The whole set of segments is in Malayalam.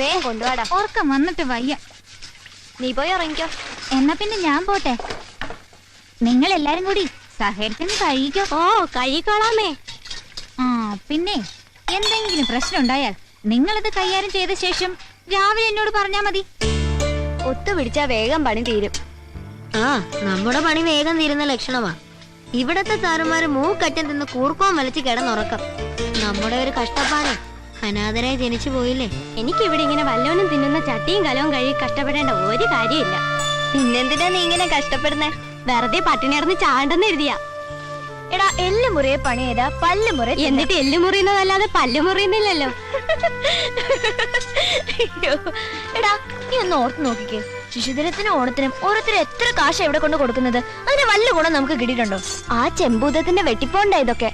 വേഗം കൊണ്ടുപോടാ. ഓർക്കം വന്നിട്ട് വയ്യ. നീ പോയി ഇറങ്ങിക്കോ. എന്നാ പിന്നെ ഞാൻ പോട്ടെ. നിങ്ങൾ എല്ലാരും കൂടി സഹകരിച്ചൊന്ന് കഴിക്കോ. ഓ കഴിക്കോളാമേ. ആ പിന്നെ എന്തെങ്കിലും പ്രശ്നം ഉണ്ടായാൽ നിങ്ങളിത് കൈകാര്യം ചെയ്ത ശേഷം രാവിലെ എന്നോട് പറഞ്ഞാ മതി. ഒത്തുപിടിച്ചാ വേഗം പണി തീരും. ആ നമ്മുടെ പണി വേഗം തീരുന്ന ലക്ഷണമാ. ഇവിടത്തെ സാറുമാര് മൂക്കറ്റം തിന്ന് കൂർക്കവും വലിച്ച് കിടന്നുറക്കം. നമ്മുടെ ഒരു കഷ്ടപ്പാട്. അനാഥരായി ജനിച്ചു പോയില്ലേ. എനിക്കിവിടെ ഇങ്ങനെ വല്ലോനും തിന്നുന്ന ചട്ടിയും കലവും കഴുകി കഷ്ടപ്പെടേണ്ട ഒരു കാര്യമില്ല. പിന്നെന്തിനാ നീ ഇങ്ങനെ കഷ്ടപ്പെടുന്നേ? വെറുതെ പട്ടിണി കിടന്ന് ചാണ്ടെന്ന് എഴുതിയാ. എടാ എല്ലുമുറിയെ പണി ചെയ്താ പല്ലുമുറി, എന്നിട്ട് എല്ലുമുറിയുന്നതല്ലാതെ പല്ലുമുറിയുന്നില്ലല്ലോ. എടാ നീ ഒന്ന് ഓർത്ത് നോക്കിക്കേ. ശിശുദിനത്തിനും ഓണത്തിനും ഓരോരുത്തരും എത്ര കാശ് എവിടെ കൊണ്ട് കൊടുക്കുന്നത്? അതിന് വല്ല ഗുണം നമുക്ക് കിട്ടിയിട്ടുണ്ടോ? ആ ചെമ്പൂതത്തിന്റെ വെട്ടിപ്പോണ്ട ഇതൊക്കെ.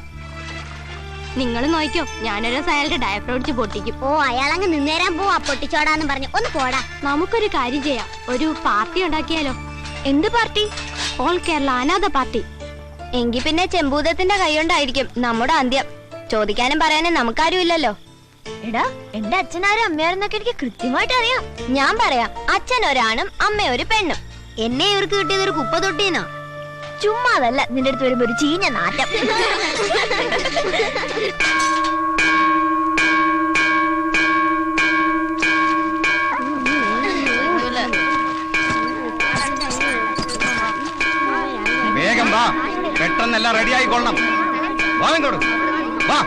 നിങ്ങൾ നോക്കിക്കോ, ഞാനൊരു അയാളുടെ ഡയപ്പർ ഒടിച്ച് പൊട്ടിക്കും. ഓ അയാളങ്ങ് നിന്നേരാൻ പോവാ പൊട്ടിച്ചോടാന്ന് പറഞ്ഞു. ഒന്ന് പോടാ. നമുക്കൊരു കാര്യം ചെയ്യാം, ഒരു പാർട്ടി ഉണ്ടാക്കിയാലോ? എന്ത് പാർട്ടി? ഓൾ കേരള അനാഥ പാർട്ടി. എങ്കി പിന്നെ ചെമ്പൂതത്തിന്റെ കൈകൊണ്ടായിരിക്കും നമ്മുടെ അന്ത്യം. ചോദിക്കാനും പറയാനും നമുക്കാരും ഇല്ലല്ലോ. എടാ എന്റെ അച്ഛനാരും അമ്മയാരെന്നൊക്കെ എനിക്ക് കൃത്യമായിട്ട് അറിയാം. ഞാൻ പറയാം, അച്ഛൻ ഒരാണും അമ്മ ഒരു പെണ്ണും. എന്നെ ഇവർക്ക് കിട്ടിയത് ഒരു കുപ്പ തൊട്ടീന്നാ. ചുമ്മാതല്ല, നിന്റെ അടുത്ത് വരുമ്പോ ഒരു ചീഞ്ഞ നാറ്റം. വേഗം വാ, പെട്ടെന്നെല്ലാം റെഡി ആയിക്കൊള്ളണം. വാ ഇങ്ങോട്ട് വാ.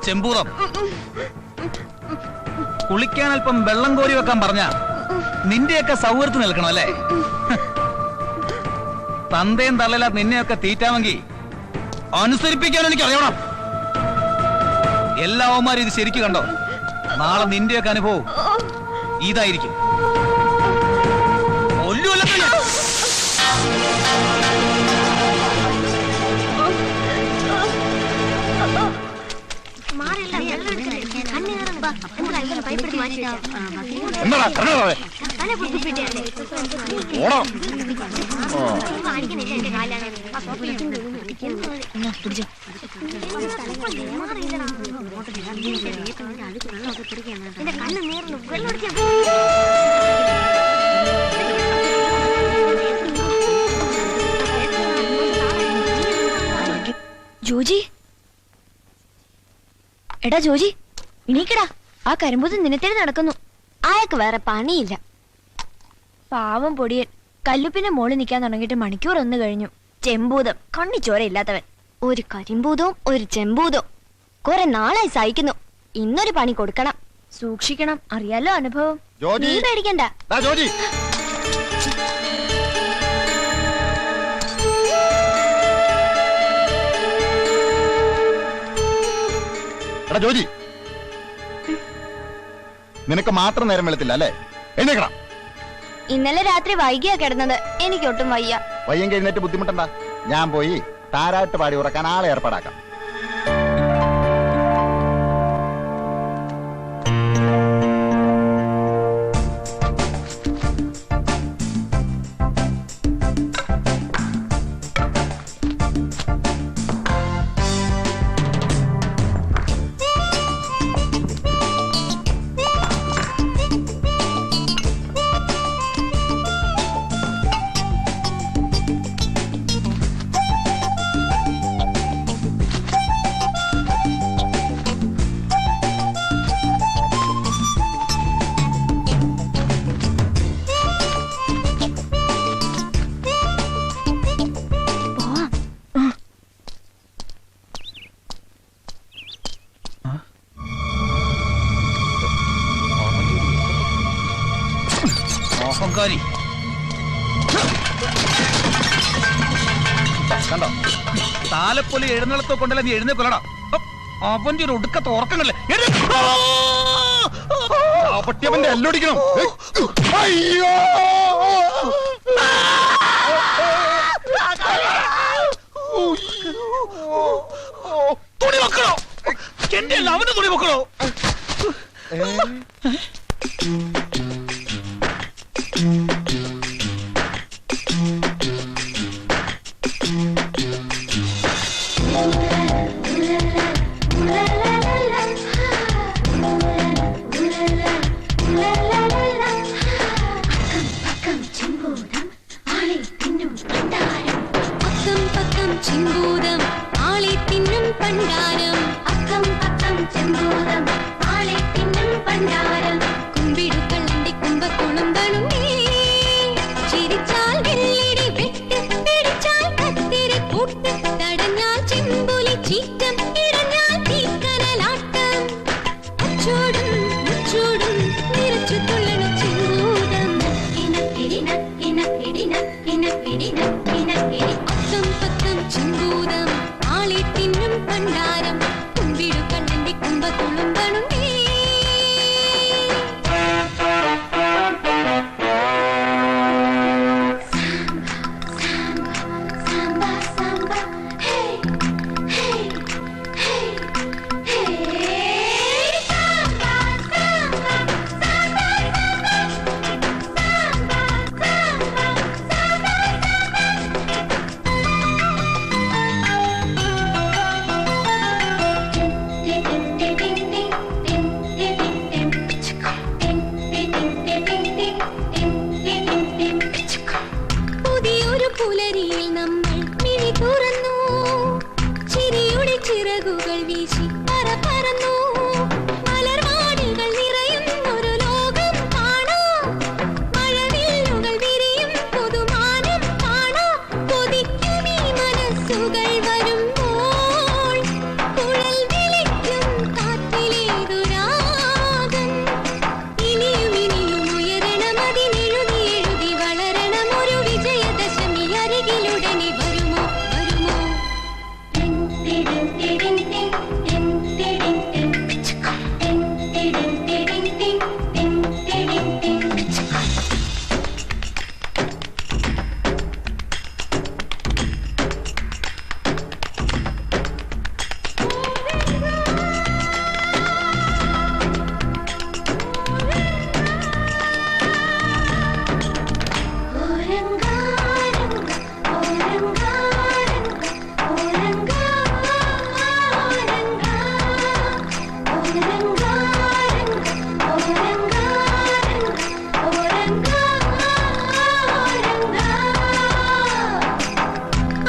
ചെമ്പൂതം കുളിക്കാൻ അല്പം വെള്ളം കോരി വെക്കാൻ പറഞ്ഞ നിന്റെയൊക്കെ സൗകര്യത്തിൽ നിൽക്കണം അല്ലേ? തന്തയും തള്ളല നിന്നെയൊക്കെ തീറ്റാമെങ്കിൽ അനുസരിപ്പിക്കാൻ എനിക്ക് അറിയണം. എല്ലാവന്മാരും ഇത് ശരിക്കും കണ്ടോ? നാളെ നിന്റെയൊക്കെ അനുഭവം ഇതായിരിക്കും. ജോജി, എടാ ജോജി, എണീക്കടാ. ആ കരിമ്പൂതൻ നിന്നത്തേടി നടക്കുന്നു. അയാൾക്ക് വേറെ പണിയില്ല. പാവം പൊടിയൻ കല്ലുപ്പിന്റെ മോളിൽ നിൽക്കാൻ തുടങ്ങിയിട്ട് മണിക്കൂർ ഒന്ന് കഴിഞ്ഞു. ചെമ്പൂതം, കണ്ണിച്ചോര ഇല്ലാത്തവൻ. ഒരു കരിമ്പൂതവും ഒരു ചെമ്പൂതവും കുറെ നാളായി സഹിക്കുന്നു. ഇന്നൊരു പണി കൊടുക്കണം. സൂക്ഷിക്കണം, അറിയാലോ അനുഭവം. നീ പേടിക്കണ്ട. ജോജി, നിനക്ക് മാത്രം നേരം വെളുത്തില്ല അല്ലേ? എഴുന്നേക്കണം. ഇന്നലെ രാത്രി വൈകിയാ കിടന്നത്. എനിക്കൊട്ടും വയ്യ. വയ്യെങ്കിൽ എഴുന്നേറ്റ് ബുദ്ധിമുട്ടണ്ട. ഞാൻ പോയി താരാട്ട് പാടി ഉറക്കാൻ ആളെ ഏർപ്പാടാക്കാം. അഹങ്കാരി. കണ്ടോ താലപ്പൊലി എഴുന്നള്ളത്തോ കൊണ്ടല്ല നീ എഴുന്നേക്കൊല്ലടാ. അവന്റെ ഒരു ഒടുക്കത്തെ ഉറക്കങ്ങളില്ലേ. പട്ടിയവന്റെ എല്ലൊടിക്കണം. അയ്യോ തുണി വെക്കണോ? എന്റെ അല്ല അവന്റെ തുണി വെക്കണോ? ചിമ്പൂതം ആളെ തിന്നും പണ്ടാരം. അക്കം പക്കം ചെമ്പൂതം ആളെ തിന്നും പണ്ടാരം. കുമ്പിടുക്കളന്റെ കുമ്പക്കുളുന്തണും ചിരിച്ചാൽ വെള്ളിടി വെട്ട്, പിടിച്ചാൽ കത്തിരി പൂട്ട്, തടഞ്ഞാൽ ചെമ്പുലി ചീറ്റം, ഇടഞ്ഞാൽ തീക്കനലാട്ടം. അച്ചോടും മുച്ചോടും നിറച്ചു തുള്ളണ ചെമ്പൂതം. കിണക്കിടി നക്കിണക്കിടി നക്കിണക്കിടി നക്കിണക്കിടി. അക്കം പക്കം ചിമ്പൂതം ആളെ തിന്നും പണ്ടാരം. കുമ്പിടുക്കണ്ണന്റെ കുമ്പത്തുളുമ്പണും പുതിയൊരു പുലരിയിൽ നമ്മൾ മിഴി തുറന്നു. ചിരിയുടെ ചിറകുകൾ വീശി പറന്നു. മലർവാടികൾ നിറയുന്നൊരു ലോകം കാണാം. മഴവില്ലുകൾ വിരിയും പുതുമാനം കാണാം. കൊതിക്കുമീ മനസ്സുകൾ വരുമ്പോൾ കുഴൽ വിളിക്കും കാറ്റിലേതു രാഗം. ഇനിയും ഇനിയും ഉയരണം അതിനെഴുതി എഴുതി വളരണം ഒരു വിജയദശമി അരികിലുടനെ വരുമോ വരുമോ.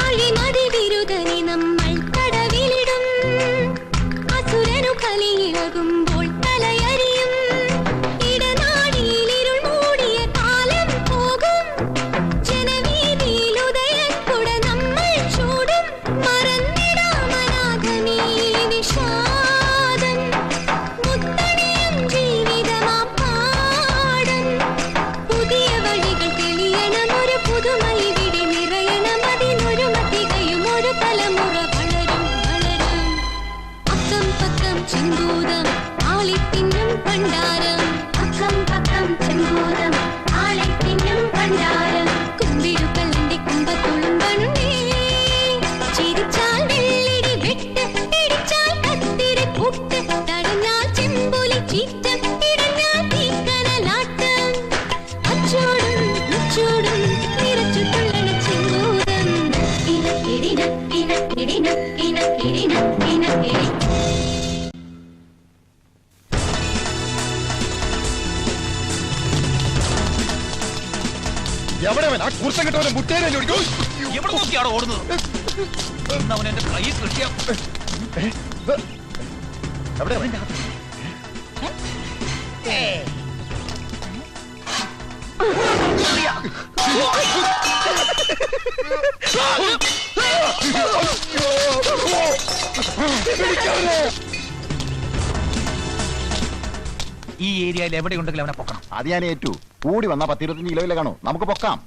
അഴിമതി വിരുദ്ധനെ നമ്മൾ കടവിലിടും. അസുരനു കലിയിളകുമ്പോൾ തലയറിയും. ഇടനാഴിയിൽ ഇരുൾ മൂടിയ കാലം പോകും. ജനവീതിയിൽ ഉദയക്കുട നമ്മൾ ചൂടും. മറന്നിടാമനാഥമീ വിഷാദം. മുത്തണിയും ജീവിതമാ പാടം. പുതിയ വഴികൾ തെളിയണം ഒരു പുതുമയിവിടെ നിറയണം. അതിനൊരു മതികയും ഒരു തലമുറ വളരും വളരും. അക്കം പക്കം ചെമ്പൂതം ആളെ തിന്നും പണ്ടാരം. അക്കം പക്കം ചെമ്പൂതം ആളെ തിന്നും പണ്ടാരം. കുമ്പിടുക്കല്ലന്റെ കുമ്പത്തുളുമ്പണും ചിരിച്ചാൽ വെള്ളിടി വെട്ട്, പിടിച്ചാൽ കത്തിരി പൂട്ട്, തടഞ്ഞാൽ ചെമ്പുലി ചീറ്റം, ഇടഞ്ഞാൽ തീക്കനലാട്ടം. അച്ചോടും മുച്ചോടും നിറച്ചു തുള്ളണ ചെമ്പൂതം. കിണക്കിടി നക്കിണക്കിടി നക്കിണക്കിടി നക്കിണക്കിടി. എവിടെവൻ ആ കുർത്തം കിട്ടവനെ മുട്ടേനെ ഓടിക്കും. എവിടെ നോക്കിയാണോ ഓടുന്നത്? അവൻ എന്റെ കൈ കിട്ടിയ എവിടെ ഈ ഏരിയയിൽ എവിടെ ഉണ്ടെങ്കിലും അവനെ പൊക്കണം. അത് ഞാൻ ഏറ്റു. കൂടി വന്നാ 10-25 കിലോയിലെ കാണൂ. നമുക്ക് പൊക്കാം.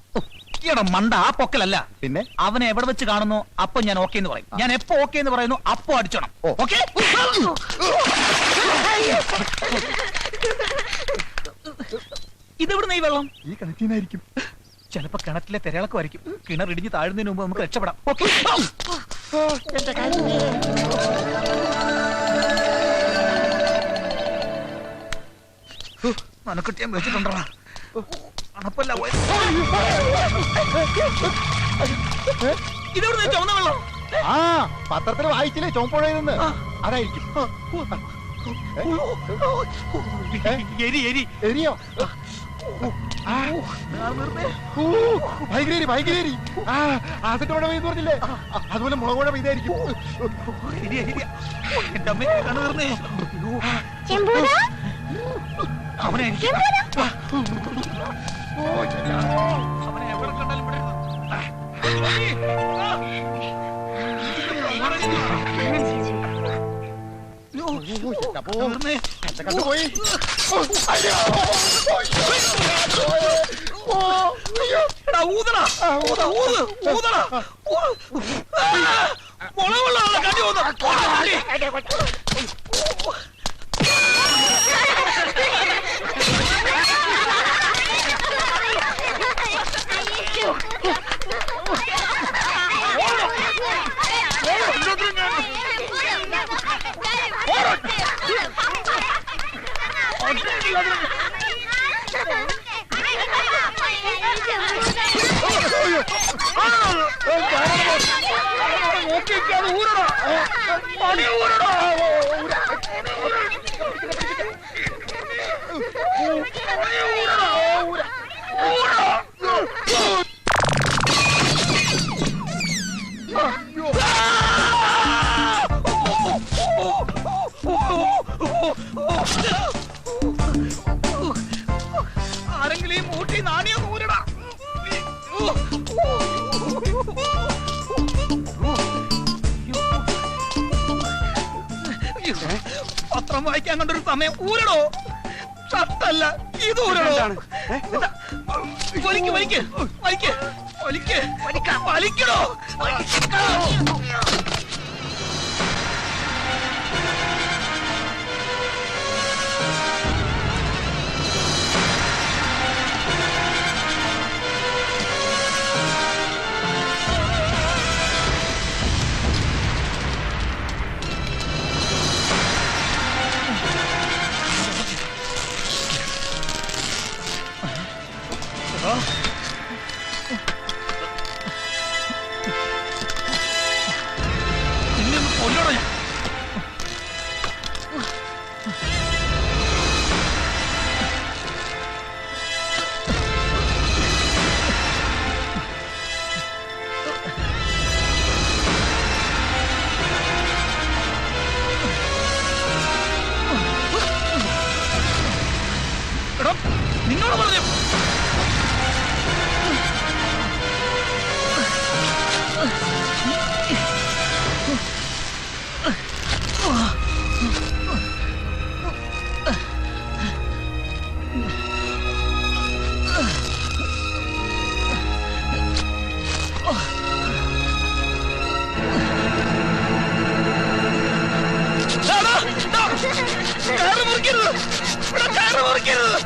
ഈടാ മണ്ട, ആ പൊക്കലല്ല. പിന്നെ അവനെ എവിടെ വെച്ച് കാണുന്നു അപ്പൊ ഞാൻ ഓക്കെ എന്ന് പറയും. ഞാൻ എപ്പോ ഓക്കെ എന്ന് പറയുന്നു അപ്പൊ അടിച്ചോണം. ഓക്കെ? ഇതെവിടുന്ന ഈ വെള്ളം? ഈ കിണറ്റിനായിരിക്കും. ചിലപ്പോ കിണറ്റിലെ തിരളക്കുമായിരിക്കും. കിണർ ഇടിഞ്ഞ് താഴുന്നതിന് മുമ്പ് നമുക്ക് രക്ഷപ്പെടാം. ഓക്കെ? നനക്കെട്ടി ഞാൻ വെച്ചിട്ടുണ്ടോ? അണപ്പല്ല പോയ. ഇതെവിടുന്ന ചുവന്ന വെള്ളം? ആ പത്രത്തിൽ വായിച്ചില്ലേ ചോമ്പുഴയെന്ന്? അതായിരിക്കും. എരി എരി എരിയോ? ഭയങ്കര ഭയങ്കര ആസിഡ് മഴ പെയ്തു പറഞ്ഞില്ലേ? അതുപോലെ മുളക് മഴ പെയ്തായിരിക്കും. എന്റെ അമ്മയെ കണ്ണു തീർന്നേ. അവനെ അവനെ എവിടെ കണ്ടാലും കണ്ടുപോയി. ഊതടാ ഊത ഊത് ഊതടാ. മുളക് വെള്ളം കണ്ടി ഊത. ആരെങ്കിലും ഈ മൂട്ടി നാണിയൊന്ന് ഊരടാ. പത്രം വായിക്കാൻ കണ്ടൊരു സമയം ഊരടോ. ഷർട്ടല്ല ഇത് ഊരടോ. വലിക്ക് വലിക്ക് വലിക്ക് വലിക്ക് വലിക്കടോ. നിന്നോട് പറഞ്ഞു. കയറ് മുറിക്കരുത്, ഇവിടെ കയറ് മുറിക്കരുത്.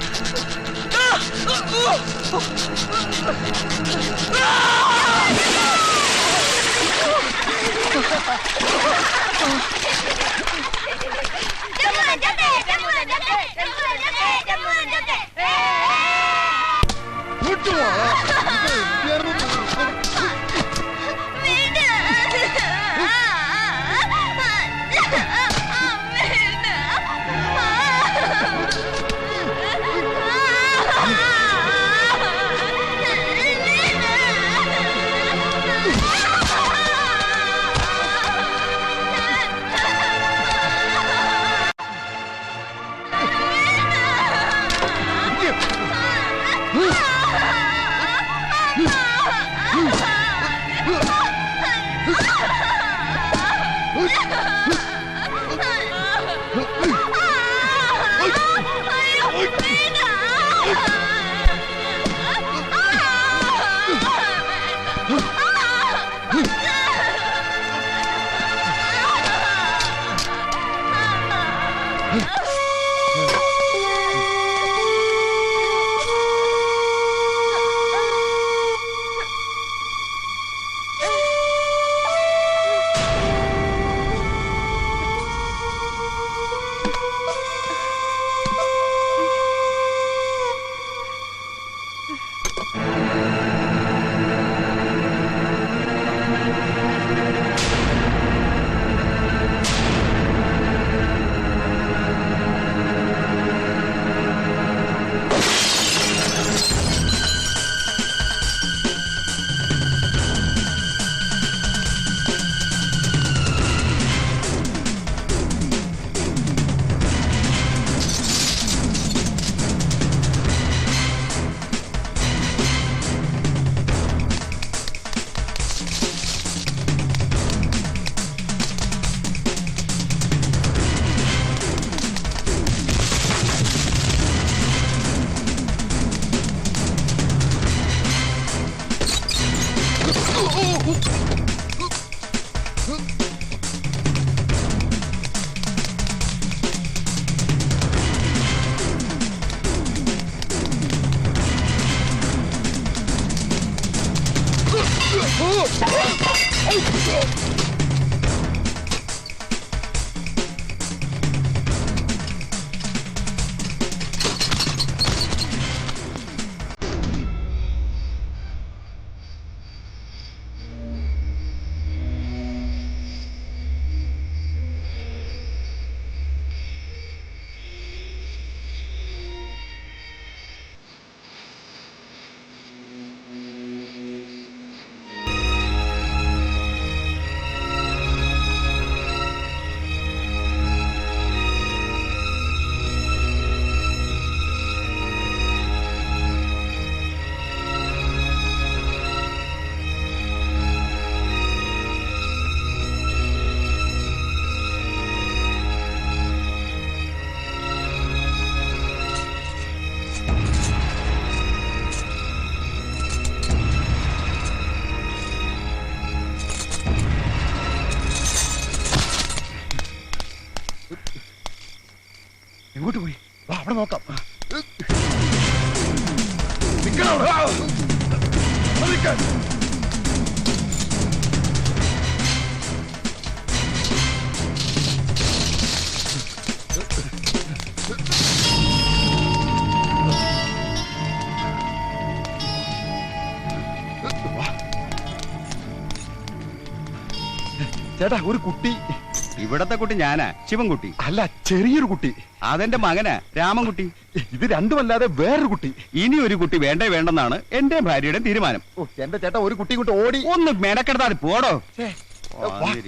എങ്ങോട്ട് പോയി? വാ, അവിടെ നോക്കാം. ചേട്ടാ, ഒരു കുട്ടി. ഇവിടത്തെ കുട്ടി ഞാനാ, ശിവൻകുട്ടി. അല്ല, ചെറിയൊരു കുട്ടി. അതെന്റെ മകനാ, രാമൻകുട്ടി. ഇത് രണ്ടുമല്ലാതെ വേറൊരു കുട്ടി. ഇനി ഒരു കുട്ടി വേണ്ടേ വേണ്ടെന്നാണ് എന്റെ ഭാര്യയുടെ തീരുമാനം. ഓ, എന്റെ ചേട്ടാ, ഒരു കുട്ടി കൊണ്ട് ഓടി. ഒന്ന് മെനക്കെടുത്താൽ പോടോ.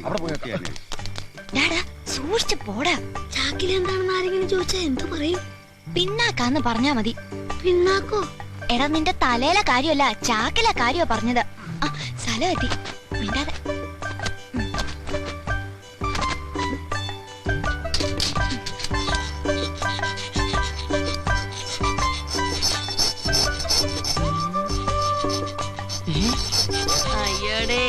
അവിടെ പോയി. സൂക്ഷിച്ചു പോടാ. ചാക്കിൽ എന്താണെന്ന് ആരെങ്കിലും ചോദിച്ചാ എന്തു പറയും? പിന്നാക്കാന്ന് പറഞ്ഞാ മതി. പിന്നാക്കോ? എടാ, നിന്റെ തലയിലെ കാര്യമല്ല, ചാക്കിലെ കാര്യമാ പറഞ്ഞത്. ആ, സ്ഥലം എത്തി. മിണ്ടാതെ. അയ്യോടേ,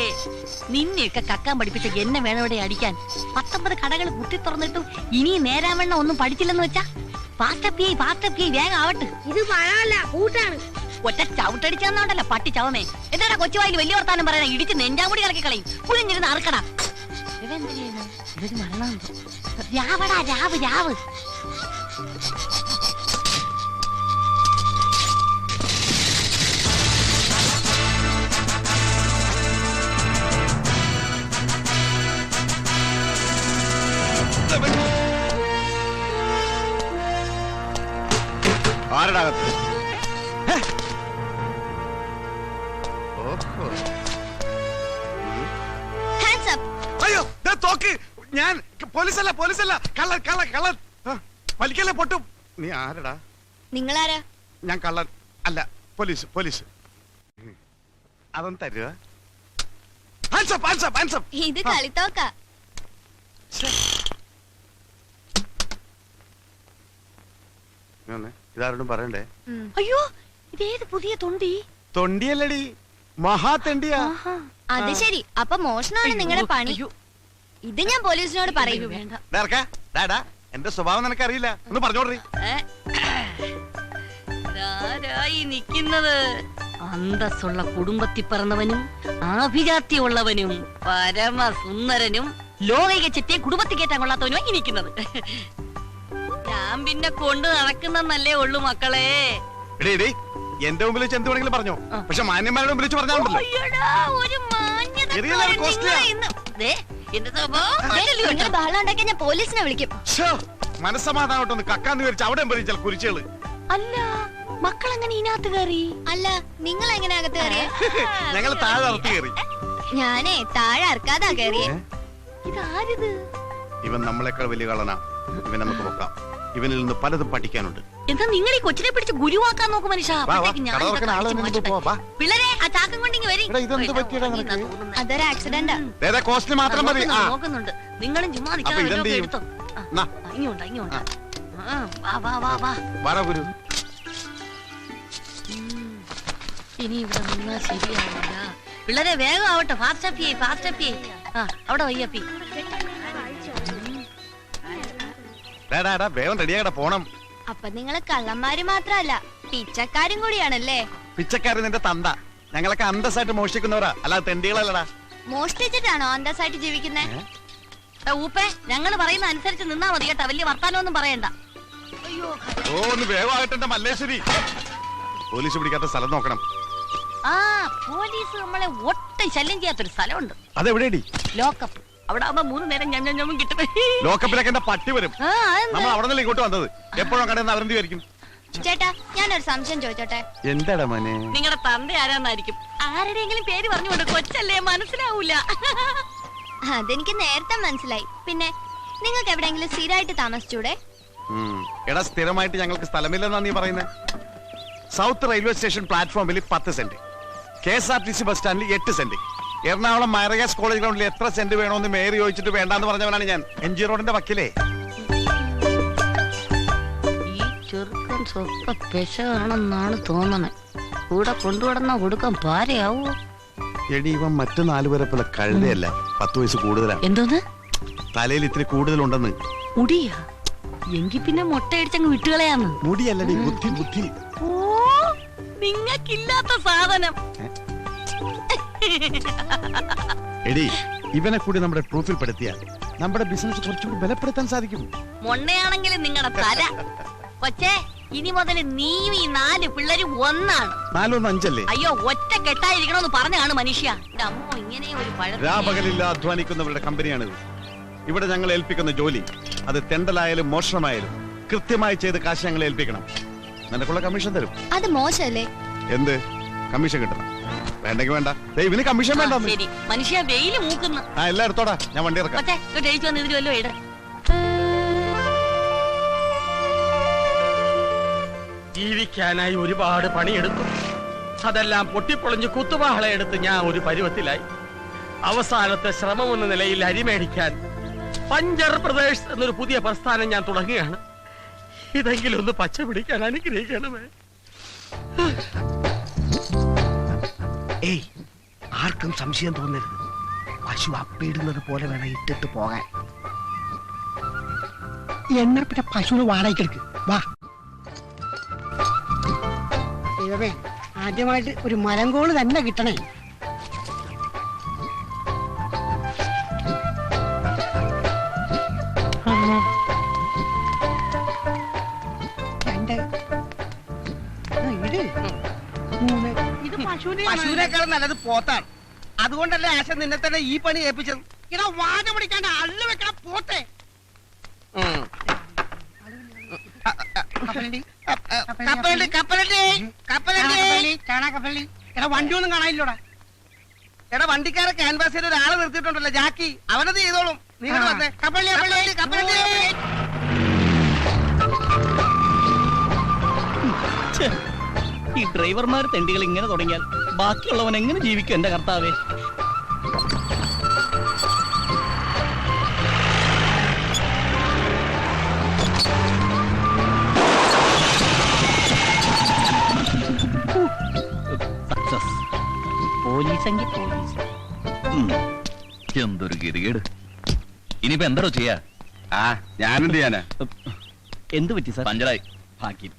നിന്നെയൊക്കെ കക്കാൻ പഠിപ്പിച്ച എന്നെ വേണം ഇവിടെ അടിക്കാൻ. 19 കടകൾ കുത്തി തുറന്നിട്ടും ഇനി നേരാവണ്ണം ഒന്നും പഠിച്ചില്ലെന്ന് വെച്ചാ പാസ്റ്റപ്പിയായി വേഗം ആവട്ടെ. ഇത് പഴമല്ല, കൂട്ടാണ്. ഒറ്റ ചവിട്ടടിച്ചാന്നോണ്ടല്ല പട്ടി ചവമേ. എന്താടാ കൊച്ചുവായിൽ വലിയ വർത്താനം പറയാ? ഇടിച്ച് നെഞ്ചാമുടി കലക്കി കളയും. കുളിഞ്ഞിരുന്ന് അറുക്കടാ. ഇവരെന്ത് ചെയ്യുന്നു? ഇവര് മരണം. രാവടാ, രാവ്. ആരടാകത്ത്? Hands up. അയ്യോ, തോക്ക്. ഞാൻ പോലീസല്ല, കള്ളൻ. വലിക്കല്ലേ പൊട്ടും. നീ ആരടാ? നിങ്ങളാരാ? ഞാൻ കള്ളൻ അല്ല, പോലീസ്. അതൊന്ന് തരുക. Hands up. ഇത് കളിത്തോക്ക. ഇതാരോടും പറയണ്ടേ? അയ്യോ, ഇതേത് പുതിയ തൊണ്ടി? തൊണ്ടിയല്ലടി, മഹാതെണ്ടിയാ. അത് ശരി, അപ്പൊ മോഷണമാണ് നിങ്ങളുടെ പണി. ഇത് ഞാൻ പോലീസിനോട് പറയൂ. എന്റെ സ്വഭാവം നിനക്കറിയില്ല, ഒന്ന് പറഞ്ഞോടറി. ആരായി നിൽക്കുന്നത്? അന്തസ്സുള്ള കുടുംബത്തിൽ പിറന്നവനും ആഭിജാത്യമുള്ളവനും പരമസുന്ദരനും ലോകൈക ചെറ്റിയെ കുടുംബത്തിൽ കയറ്റാൻ കൊള്ളാത്തവനുമായി നിൽക്കുന്നത്. ഞാൻ പിന്നെ കൊണ്ട് നടക്കുന്നല്ലേ ഉള്ളു മക്കളെ. എന്റെ മുമ്പിൽ വെച്ച് എന്ത് വേണമെങ്കിലും പറഞ്ഞോ, പക്ഷെ മാന്യന്മാരുടെ മുമ്പിൽ വെച്ച് പറഞ്ഞാൽ അയ്യടാ, ഒരു മാന്യത എന്റെ സ്വഭാവം. ബഹളം ഉണ്ടാക്കിയാൽ ഞാൻ പോലീസിനെ വിളിക്കും. മനസ്സമാധാനോട്ടൊന്ന് കക്കാന്ന് വിചാരിച്ചു അവിടെ പറിച്ചാൽ കുരിച്ചുകള്. അല്ല, മക്കളെങ്ങനെ ഇതിനകത്ത് കയറി? അല്ല, നിങ്ങൾ എങ്ങനെ അകത്ത് കയറിയ? ഞങ്ങൾ താഴെ അറുത്ത് കയറി. ഞാനേ താഴെ അറക്കാതാ കയറിയേ. ഇതാരിത്? ഇവൻ നമ്മളെക്കാൾ വലിയ കള്ളനാ. ഇവൻ നമുക്ക് നോക്കാം. ഇവനിൽ നിന്ന് പലതും പഠിക്കാനുണ്ട്. എന്താ നിങ്ങൾ ഈ കൊച്ചിനെ പിടിച്ച് ഗുരുവാക്കാൻ നോക്കും മനുഷ്യ? പിള്ളേരെ ആ ചാക്കം കൊണ്ടിങ്ങി വരും. അതൊരു ആക്സിഡന്റാ. മാത്രം മതി. നോക്കുന്നുണ്ട്. നിങ്ങളും ചുമ്മാ നിൽക്കാതെ എടുത്തോ. ഇങ്ങോട്ടാ ഇങ്ങോട്ടാ. ഇനി ഇവിടെ നിന്നാ ശരിയാവില്ല. പിള്ളേരെ വേഗം ആവട്ടെ. ഫാസ്റ്റ് അപ്പി. അവിടെ വയ്യപ്പി. വേഗം റെഡിയാകട്ടെ, പോണം. അപ്പൊ നിങ്ങള് കള്ളന്മാര് മാത്രല്ല പിച്ചക്കാരും കൂടിയാണല്ലേ? പിച്ചക്കാരൻ നിന്റെ തന്ത. ഞങ്ങളൊക്കെ അന്തസ്സായിട്ട് മോഷ്ടിക്കുന്നവരാ, അല്ലാതെ തെണ്ടികളല്ലടാ. മോഷ്ടിച്ചിട്ടാണോ അന്തസ്സായിട്ട് ജീവിക്കുന്നേ? ഊപ്പേ, ഞങ്ങള് പറയുന്ന അനുസരിച്ച് നിന്നാ മതി കേട്ടാ. വലിയ വർത്താനൊന്നും പറയണ്ട. ഓ, ഒന്ന് വേഗമാകട്ടെ മല്ലേശ്വരി. പോലീസ് പിടിക്കാത്ത സ്ഥലം നോക്കണം. ആ, പോലീസ് നമ്മളെ ഒട്ടും ശല്യം ചെയ്യാത്തൊരു സ്ഥലമുണ്ട്. അതെവിടെയാടി? ലോക്കപ്പ്. അവിടെ ആവുമ്പോ 3 നേരം ഞമ്മ കിട്ടും. ലോക്കപ്പിലൊക്കെ എന്റെ പട്ടി വരും. നമ്മൾ അവിടെ നിന്നല്ലേ ഇങ്ങോട്ട് വന്നത്. എപ്പോഴും കടന്ന് അവരെന്ത് വിചാരിക്കും? ചേട്ടാ, ഞാനൊരു സംശയം ചോദിച്ചോട്ടെ? എന്താടാ മോനെ? നിങ്ങളുടെ തന്ത ആരാന്നായിരിക്കും. ആരുടെയെങ്കിലും പേര് പറഞ്ഞുകൊണ്ട് കൊച്ചല്ലേ, മനസ്സിലാവൂല. അതെനിക്ക് നേരത്തെ മനസ്സിലായി. പിന്നെ നിങ്ങൾക്ക് എവിടെയെങ്കിലും സ്ഥിരമായിട്ട് താമസിച്ചൂടെ? എടാ, സ്ഥിരമായിട്ട് ഞങ്ങൾക്ക് സ്ഥലമില്ലെന്നാ നീ പറയുന്നത്. സൗത്ത് റെയിൽവേ സ്റ്റേഷൻ പ്ലാറ്റ്ഫോമിൽ 10 സെന്റ്, KSRTC ബസ് സ്റ്റാൻഡിൽ 8 സെന്റ്, എറണാകുളം മൈറഗാസ് കോളേജ് ഗ്രൗണ്ടിൽ എത്ര സെന്റ് വേണമെന്ന് മേയർ ചോദിച്ചിട്ട് വേണ്ടാന്ന് പറഞ്ഞവനാണ് ഞാൻ. MG റോഡിന്റെ വക്കിലേ. ഈ ചെറുക്കൻ സ്വപ്പ പെശാണെന്നാണ് തോന്നണേ. കൂടെ കൊണ്ടുവടന്നാ കൊടുക്കാൻ പാരയാവോ? എടി, ഇവൻ മറ്റു 4 പേരെ പോലെ കഴുതയല്ല, 10 വയസ്സ് കൂടുതലാണ്. എന്തോന്ന്? തലയിൽ ഇത്തിരി കൂടുതലുണ്ടെന്ന്. മുടിയാ? എങ്കി പിന്നെ മുട്ടയടിച്ചങ്ങ് വിട്ടുകളയാന്ന്. മുടിയല്ലടി, ബുദ്ധി. ഓ, നിങ്ങൾക്കില്ലാത്ത സാധനം. എടി, ഇവനെ കൂടി നമ്മുടെ പ്രൂഫിൽ പെടുത്തിയാൽ നമ്മുടെ ബിസിനസ് കുറച്ചുകൂടി ബലപ്പെടുത്താൻ സാധിക്കും. മൊണ്ണയാണെങ്കിലും നിങ്ങളുടെ തല. കൊച്ചേ, ഇനി മുതൽ നീയും ഈ 4 പിള്ളേരും ഒന്നാണ്. 4 1 5 അല്ലേ? അയ്യോ, ഒറ്റ കെട്ടായിരിക്കണമെന്ന് പറഞ്ഞാണ് മനുഷ്യ. അമ്മോ, ഇങ്ങനെ ഒരു രാപകലില്ല അധ്വാനിക്കുന്നവരുടെ കമ്പനിയാണിത്. ഇവിടെ ഞങ്ങൾ ഏൽപ്പിക്കുന്ന ജോലി, അത് തെണ്ടലായാലും മോഷണമായാലും കൃത്യമായി ചെയ്ത് കാശ് ഞങ്ങൾ ഏൽപ്പിക്കണം. നിനക്കുള്ള കമ്മീഷൻ തരും. അത് മോശമല്ലേ? എന്ത് കമ്മീഷൻ കിട്ടണം? വേണ്ടെങ്കിൽ വേണ്ട. ഇവന് കമ്മീഷൻ വേണ്ട. ശരി, മനുഷ്യ വെയില് മൂക്കുന്നു. എല്ലാം എടുത്തോടാ, ഞാൻ വണ്ടി ഇറക്കാം. ഇതിൽ വല്ലോ ഇട. ജീവിക്കാനായി ഒരുപാട് പണിയെടുത്തു. അതെല്ലാം പൊട്ടിപ്പൊളിഞ്ഞ് കുത്തുവാളയെടുത്ത് ഞാൻ ഒരു പരുവത്തിലായി. അവസാനത്തെ ശ്രമമെന്ന നിലയിൽ അരിമേടിക്കാൻ പഞ്ചർ പ്രദേശ് എന്നൊരു പുതിയ പ്രസ്ഥാനം ഞാൻ തുടങ്ങുകയാണ്. ഇതെങ്കിലും ഒന്ന് പച്ച പിടിക്കാൻ അനുഗ്രഹിക്കണമേ. ഏയ്, ആർക്കും സംശയം തോന്നരുത്. പശു അപ്പിടുന്നത് പോലെ വേണം ഇട്ടിട്ട് പോകാൻ. എന്നാ പിന്നെ പശുവിന് വാടകയ്ക്കെടുക്ക്. വാ. ദൈവമേ, ആദ്യമായിട്ട് ഒരു മലങ്കോള് തന്നെ കിട്ടണേ. പശുവിനേക്കാൾ നല്ലത് പോത്താണ്. അതുകൊണ്ടല്ലേ ആശ നിന്നെ തന്നെ ഈ പണി ഏൽപ്പിച്ചത്. ഇടാ, വാഴ പിടിക്കാണ്ട് അള്ളു വെക്കണം പോത്തെ. വണ്ടി ഒന്നും കാണാനില്ലോടാ. എടാ, വണ്ടിക്കാരെ ക്യാൻവാസ് ചെയ്ത് ഒരാളെ നിർത്തിയിട്ടുണ്ടല്ലോ, ജാക്കി. അവനത് ചെയ്തോളും. നിങ്ങൾ വന്നേ. ഈ ഡ്രൈവർമാർ തെണ്ടികൾ ഇങ്ങനെ തുടങ്ങിയാൽ ബാക്കിയുള്ളവൻ എങ്ങനെ ജീവിക്കും എന്റെ കർത്താവേ? അല്ലെങ്കിൽ പോലീസ്. എന്തൊരു ഗതികേട്. ഇനിയിപ്പോ എന്താണോ ചെയ്യാ? ആ ഞാനെന്ത് ചെയ്യാനാ? എന്ത് പറ്റി സാർ? പഞ്ചറായി. ഭാഗ്യം.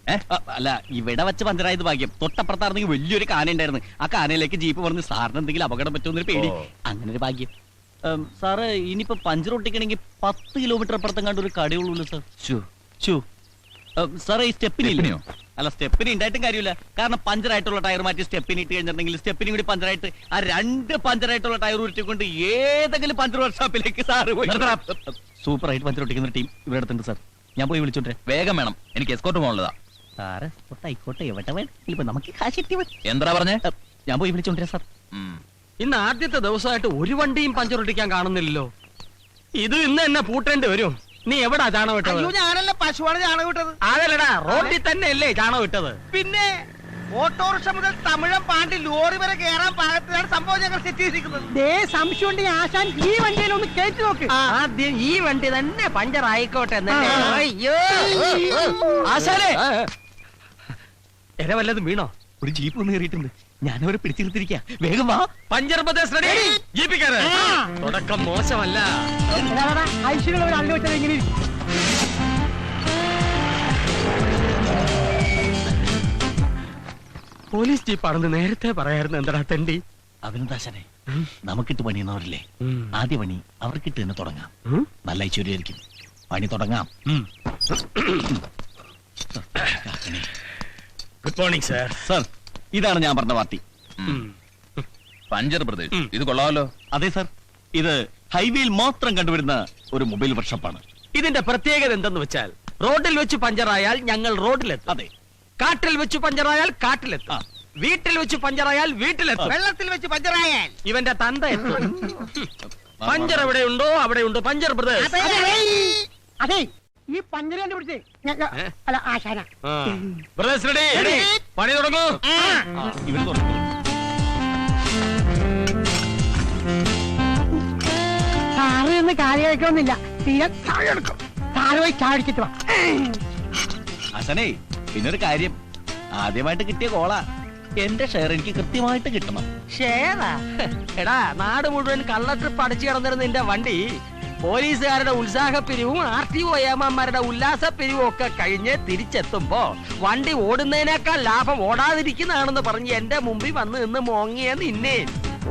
അല്ല, ഇവിടെ വെച്ച് പഞ്ചറായത് ഭാഗ്യം. തൊട്ടപ്പുറത്തായിരുന്നെങ്കിൽ വലിയൊരു കാന ഉണ്ടായിരുന്നു. ആ കാനയിലേക്ക് ജീപ്പ് പറഞ്ഞ് സാറിന് എന്തെങ്കിലും അപകടം പറ്റുമെന്നൊരു പേടി. അങ്ങനെ ഒരു ഭാഗ്യം. സാറ് ഇനിയിപ്പോ പഞ്ചർ ഒട്ടിക്കണമെങ്കിൽ 10 കിലോമീറ്റർ അപ്പുറത്തും കണ്ട ഒരു കടയുള്ളൂ സാർ. സാറേ ഈ സ്റ്റെപ്പിനില്ലയോ? അല്ല, സ്റ്റെപ്പിന് ഉണ്ടായിട്ടും കാര്യമില്ല. കാരണം പഞ്ചറായിട്ടുള്ള ടയർ മാറ്റി സ്റ്റെപ്പിന് ഇട്ട് കഴിഞ്ഞിട്ടുണ്ടെങ്കിൽ സ്റ്റെപ്പിന് കൂടി പഞ്ചറായിട്ട് ആ 2 പഞ്ചറായിട്ടുള്ള ടയർ ഉരുട്ടിക്കൊണ്ട് ഏതെങ്കിലും പഞ്ചർ വർക്ക്ഷോപ്പിലേക്ക് സാറ് പോയി. സൂപ്പറായിട്ട് പഞ്ചർ ഒട്ടിക്കുന്ന ടീം ഇവിടെ അടുത്തുണ്ട് സാർ. ഞാൻ പോയി വിളിച്ചോട്ടെ. വേഗം വേണം, എനിക്ക് എസ്കോർട്ട് പോകാനുള്ളതാ. സാറ് ആയിക്കോട്ടെ, എവിടെ വേണം, നമുക്ക് കാശ് കിട്ടി. എന്താ പറഞ്ഞേ? ഞാൻ പോയി വിളിച്ചോണ്ടേ സാർ. ഇന്ന് ആദ്യത്തെ ദിവസമായിട്ട് ഒരു വണ്ടിയും പഞ്ചർ ഒട്ടിക്കാൻ കാണുന്നില്ലല്ലോ. ഇത് ഇന്ന് തന്നെ പൂട്ടേണ്ടി വരും. നീ എവിടാ ചാണകം ഇട്ടത്? ഞാനല്ല പശുവാണ് ചാണകം ഇട്ടത്. അതല്ലടാ, റോഡിൽ തന്നെ അല്ലേ ചാണകം ഇട്ടത്? പിന്നെ ഓട്ടോറിക്ഷ മുതൽ തമിഴം പാണ്ടി ലോറി വരെ കേറാൻ പാകത്തിലാണ് സംഭവം ഞങ്ങൾ സെറ്റ് ചെയ്തിരിക്കുന്നത്. സംശയം ഉണ്ടെങ്കിൽ ആശാൻ ഈ വണ്ടിയിൽ ഒന്ന് കയറ്റി നോക്ക്. ആദ്യം ഈ വണ്ടി തന്നെ പഞ്ചർ ആയിക്കോട്ടെ. അയ്യോ ആശാലേ, എന്നെ വല്ലതും വീണോ? ഒരു ജീപ്പ് ഒന്ന് കയറിയിട്ടുണ്ട്. ഞാനവരെ പിടിച്ചിരുത്തിരിക്ക. വേഗം വാ. Puncture Pradesh ready. ജീപ്പിക്കാരെ തുടക്കം മോശമല്ല. ഐശ്വര്യ ഒരു അള്ളി വെച്ചത് എങ്ങനെ ഇരിക്കും? പോലീസ് ജീപ്പാണെന്ന് നേരത്തെ പറയായിരുന്നു. എന്താ തെണ്ടി? അഭിനന്ദാശനെ, നമുക്കിട്ട് പണിയുന്നവരില്ലേ, ആദ്യ പണി അവർക്കിട്ട് തന്നെ തുടങ്ങാം. നല്ല ഐശ്വര്യായിരിക്കും. പണി തുടങ്ങാം. Good morning sir. സാർ, ഇതാണ് ഞാൻ പറഞ്ഞ പാർട്ടി. പഞ്ചർ പ്രദേശ്, ഇത് കൊള്ളാമല്ലോ. അതെ സാർ, ഇത് ഹൈവേയിൽ മാത്രം കണ്ടുവരുന്ന ഒരു മൊബൈൽ വർക്ക്ഷോപ്പാണ്. ഇതിന്റെ പ്രത്യേകത എന്തെന്ന് വെച്ചാൽ, റോഡിൽ വെച്ച് പഞ്ചറായാൽ ഞങ്ങൾ റോഡിലെത്തും. അതെ. കാട്ടിൽ വെച്ച് പഞ്ചറായാൽ കാട്ടിലെത്തും. വീട്ടിൽ വെച്ച് പഞ്ചറായാൽ വീട്ടിലെത്തും. വെള്ളത്തിൽ വെച്ച് പഞ്ചറായാൽ ഇവന്റെ തന്ത എത്തും. പഞ്ചർ എവിടെയുണ്ടോ അവിടെയുണ്ട് പഞ്ചർ പ്രദേശ്. അതെ, ഈ പഞ്ചർ കണ്ടുപിടിച്ചേ അല്ല ആശാന. പ്രദേശ് റെഡി. പണി തുടങ്ങൂ. ഇവര് തുടങ്ങും. സാറ് എന്ന് കാര്യമായിട്ടൊന്നുമില്ല. തീരെ ചായ എടുക്കും. സാറ് പോയി ചായ അടിച്ചിട്ട് വാ. അസനേ, പിന്നൊരു കാര്യം, ആദ്യമായിട്ട് കിട്ടിയ കോള എന്റെ ഷെയർ എനിക്ക് കൃത്യമായിട്ട് കിട്ടണം. ഷേറാ? എടാ, നാട് മുഴുവൻ കള്ള ട്രിപ്പ് അടിച്ചു കിടന്നിരുന്ന നിന്റെ വണ്ടി പോലീസുകാരുടെ ഉത്സാഹപ്പിരിവും RTO ഏമാന്മാരുടെ ഉല്ലാസപ്പിരിവും ഒക്കെ കഴിഞ്ഞ് തിരിച്ചെത്തുമ്പോ വണ്ടി ഓടുന്നതിനേക്കാൾ ലാഭം ഓടാതിരിക്കുന്നതാണെന്ന് പറഞ്ഞ് എന്റെ മുമ്പിൽ വന്ന് നിന്ന് മോങ്ങിയ നിന്നെ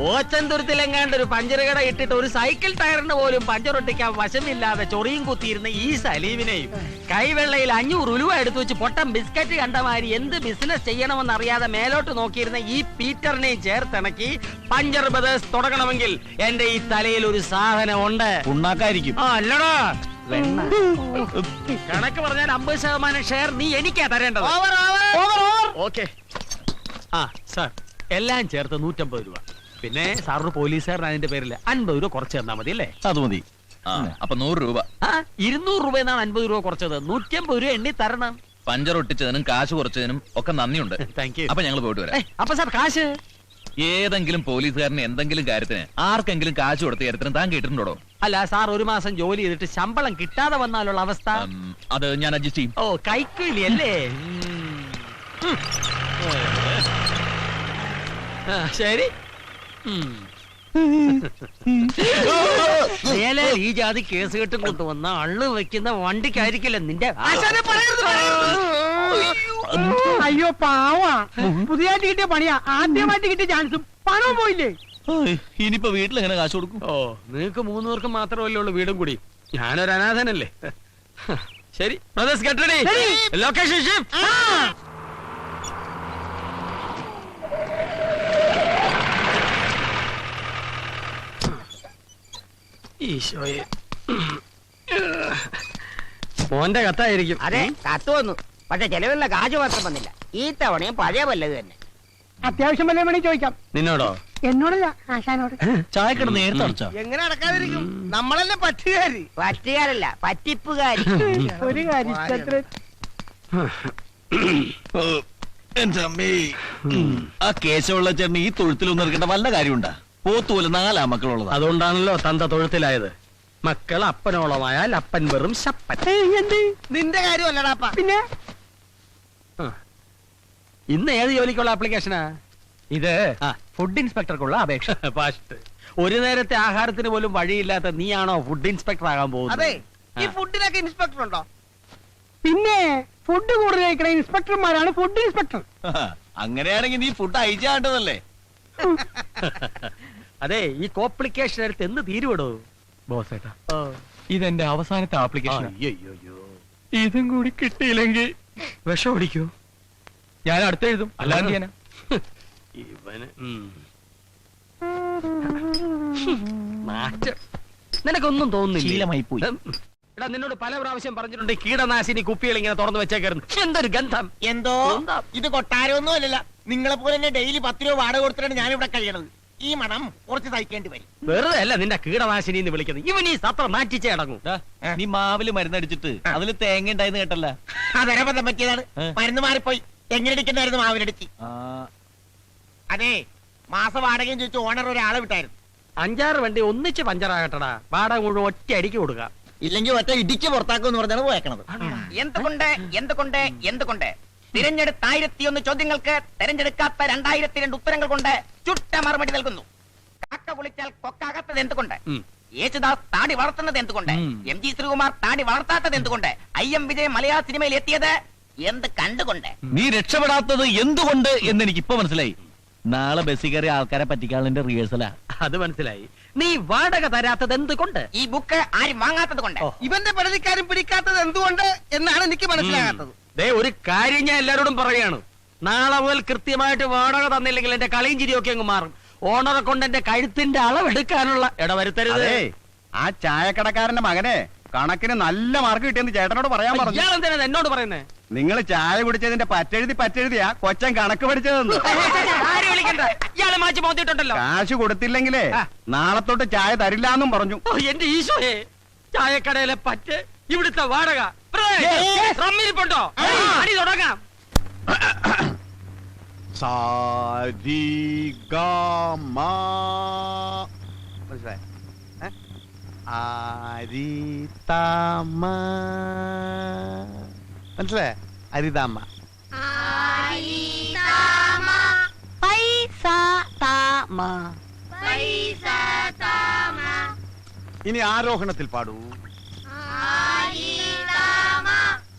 ഓച്ചന്തുരത്തിലെങ്ങാണ്ട് ഒരു പഞ്ചർ കട ഇട്ടിട്ട് ഒരു സൈക്കിൾ ടയറിന് പോലും പഞ്ചറൊട്ടിക്കാൻ വശമില്ലാതെ ചൊറിയും കുത്തിയിരുന്ന ഈ സലീമിനെയും കൈവെള്ളയിൽ 500 ഉലുവ എടുത്തു വെച്ച് പൊട്ടം ബിസ്ക്കറ്റ് കണ്ടമാതിരി എന്ത് ബിസിനസ് ചെയ്യണമെന്ന് അറിയാതെ മേലോട്ട് നോക്കിയിരുന്ന ഈ പീറ്ററിനെയും ചേർത്തിണക്കി പഞ്ചർ ബ്രദേഴ്സ് തുടങ്ങണമെങ്കിൽ എന്റെ ഈ തലയിൽ ഒരു സാധനം ഉണ്ട്. ഉണ്ടാക്കായിരിക്കും. അല്ലടാ, കണക്ക് പറഞ്ഞാൽ 50% ഷെയർ നീ എനിക്കാ തരേണ്ടത്. ഓക്കെ. ആ സാർ, എല്ലാം ചേർത്ത് 150 രൂപ. പിന്നെ സാറിന് പോലീസുകാരൻ അതിന്റെ പേരിൽ 50 രൂപ കുറച്ച് തന്നാ മതി അല്ലേ? അത് മതി. അപ്പൊ 100 രൂപ. 200 രൂപ എന്നാണ് 50 രൂപ കുറച്ചത്. 150 രൂപ എണ്ണി തരണം. പഞ്ചർ ഒട്ടിച്ചതിനും കാശ് കുറച്ചതിനും ഒക്കെ നന്ദിയുണ്ട്. Thank you. അപ്പൊ ഞങ്ങൾ പോയിട്ട് വരാം. അപ്പൊ സാർ കാശ്? ഏതെങ്കിലും പോലീസുകാരന് എന്തെങ്കിലും കാര്യത്തിന് ആർക്കെങ്കിലും കാശ് കൊടുത്ത കാര്യത്തിന് താൻ കേട്ടിട്ടുണ്ടോ? അല്ല സാർ, ഒരു മാസം ജോലി ചെയ്തിട്ട് ശമ്പളം കിട്ടാതെ വന്നാലുള്ള അവസ്ഥ? അത് ഞാൻ അഡ്ജസ്റ്റ് ചെയ്യും. ഓ, കൈക്കൂലി അല്ലേ? ശരി. ഈ ജാതി കേസ് കെട്ടും കൊണ്ടുവന്ന അള്ളു വെക്കുന്ന വണ്ടിക്കായിരിക്കില്ല നിന്റെ. അയ്യോ പാവാ, പുതിയതായിട്ട് കിട്ടിയ പണിയാ. ആദ്യമായിട്ട് കിട്ടിയ ചാൻസും പണവും പോയില്ലേ? ഇനിയിപ്പോ വീട്ടിൽ എങ്ങനെ കാശ് കൊടുക്കും? ഓ, നിങ്ങൾക്ക് 3 പേർക്കും മാത്രമല്ലേ ഉള്ളൂ വീടും കൂടി. ഞാനൊരു അനാഥനല്ലേ. ശരി, brothers get ready. Location shift. ഈശോയെ, മോന്റെ കത്തായിരിക്കും. അതെ, കത്ത് വന്നു. പക്ഷെ ചെലവിലുള്ള കാശ് മാത്രം വന്നില്ല. ഈ തവണയും പഴയ പല്ലത് തന്നെ. അത്യാവശ്യം വല്ല വേണമെങ്കിൽ ചോദിക്കാം. നിന്നോടോ? എന്നോടല്ല, ആശാനോട്. ചായക്കട നേരത്തെ അടച്ചാ എങ്ങനെ അടക്കാതിരിക്കും? നമ്മളല്ലേ പറ്റുകാരി. പറ്റുകാരല്ല, പറ്റിപ്പുകാരി. ഒരു കാര്യം, എന്റെ അമ്മേ, ആ കേശവുള്ള ചേട്ടന് ഈ തൊഴുത്തിലൊന്നും ഇറക്കേണ്ട വല്ല കാര്യമുണ്ടാ? പോത്തുപോലെ 4 മക്കളുള്ളത്. അതുകൊണ്ടാണല്ലോ തന്ത തൊഴുത്തിലായത്. മക്കൾ അപ്പനോളമായാൽ അപ്പൻ വെറും ശപ്പൻ. നിന്റെ കാര്യമല്ലടാപ്പ. പിന്നെ ഇന്ന് ഏത് ജോലിക്കുള്ള ആപ്ലിക്കേഷനാ ഇത്? ഫുഡ് ഇൻസ്പെക്ടർക്കുള്ള അപേക്ഷ. ഫസ്റ്റ് ഒരു നേരത്തെ ആഹാരത്തിന് പോലും വഴിയില്ലാത്ത നീയാണോ ഫുഡ് ഇൻസ്പെക്ടർ ആകാൻ അതെ പോകുന്നത്? ഈ ഫുഡിനൊക്കെ ഇൻസ്പെക്ടർ ഉണ്ടോ? പിന്നെ ഫുഡ് കൂടുതൽ കഴിക്കണ ഇൻസ്പെക്ടർമാരാണ് ഫുഡ് ഇൻസ്പെക്ടർ. അങ്ങനെയാണെങ്കിൽ നീ ഫുഡ് അയച്ചാണ്ടതല്ലേ? അതെ, ഈ കോംപ്ലിക്കേഷൻ എടുത്ത് എന്ന് തീരുവിടോ ബോസ് ഏട്ടാ? ഇതെന്റെ അവസാനത്തെ ആപ്ലിക്കേഷൻ. അയ്യോ, ഇതും കൂടി കിട്ടിയില്ലെങ്കിൽ വിഷം ഓടിക്കോ? ഞാൻ അടുത്ത് എഴുതും. അല്ലാതെ ചെയ്യാനാ? ഇവന് മാറ്റം നിനക്കൊന്നും തോന്നുന്നില്ല. ശീലമായി പോയി. എടാ, നിന്നോട് പല പ്രാവശ്യം പറഞ്ഞിട്ടുണ്ട് കീടനാശിനി കുപ്പികൾ ഇങ്ങനെ തുറന്നു വെച്ചേക്കായിരുന്നു. എന്തൊരു ഗന്ധം! എന്തോ ഇത് കൊട്ടാരമൊന്നും അല്ലല്ല, നിങ്ങളെ പോലെ തന്നെ ഡെയിലി 10 രൂപ വാടക കൊടുത്തിട്ടാണ് ഞാൻ ഇവിടെ കഴിയണത്. ഈ മണം കുറച്ച് സഹിക്കേണ്ടി വരും. വെറുതെ അല്ല നിന്റെ കീടനാശിനി എന്ന് വിളിക്കുന്നത്. ഇവൻ ഈ സത്രം മാറ്റിച്ചേ അടങ്ങും. നീ മാവില് മരുന്നടിച്ചിട്ട് അതില് തേങ്ങ ഉണ്ടായിന്ന് കേട്ടല്ല? അതരബദ്ധം പറ്റിയതാണ്. മരുന്ന് മാറിപ്പോയി. എങ്ങനെ അടിക്കണ്ടായിരുന്നു മാവിനടിച്ച്. അതെ, മാസ വാടകയും ചോദിച്ചു ഓണർ ഒരാളെ വിട്ടായിരുന്നു. 5-6 വണ്ടി ഒന്നിച്ച് പഞ്ചറാകട്ടടാ. വാടക മുഴുവൻ ഒറ്റ അടിക്ക് കൊടുക്കുക. ഇല്ലെങ്കിൽ ഒറ്റ ഇടിച്ച് പുറത്താക്കുമെന്ന് പറഞ്ഞാണ് പോയേക്കണത്. എന്തുകൊണ്ട് തിരഞ്ഞെടുത്ത 1001 ചോദ്യങ്ങൾക്ക് തെരഞ്ഞെടുക്കാത്ത 2002 ഉത്തരങ്ങൾ കൊണ്ട് ചുട്ട മറുപടി നൽകുന്നു. കാക്ക കുളിച്ചാൽ കൊക്കാകാത്തത് എന്തുകൊണ്ട്? യേശുദാസ് താടി വളർത്തുന്നത് എന്തുകൊണ്ട്? MG ശ്രീകുമാർ താടി വളർത്താത്തത് എന്തുകൊണ്ട്? IM വിജയ് മലയാള സിനിമയിൽ എത്തിയത് എന്ത് കണ്ടുകൊണ്ട്? നീ രക്ഷപ്പെടാത്തത് എന്തുകൊണ്ട് എന്ന് എനിക്ക് ഇപ്പൊ മനസ്സിലായി. നാളെ ബസ്സിൽ കയറി ആൾക്കാരെ പറ്റിക്കാനുള്ള റിഹേഴ്സലാ. അത് മനസ്സിലായി. നീ വാടക തരാത്തത് എന്തുകൊണ്ട്? ഈ ബുക്ക് ആരും വാങ്ങാത്തത് കൊണ്ട്. ഇവന്റെ പരാതിക്കാരും പിടിക്കാത്തത് എന്തുകൊണ്ട് എന്നാണ് എനിക്ക് മനസ്സിലാകാത്തത്. ദേ, ഒരു കാര്യം ഞാൻ എല്ലാരോടും പറയാണ്. നാളെ മുതൽ കൃത്യമായിട്ട് വാടക തന്നില്ലെങ്കിൽ എന്റെ കളിയും ചിരിയൊക്കെ അങ്ങ് മാറും. ഓണറെ കൊണ്ട് എന്റെ കഴുത്തിന്റെ അളവെടുക്കാനുള്ള ഇടവരുത്തരുത്. ആ ചായക്കടക്കാരന്റെ മകനെ കണക്കിന് നല്ല മാർക്ക് കിട്ടിയെന്ന് ചേട്ടനോട് പറയാൻ പറഞ്ഞു. ഇയാൾ എന്തിനാ എന്നോട് പറയുന്നേ? നിങ്ങൾ ചായ കുടിച്ചതിന്റെ പറ്റെഴുതിയാ കൊച്ചൻ കണക്ക് പഠിച്ചതെന്ന്. ആരെ വിളിക്കണ്ട, ഇയാളെ മാറ്റി മോത്തിട്ടുണ്ടല്ലോ. കാശ് കൊടുത്തില്ലെങ്കിലേ നാളെ തൊട്ട് ചായ തരില്ലാന്നും പറഞ്ഞു. എന്റെ ഈശോയെ, ചായക്കടയിലെ പറ്റ്, ഇവിടുത്തെ വാടക റമ്മിരിപ്പുണ്ടോ? അടി തുടങ്ങാം. മനസ്സിലായ? അരിതാമ്മ. ഇനി ആരോഹണത്തിൽ പാടൂ.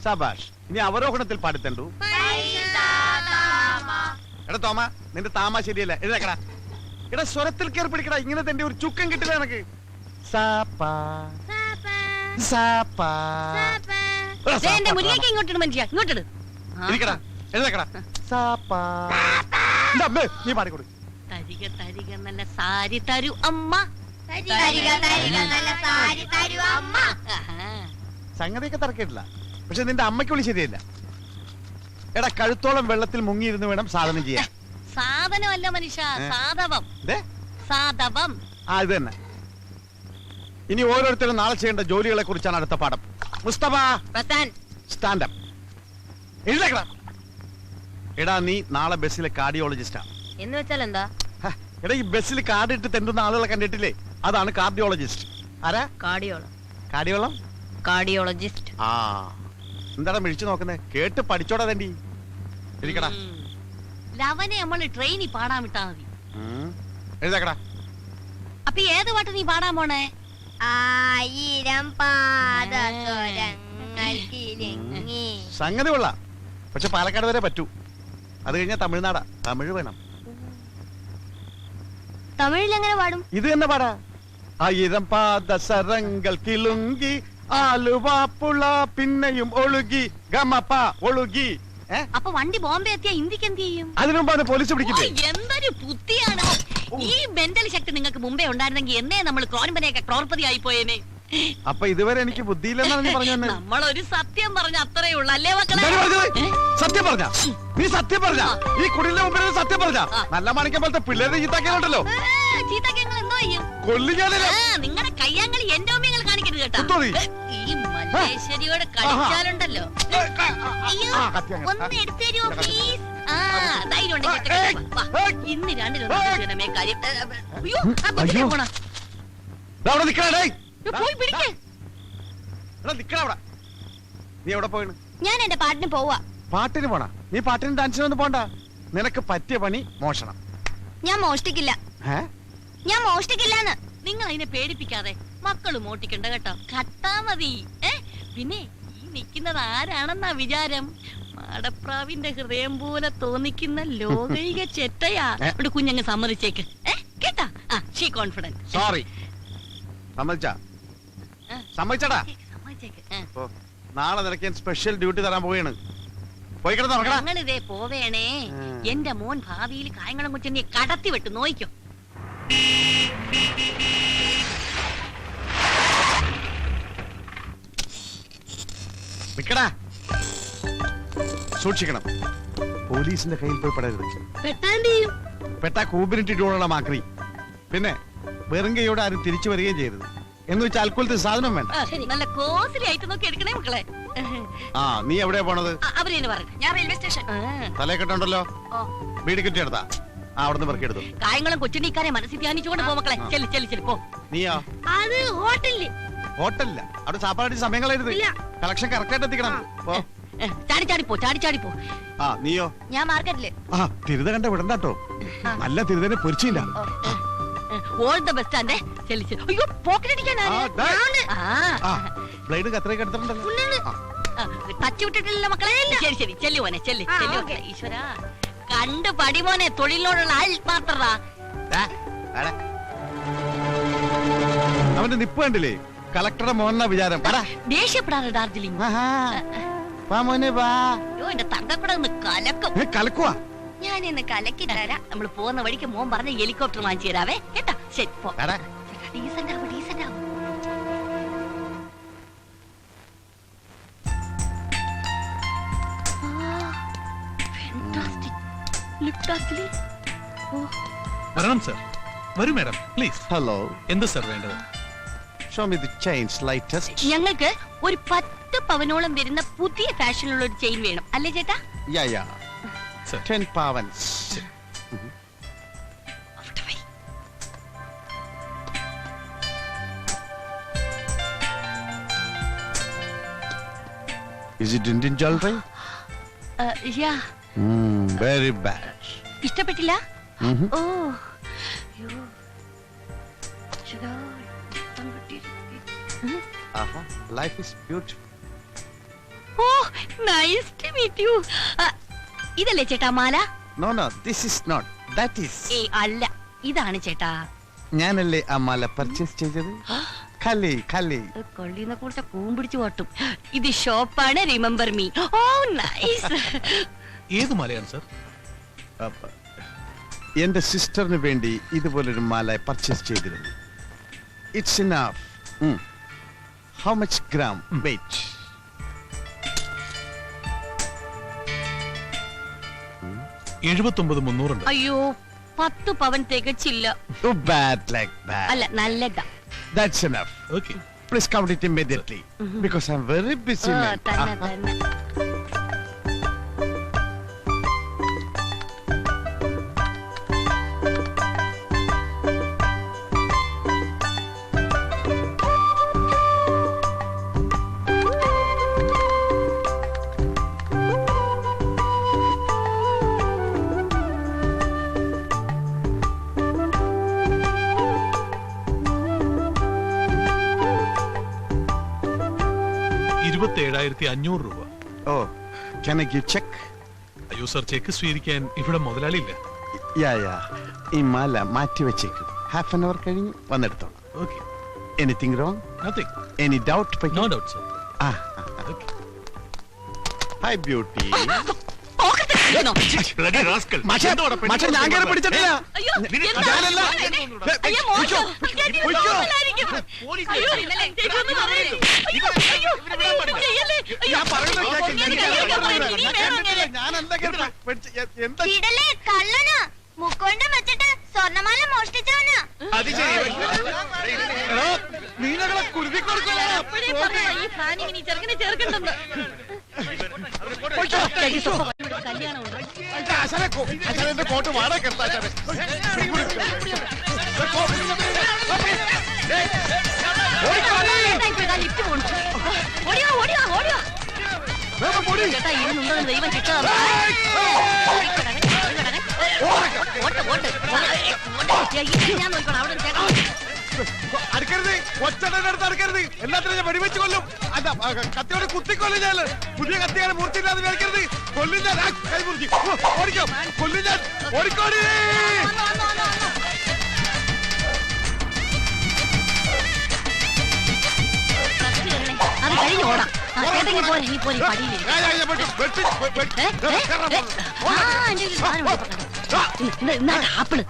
സബാഷ്. ഇനി അവരോഹണത്തിൽ പാടിത്തണ്ടു. എടാ തോമ, നിന്റെ താമ ശരിയല്ല. എഴുതക്കടാ. എടാ, സ്വരത്തിൽ കയറി പിടിക്കടാ. ഇങ്ങനെ തന്റെ ഒരു ചുക്കം കിട്ടില്ല എനക്ക്. എന്റെ മുന്നിലേക്ക് ഇങ്ങോട്ടിട് മനുഷ്യ, ഇങ്ങോട്ടിട്. ഇരിക്കടാ, എഴുതക്കടാ. നീ പാടിക്കൊടു. തരിക തരിക നല്ല സാരി തരൂ അമ്മ. സംഗതിയൊക്കെ തറക്കിട്ടില്ല, പക്ഷെ നിന്റെ അമ്മയ്ക്ക് വിളി ശരിയല്ല. എടാ, കഴുത്തോളം വെള്ളത്തിൽ മുങ്ങിയിരുന്ന് വേണം സാധനം ചെയ്യാൻ. സാധനമല്ല മനുഷ്യ, സാധവം. സാധവം. ആ, ഇത് തന്നെ. ഇനി ഓരോരുത്തരും നാളെ ചെയ്യേണ്ട ജോലികളെ കുറിച്ചാണ് അടുത്ത പാഠം. മുസ്തഫ, സ്റ്റാൻഡപ്പ്. എഴുതേക്കടാ. എടാ, നീ നാളെ ബസ്സിലെ കാർഡിയോളജിസ്റ്റാ. എന്ന് വെച്ചാൽ എന്താ? എടാ, ഈ ബസ്സിൽ കാർഡ് ഇട്ട് തെണ്ടുന്ന ആളുകളെ കണ്ടിട്ടില്ലേ? അതാണ് കാർഡിയോളജിസ്റ്റ്. ആരാ? കാർഡിയോളജിസ്റ്റ്. ആ, എന്താടാ മിഴിച്ചു നോക്കുന്നേ? കേട്ട് പഠിച്ചോടാ തണ്ടി. ഇരിക്കടാ. ലവനെ നമ്മള് ട്രെയിനിൽ പാടാൻ വിട്ടാ മതി. എഴുതേക്കടാ. അപ്പൊ ഏത് പാട്ട് നീ പാടാൻ പോണേ? 1000 പാദസരങ്ങൾ കിലുങ്ങി. സംഗതി കൊള്ളാം, പക്ഷെ പാലക്കാട് വരെ പറ്റൂ. അത് കഴിഞ്ഞാൽ തമിഴ്നാടാ. തമിഴ് വേണം. തമിഴിൽ എങ്ങനെ പാടും? ഇത് തന്നെ പാടാ. 1000 പാദസരങ്ങൾ കിലുങ്കി ആലുവാപ്പുള പിന്നെയും ഒഴുകി ഗമപ്പ ഒഴുകി. അപ്പൊ വണ്ടി ബോംബെ എത്തിയാ ഇന്ത്യക്ക് എന്ത് ചെയ്യും? അതിനു മുമ്പ് പോലീസ് പിടിക്കില്ലേ? എന്തൊരു ബുദ്ധിയാണ്! ഈ മെന്റൽ ശക്തി നിങ്ങൾക്ക് മുമ്പേ ഉണ്ടായിരുന്നെങ്കിൽ എന്നേ നമ്മൾ ക്രോൺപനെയൊക്കെ ക്രോർപതി ആയി പോയേനെ. അപ്പൊ ഇതുവരെ എനിക്ക് ബുദ്ധിയില്ലെന്നാണ് പറഞ്ഞു. നമ്മളൊരു സത്യം പറഞ്ഞ അത്രേ ഉള്ളൂ അല്ലേ മക്കളെ? സത്യം പറഞ്ഞ നീ സത്യം പറഞ്ഞ ഈ കുടിലിന്റെ മുമ്പിൽ സത്യം പറഞ്ഞ നല്ല മണിക്കാൻ പോലത്തെ പിള്ളേരുടെ ചീത്താക്കിയാലുണ്ടല്ലോ. ചീത്താക്കങ്ങൾ എന്തോ ചെയ്യും? കൊല്ലിക്കാനല്ലേ? നിങ്ങളുടെ കയ്യാങ്കളി എന്റെ ഓമ്യങ്ങൾ കാണിക്കരുത് കേട്ടോ. ഈ മല്ലേശ്വരിയോട് കളിച്ചാലുണ്ടല്ലോ. ഒന്ന് എടുത്തു തരുമോ പ്ലീസ്? ധൈര്യം ഉണ്ടെങ്കിൽ ഇന്ന് രണ്ടിലൊന്നും കാര്യം. പോയി പിടിക്കേ. നീ എവിടെ പോയിണ്? ഞാൻ എന്റെ പാട്ടിന് പോവാ. പാട്ടിന് പോണ? നീ പാട്ടിന് ഡാൻസിനൊന്നും പോണ്ട. നിനക്ക് പറ്റിയ പണി മോഷണം. ഞാൻ മോഷ്ടിക്കില്ല. ഞാൻ മോഷ്ടിക്കില്ലാന്ന്. നിങ്ങൾ അതിനെ പേടിപ്പിക്കാതെ. മക്കള് മോട്ടിക്കണ്ട കേട്ടോ, കട്ടാ മതി. പിന്നെ ഈ നിൽക്കുന്നത് ആരാണെന്നാ വിചാരം? മാടപ്രാവിന്റെ ഹൃദയം പോലെ തോന്നിക്കുന്ന ലോകൈക ചെറ്റയാ. ഇവിടെ കുഞ്ഞങ്ങ് സമ്മതിച്ചേക്ക് കേട്ടാ. She confident. സോറി. സമ്മതിച്ചടാ. നാളെ നിനക്ക് ഞാൻ സ്പെഷ്യൽ ഡ്യൂട്ടി തരാൻ പോവുകയാണ്. ഞങ്ങളിതേ പോവേണേ. എന്റെ മോൻ ഭാവിയിൽ കായംകുളം കൊച്ചിനെ കടത്തി വിട്ട് നോയിക്കോ. സൂക്ഷിക്കണം, പോലീസിന്റെ കയ്യിൽ പോയി പെടരുത്. പെട്ടാ കൂമ്പിനിട്ടിട്ടുള്ള മാക്രി. പിന്നെ വെറും കൈയോടെ ആരും തിരിച്ചു വരികയും ചെയ്യരുത്. എന്ന് വെച്ചാൽ അൽക്കുലത്തെ സാധനം വേണ്ട. നല്ല കോസ്റ്റ്ലി ആയിട്ട് നോക്കി എടുക്കണേ മക്കളെ. നീ എവിടെയാ പോണത്? അവരെന്നെ പറഞ്ഞു. ഞാൻ റെയിൽവേ സ്റ്റേഷൻ. തലക്കെട്ടുണ്ടല്ലോ, വീട് കിട്ടിയെടുത്താ. അവിടുന്ന് പെറുക്കിയെടുത്തു. കായംകുളം കൊച്ചുണ്ണിക്കാരെ മനസ്സിൽ ധ്യാനിച്ചുകൊണ്ട് പോ മക്കളെ. ചെല്ലി ചെല്ലി ചെല്ലി പോ. നീയോ? അത് ഹോട്ടലില്. ഹോട്ടലില്ല, അവിടെ സാപ്പാടി സമയം കളയരുത്. കളക്ഷൻ കറക്റ്റ് ആയിട്ട് എത്തിക്കണം. ചാടി ചാടിപ്പോ, ചാടി ചാടിപ്പോ. നീയോ? ഞാൻ മാർക്കറ്റില്. തിരുത കണ്ട വിടണ്ടാട്ടോ, നല്ല തിരുതനെ പൊരിച്ചില്ല. ഓൾ ദ ബെസ്റ്റ് ആൻഡ് ചെല്ലി ചെല്ലി. അയ്യോ പോക്കറ്റ് അടിക്കാനാ. ബ്ലേഡ് കത്രയൊക്കെ എടുത്തിട്ടുണ്ടല്ലോ. ടച്ച് വിട്ടിട്ടില്ല മക്കളെ. ശരി ശരി ചെല്ലു മോനെ, ചെല്ലി ചെല്ലു മക്കളെ. ഈശ്വര കണ്ടു പടിമോനെ, തൊഴിലിനോടുള്ള ആത്മാർത്ഥത. അവന്റെ നിപ്പ് കണ്ടില്ലേ? കളക്ടറുടെ മോഹന വിചാരം. ദേഷ്യപ്പെടാതെ ഡാർജിലിംഗ്. എന്റെ തങ്കക്കൂടെ ഒന്ന് കലക്കും. കലക്കുവാ? ഞാൻ ഇന്ന് കലക്കി തരാം. നമ്മൾ പോകുന്ന വഴിക്ക് മോൻ പറഞ്ഞ ഹെലികോപ്റ്റർ വാങ്ങിച്ചു തരാവേ കേട്ടാ. ശരി പോ. ഡീസന്റ് ആവും, ഡീസന്റ് ആവും. വരണം സർ. വരൂ മാഡം പ്ലീസ്. ഹലോ. എന്ത് സർ വേണ്ടത്? Show me the chains latest. ഞങ്ങൾക്ക് ഒരു 10 പവനോളം വരുന്ന പുതിയ ഫാഷനിലുള്ള ഒരു ചെയിൻ വേണം അല്ലേ ചേട്ടാ? യാ യാ. 10 പവൻസ്. Is it Indian jewelry? Yeah. Very bad. ഇഷ്ടപ്പെട്ടില്ല? ഓ Life is beautiful. Oh, nice to meet you. ഇതല്ലേ ചേട്ടാ മാല? No, no, this is not. That is. അല്ല, ഇതാണ് ചേട്ടാ. ഞാനല്ലേ ആ മാല പർച്ചേസ് ചെയ്തത്. കലി കലി. കൊള്ളിനെ കൂടെ കൂമ്പിടിച്ചു പോട്ടും. ഇത് ഷോപ്പാണ്, റിമെമ്പർ മീ. ഓ നൈസ്. ഏത് മാലയാണ് സർ? എന്റെ സിസ്റ്ററിന് വേണ്ടി ഇതുപോലൊരു മാല പർച്ചേസ് ചെയ്തിരുന്നു. It's enough. How much gram weight? 79,300 ഉണ്ട്. അയ്യോ 10 പവൻ തികച്ചില്ല. Too bad like that. അല്ല നല്ലതാ. That's enough. Okay. Please count it immediately because I'm very busy man. തന്നെ തന്നെ. $27,500. Oh, can I give check? അയ്യോ സർ, ചെക്ക് സ്വീകരിക്കാൻ ഇവിടെ മുതലാളിയില്ല. ഈ മാല മാറ്റി വെച്ചേക്കും. ഹാഫ് ആൻ അവർ കഴിഞ്ഞ് വന്നെടുത്തോളാം. Okay. Anything wrong? Nothing. Any doubt? No doubt sir. Okay. Hi beauty. ഞാൻ കേറി പിടിച്ചിട്ടില്ല. ഞാനല്ല. കള്ളനാ മുക്കൊണ്ട് വെച്ചിട്ട് സ്വർണ്ണമാല മോഷ്ടിച്ചവനാ. നീങ്ങളെ കുരുതി കൊടുക്കണോ? കോട്ട് വാടക ദൈവം കിട്ടാ ഞാൻ നോക്കണം അവിടെ ഒരു ചേട്ടൻ അടുക്കരുത്, ഒച്ചടടുത്ത് അടുക്കരുത്, എല്ലാത്തിനും ഞാൻ വെടിവെച്ച് കൊല്ലും. അല്ല കത്തിയോടെ കുത്തിക്കൊല്ലും ഞാൻ. പുതിയ കത്തിയാണ് മൂർത്തിയില്ലാതെ മേടിക്കരുത്. കൊല്ലും ഞാൻ. കൈ മുറിച്ച് ഓടിക്കാം, കൊല്ലും ഞാൻ. ഓടിക്കോടി. അത് കഴിഞ്ഞ് ഓടാം. ഏതെങ്കിലും പോലെ ഈ പോലെ പടിയില്ലേ ആപ്പിള്.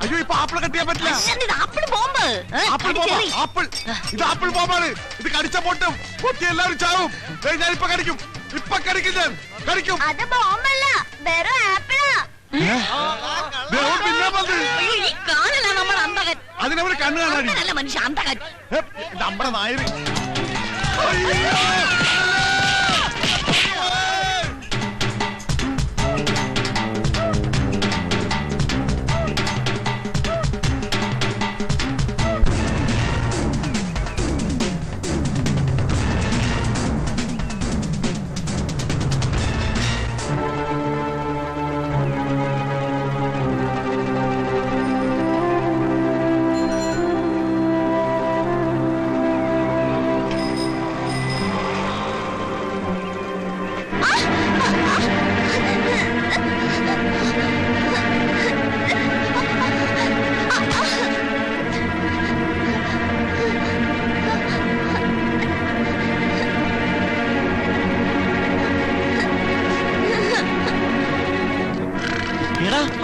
അയ്യോ, ഇപ്പൊ ആപ്പിൾ കട്ടിയാൻ പറ്റില്ല. Apple bomb. ആപ്പിൾ, ഇത് ആപ്പിൾ ബോംബാണ്. ഇത് കടിച്ച പൊട്ടും, പൊട്ടി എല്ലാവരും ചാവും. ഞാൻ ഇപ്പൊ കടിക്കും, ഇപ്പൊ കടിക്കും, ഞാൻ കടിക്കും. അത് ബോംബല്ല, വെറും ആപ്പിളാ. പിന്നെ വന്ന് ഈ കാണല നമ്മുടെ അന്തകൻ. അതിനവര് കണ്ണു കാണാൻ നല്ല മനുഷ്യ അന്തകൻ. നമ്മുടെ നായര്.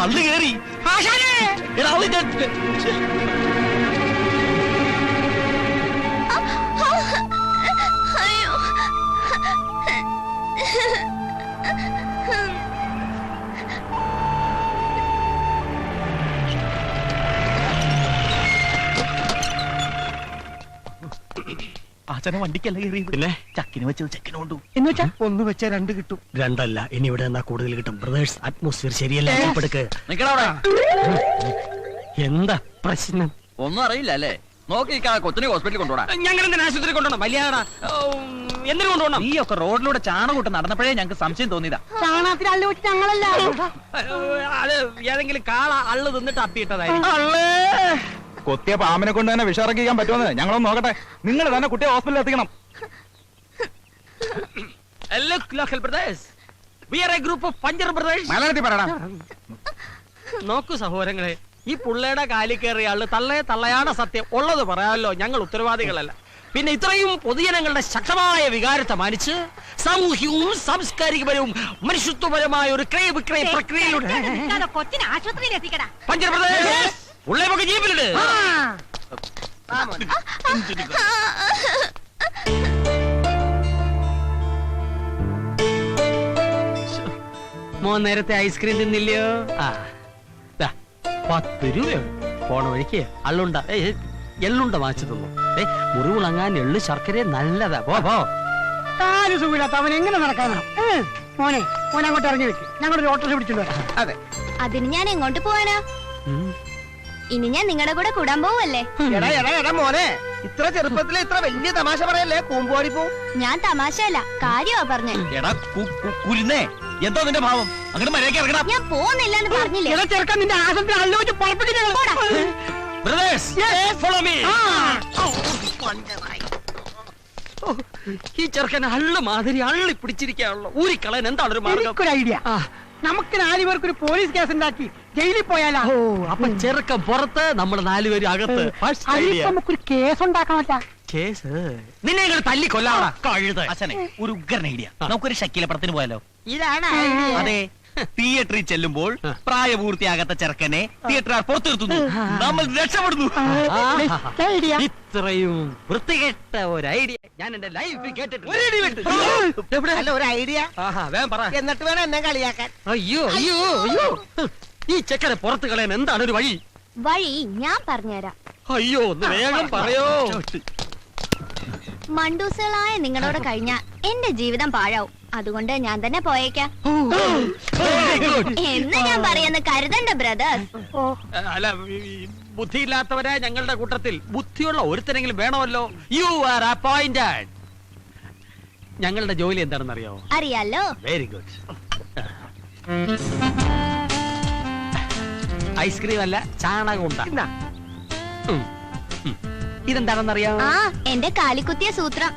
അള്ളു കേറി. ആചാരം വണ്ടിക്കല്ല കയറി. പിന്നെ ചക്കിന് വെച്ചത് ചെക്കിന് കൊണ്ടു എന്ന് വെച്ചാ ഒന്ന് വെച്ചാ രണ്ട് കിട്ടും. രണ്ടല്ല, ഇനി ഇവിടെ എന്നാ കൂടുതൽ കിട്ടും. ബ്രദേഴ്സ്, അറ്റ്മോസ്ഫിയർ ശരിയല്ല. എന്താ പ്രശ്നം? ഒന്നും അറിയില്ല അല്ലേ? നോക്കി കൊച്ചിനെ ഹോസ്പിറ്റലിൽ കൊണ്ടുപോടാ. ഞങ്ങൾ എന്തിനാ ആശുപത്രി കൊണ്ടുപോകണം? മര്യാദ എന്തിനു കൊണ്ടുപോകണം? നീ ഒക്കെ റോഡിലൂടെ ചാണകൂട്ട് നടന്നപ്പോഴേ ഞങ്ങൾക്ക് സംശയം തോന്നിയതാ. ചാണകത്തിൽ അള്ളു വെച്ച് ഞങ്ങളല്ല. അത് ഏതെങ്കിലും കാള അള്ളു തിന്നിട്ട് അപ്പിയിട്ടതായിരിക്കും. കൊത്തിയ പാമ്പിനെ കൊണ്ട് തന്നെ വിഷറക്കിക്കാൻ പറ്റുമെന്ന് ഞങ്ങളൊന്ന് നോക്കട്ടെ. നിങ്ങൾ തന്നെ കുട്ടിയെ ഹോസ്പിറ്റലിൽ എത്തിക്കണം. മലയാളത്തിൽ പറയണം. നോക്കൂ സഹോദരങ്ങളെ, ഈ പുള്ളയുടെ കാലിൽ കയറിയ ആള് തള്ളയാണ് സത്യം. ഉള്ളത് പറയാമല്ലോ, ഞങ്ങൾ ഉത്തരവാദികളല്ല. പിന്നെ ഇത്രയും പൊതുജനങ്ങളുടെ ശക്തമായ വികാരത്തെ മാനിച്ച് സാമൂഹ്യവും സാംസ്കാരികപരവും മനുഷ്യത്വപരമായ ഒരു ക്രയ വിക്രയ പ്രക്രിയയിലൂടെ കൊച്ചിനെ ആശുപത്രിയിൽ എത്തിക്കടാ. പഞ്ചർപ്രദേശ് ഉള്ളേമൊക്കെ ജീപ്പിലിട്. മോൻ നേരത്തെ ഐസ്ക്രീം തിന്നില്ലയോ? 10 രൂപയുണ്ട്. പോണ വഴിക്ക് അള്ളുണ്ട എള്ളുണ്ട വാങ്ങിച്ചു തന്നു. മുറിവുണങ്ങാൻ എള്ളു ശർക്കര നല്ലതാ. പോ. കാല് സുഖമില്ലാത്ത അവൻ എങ്ങനെ നടക്കാനാ? മോനെ അങ്ങോട്ട് ഇറങ്ങി വെക്ക്, ഞങ്ങളൊരു ഓട്ടോറിക്ഷ പിടിച്ചിട്ട് വരാം. അതെ, അതിന് ഞാൻ എങ്ങോട്ട് പോവാനാ? ഇനി ഞാൻ നിങ്ങളുടെ കൂടെ കൂടാൻ പോവല്ലേ? എടാ മോനെ, ഇത്ര ചെറുപ്പത്തിലെ ഇത്ര വലിയ തമാശ പറയല്ലേ. കൂമ്പോടി പോ. ഞാൻ തമാശയല്ല, കാര്യമാ പറഞ്ഞേ. എടാ കുരുന്നേ, എന്താ നിന്റെ ഭാവം? അങ്ങനെ മര്യാദയ്ക്ക് ഇറങ്ങണം. ഞാൻ പോകുന്നില്ലെന്ന് പറഞ്ഞില്ലേ? ചെറുക്കാൻ നിന്റെ ആശുപത്രി അള്ളു വെച്ച് ഈ ചെറുക്കൻ അള്ളു മാതിരി അള്ളി പിടിച്ചിരിക്കാണല്ലോ. ഊരിക്കളയാൻ എന്താണ് ഒരു മാർഗം? ഒരു ഐഡിയ. നമുക്ക് 4 പേർക്ക് ഒരു പോലീസ് കേസ് ഉണ്ടാക്കി ജയിലിൽ പോയാലോ? അപ്പൊ ചെറുക്കൻ പുറത്ത്, നമ്മൾ 4 പേര് അകത്ത്. നമുക്കൊരു കേസ് ഉണ്ടാക്കാമല്ല. കേസ് നിന്നെ ഇങ്ങനെ തല്ലി കൊല്ലാടാ കഴുത. അച്ഛനെ ഒരു ഉഗ്രൻ ഐഡിയ. നമുക്കൊരു ഷക്കീല പടത്തിന് പോയാലോ? ഇതാണ് അതെ, തിയേറ്ററിൽ ചെല്ലുമ്പോൾ പ്രായപൂർത്തിയാകാത്ത ചെറുക്കനെ തിയേറ്റർ പുറത്തു നിർത്തുന്നു, നമ്മൾ രക്ഷപ്പെടുന്നു. ഇത്രയും വൃത്തികെട്ട ഒരു ഐഡിയ ഞാൻ എന്റെ ലൈഫിൽ കേട്ടിട്ടുണ്ട്. അല്ല, ഒരു ഐഡിയ വേഗം പറ, എന്നിട്ട് വേണം എന്നെ കളിയാക്കാൻ. അയ്യോ ഈ ചെക്കനെ പുറത്ത് കളയാൻ എന്താണ് ഒരു വഴി? വഴി ഞാൻ പറഞ്ഞുതരാം. അയ്യോ, ഒന്ന് വേഗം പറയോ. മണ്ടൂസുകളായ നിങ്ങളോട് കഴിഞ്ഞാൽ എന്റെ ജീവിതം പാഴാവും. അതുകൊണ്ട് ഞാൻ തന്നെ പോയേക്കാം എന്ന് ഞാൻ പറയുന്ന കരുതണ്ട ബ്രദേഴ്സ്. അല്ല, ബുദ്ധിയില്ലാത്തവരെ ഞങ്ങളുടെ കൂട്ടത്തിൽ ബുദ്ധിയുള്ള ഒരുത്തരെങ്കിലും വേണമല്ലോ. You are appointed. ഞങ്ങളുടെ ജോലി എന്താണെന്ന് അറിയാമോ? അറിയാലോ. Very good. ഐസ്ക്രീം അല്ല, ചാണകം ഉണ്ടാ. ഇതെന്താണെന്നറിയാമോ? ആ എന്റെ കാലിക്കുത്തിയ സൂത്രം.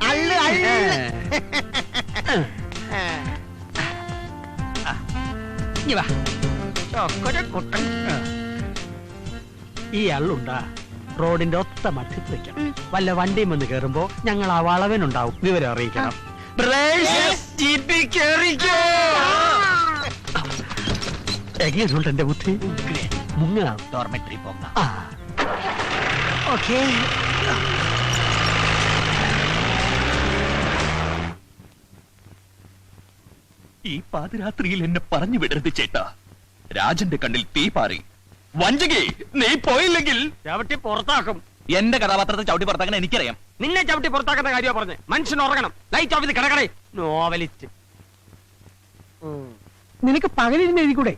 ഈ അള്ളുണ്ടാ റോഡിന്റെ ഒത്ത മധ്യത്തിൽ വെക്കണം. വല്ല വണ്ടിയും വന്ന് കേറുമ്പോ ഞങ്ങൾ ആ വളവനുണ്ടാവും, വിവരം അറിയിക്കണം. എങ്ങനെയുണ്ട് എന്റെ ബുദ്ധി? മുങ്ങാം. ഡോർമെട്രി പോകാം. ഓക്കേ. ഈ പാതിരാത്രിയിൽ എന്നെ പറഞ്ഞു വിടരുത് ചേട്ടാ. രാജന്റെ കണ്ണിൽ തീ പാറി. വഞ്ചകി, നീ പോയില്ലെങ്കിൽ ചവിട്ടി പുറത്താക്കും. എന്റെ കഥാപാത്രത്തെ ചവിട്ടി പുറത്താക്കാൻ എനിക്കറിയാം. നിന്നെ ചവിട്ടി പുറത്താക്കുന്ന കാര്യമാ പറഞ്ഞേ. മനുഷ്യൻ ഉറങ്ങണം. ലൈറ്റ് ഓഫ് ചെയ്ത് കിടക്കണേ. നോവലിസ്റ്റ്. നിനക്ക് പകലിരുന്ന് എഴുതിക്കൂടെ?